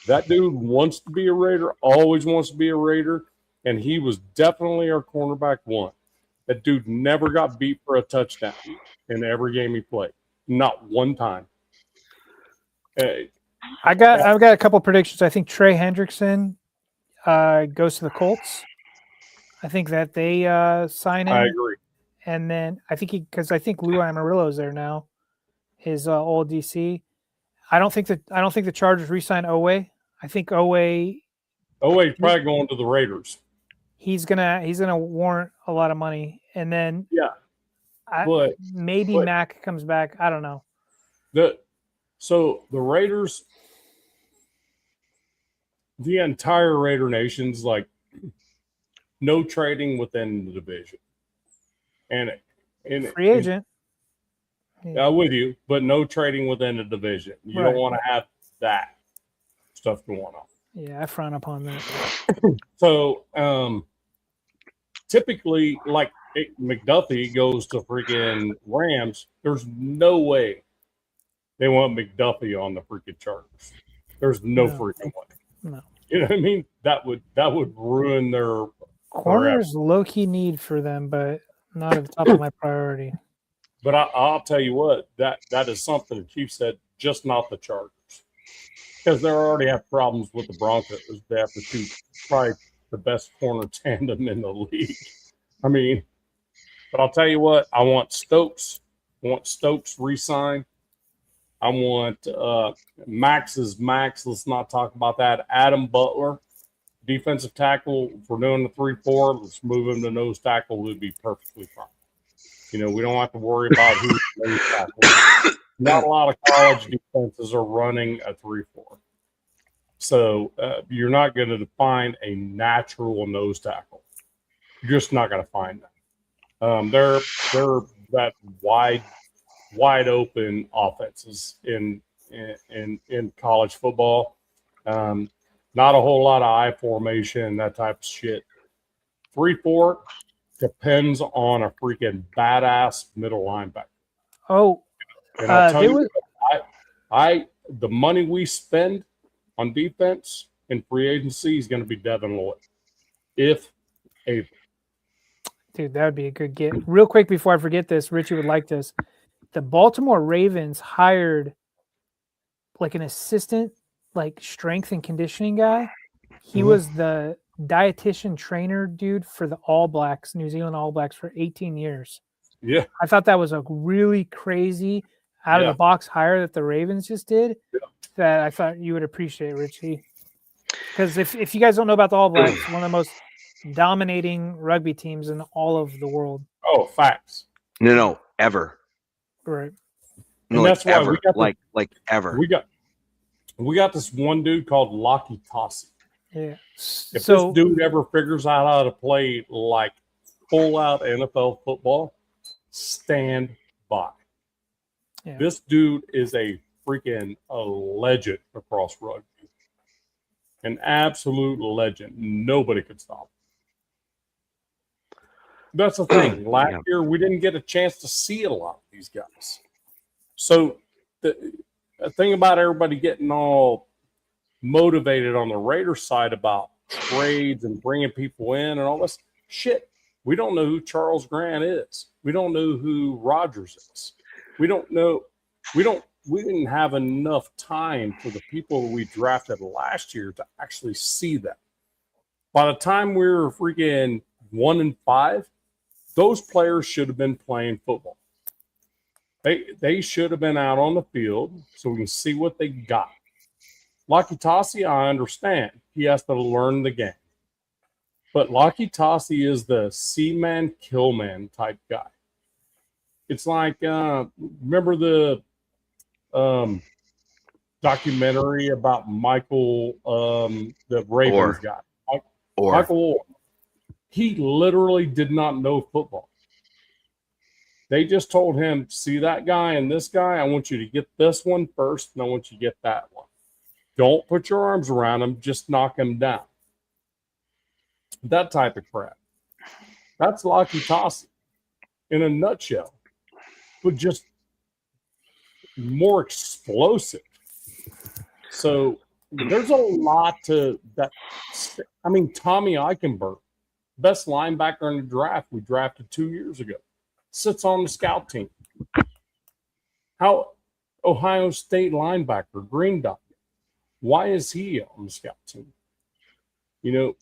That dude wants to be a Raider, always wants to be a Raider, and he was definitely our cornerback one. That dude never got beat for a touchdown in every game he played. Not one time.
I've got a couple predictions. I think Trey Hendrickson goes to the Colts. I think that they sign him.
I agree.
And then I think because I think Lou Amarillo's there now, his old DC. I don't think the Chargers re-sign Owe. I think Owe's
probably going to the Raiders.
He's gonna warrant a lot of money, and then maybe Mac comes back. I don't know.
So the Raiders, the entire Raider Nation's like no trading within the division, and
free agent.
I'm with you, but no trading within the division. You don't want to have that stuff going on.
Yeah, I frown upon that.
So typically, like McDuffie goes to freaking Rams, there's no way they want McDuffie on the freaking Chargers. There's no freaking way.
No.
You know what I mean? That would ruin their
corners low-key need for them, but not at the top of my priority.
But I'll tell you what, that is something the Chiefs said, just not the Chargers. Because they already have problems with the Broncos. They have to shoot probably the best corner tandem in the league. I mean, but I'll tell you what, I want Stokes. I want Stokes re-signed. I want Max's Max. Let's not talk about that. Adam Butler, defensive tackle. If we're doing the 3-4, let's move him to nose tackle. We'd be perfectly fine. You know, we don't have to worry about who's nose tackle. Not a lot of college defenses are running a 3-4. So you're not going to find a natural nose tackle. You're just not going to find that. They're that wide open offenses in college football. Not a whole lot of I formation, that type of shit. 3-4 depends on a freaking badass middle linebacker.
Oh,
and I'll tell you, the money we spend on defense in free agency is going to be Devin Lloyd, if able.
Dude, that would be a good get. Real quick before I forget this, Richie would like this. The Baltimore Ravens hired like an assistant, like strength and conditioning guy. He was the dietitian trainer dude for the All Blacks, New Zealand All Blacks, for 18 years.
Yeah.
I thought that was a really crazy out of the box hire that the Ravens just did that I thought you would appreciate, Richie. Because if you guys don't know about the All Blacks, one of the most dominating rugby teams in all of the world.
Oh, facts.
No, ever.
Right.
And
like
that's why
ever.
we got
like ever.
We got this one dude called Lockie Tossie.
Yeah.
If this dude ever figures out how to play like full out NFL football, stand by. Yeah. This dude is a freaking legend across rugby. An absolute legend. Nobody could stop him. That's the thing. Last year, we didn't get a chance to see a lot of these guys. So the thing about everybody getting all motivated on the Raiders side about trades and bringing people in and all this shit, we don't know who Charles Grant is. We don't know who Rodgers is. We don't know. we didn't have enough time for the people we drafted last year to actually see that. By the time we were freaking 1-5, those players should have been playing football. They should have been out on the field so we can see what they got. Lucky Tassi, I understand. He has to learn the game. But Lucky Tassi is the see-man, kill-man type guy. It's like, remember the documentary about Michael, the Ravens guy? Michael Orr. He literally did not know football. They just told him, see that guy and this guy? I want you to get this one first, and I want you to get that one. Don't put your arms around him. Just knock him down. That type of crap. That's Lucky Tassi in a nutshell, but just more explosive. So there's a lot to that. I mean, Tommy Eichenberg, best linebacker in the draft we drafted 2 years ago, sits on the scout team. How Ohio State linebacker, Green Dot, why is he on the scout team? You know,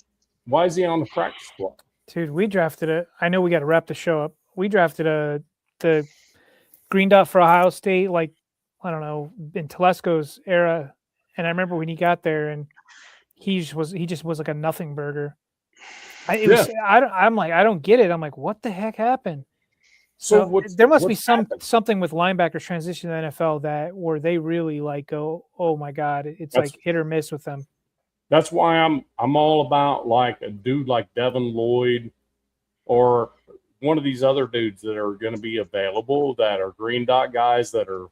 why is he on the practice squad?
Dude, we drafted it. I know we got to wrap the show up. We drafted the Green Dot for Ohio State, like, I don't know, in Telesco's era. And I remember when he got there, and he just was like a nothing burger. I'm like, I don't get it. I'm like, what the heck happened? So there must be something with linebackers transition to the NFL where they really like go, oh my God, it's like hit or miss with them.
That's why I'm all about like a dude like Devin Lloyd or one of these other dudes that are going to be available that are Green Dot guys that are,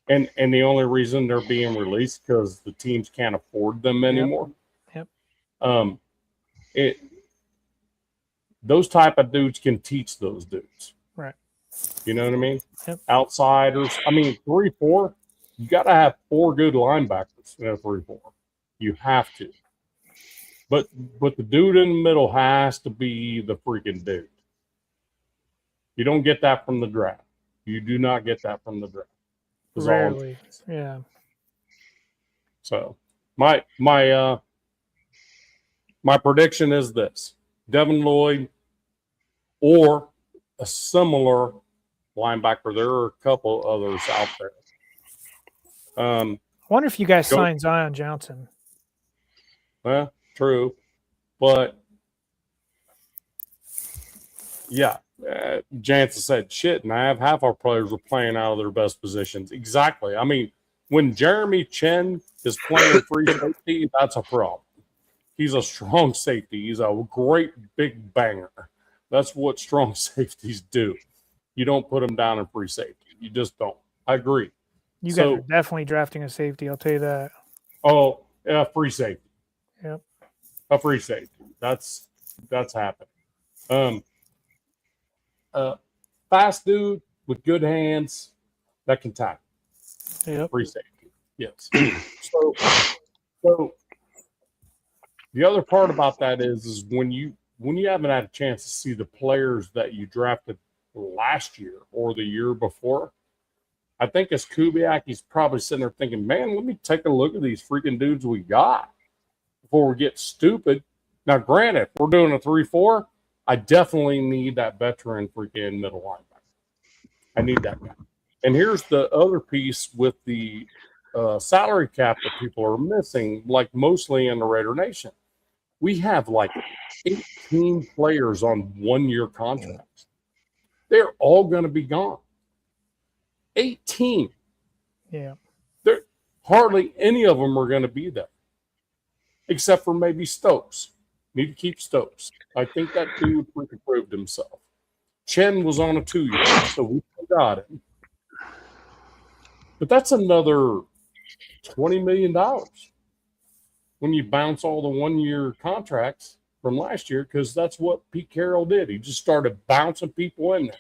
and the only reason they're being released because the teams can't afford them anymore.
Yep.
Those type of dudes can teach those dudes.
Right.
You know what I mean?
Yep.
Outsiders. I mean, 3-4, you got to have 4 good linebackers in a 3-4. You have to. But the dude in the middle has to be the freaking dude. You don't get that from the draft. You do not get that from the draft.
Rarely. Yeah.
So my prediction is this: Devin Lloyd or a similar linebacker. There are a couple others out there.
I wonder if you guys signed Zion Johnson.
Well, true. But, yeah, Jansen said, shit, and I have half our players were playing out of their best positions. Exactly. I mean, when Jeremy Chin is playing free safety, that's a problem. He's a strong safety. He's a great big banger. That's what strong safeties do. You don't put them down in free safety. You just don't. I agree.
You guys are definitely drafting a safety. I'll tell you that.
Oh, yeah, free safety.
Yep.
A free safety. That's happening. Fast dude with good hands that can tackle.
Yep.
Free safety. Yes. So the other part about that is when you haven't had a chance to see the players that you drafted last year or the year before, I think as Kubiak, he's probably sitting there thinking, man, let me take a look at these freaking dudes we got before we get stupid. Now, granted, if we're doing a 3-4, I definitely need that veteran freaking middle linebacker. I need that guy. And here's the other piece with the salary cap that people are missing, like mostly in the Raider Nation. We have like 18 players on 1-year contracts. They're all going to be gone. 18.
Yeah.
Hardly any of them are going to be there, except for maybe Stokes. Need to keep Stokes. I think that dude freaking proved himself. Chen was on a 2-year, so we got him. But that's another $20 million when you bounce all the 1-year contracts from last year, because that's what Pete Carroll did. He just started bouncing people in there.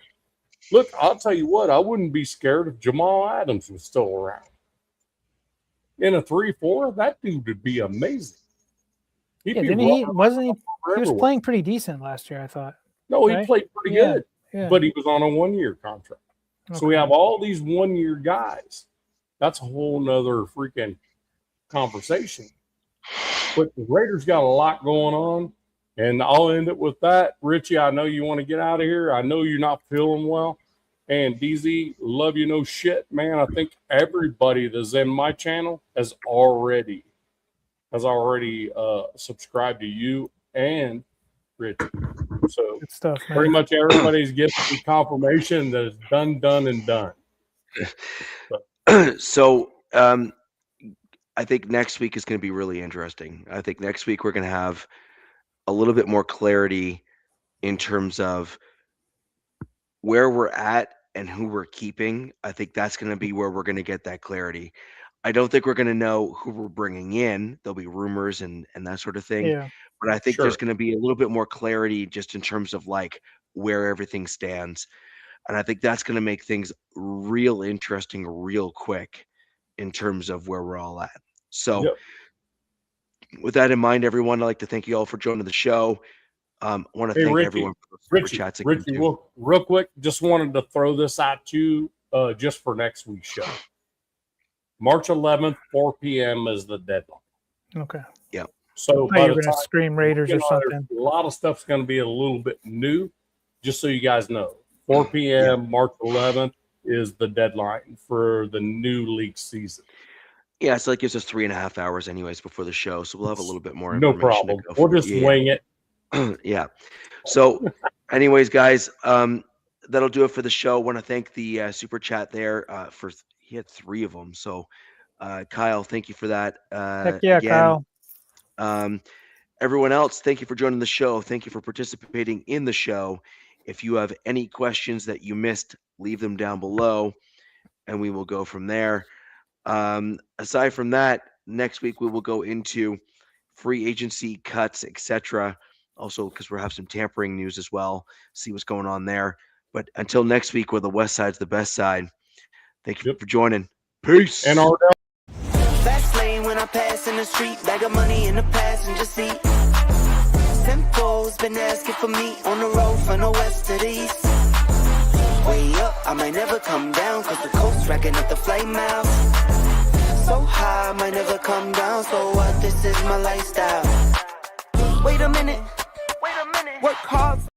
Look, I'll tell you what, I wouldn't be scared if Jamal Adams was still around. In a 3-4, that dude would be amazing.
He was playing pretty decent last year, I thought.
No, he played pretty good, but he was on a 1-year contract. Okay. So we have all these 1-year guys that's a whole nother freaking conversation. But the Raiders got a lot going on, and I'll end it with that. Richie, I know you want to get out of here. I know you're not feeling well. And DZ, love you no shit, man. I think everybody that's in my channel has already subscribed to you and Richie. So
Good stuff, man.
pretty much everybody's giving me confirmation that it's done, and done.
So I think next week is going to be really interesting. I think next week we're going to have a little bit more clarity in terms of where we're at and who we're keeping. I think that's going to be where we're going to get that clarity. I don't think we're going to know who we're bringing in. There'll be rumors and that sort of thing.
Yeah.
But I think
Sure.
there's going to be a little bit more clarity just in terms of like where everything stands. And I think that's going to make things real interesting real quick in terms of where we're all at. So
Yep.
with that in mind, everyone, I'd like to thank you all for joining the show. I want to
Hey,
thank
Richie,
everyone for the super
Richie,
chats again,
Richie,
too.
real quick, just wanted to throw this at you just for next week's show. March 11th, 4 p.m. is the deadline.
Okay.
So
Oh,
by
you're
the
gonna
time
scream Raiders or something.
a lot of stuff's going to be a little bit new, just so you guys know. 4 p.m. March 11th is the deadline for the new league season.
Yeah, so that gives us 3.5 hours anyways before the show. So we'll have a little bit more
No
information.
problem.
To go
We'll
for.
just wing it.
Yeah. So anyways, guys, that'll do it for the show. Want to thank the super chat there for he had 3 of them. So Kyle, thank you for that.
Heck yeah,
again.
Kyle.
Everyone else, thank you for joining the show. Thank you for participating in the show. If you have any questions that you missed, leave them down below and we will go from there. Aside from that, next week we will go into free agency cuts, etc. Also, because we'll have some tampering news as well, see what's going on there. But until next week, where the West Side's the best side, thank you for joining. Peace.
And our
Fast lane when I pass in the street, bag of money in the passenger seat. Simcoe's been asking for me on the road from the west to the east. Way up, I might never come down, cause the coast racking up the flame out. So high, I might never come down, so what, this is my lifestyle. Wait a minute, work hard for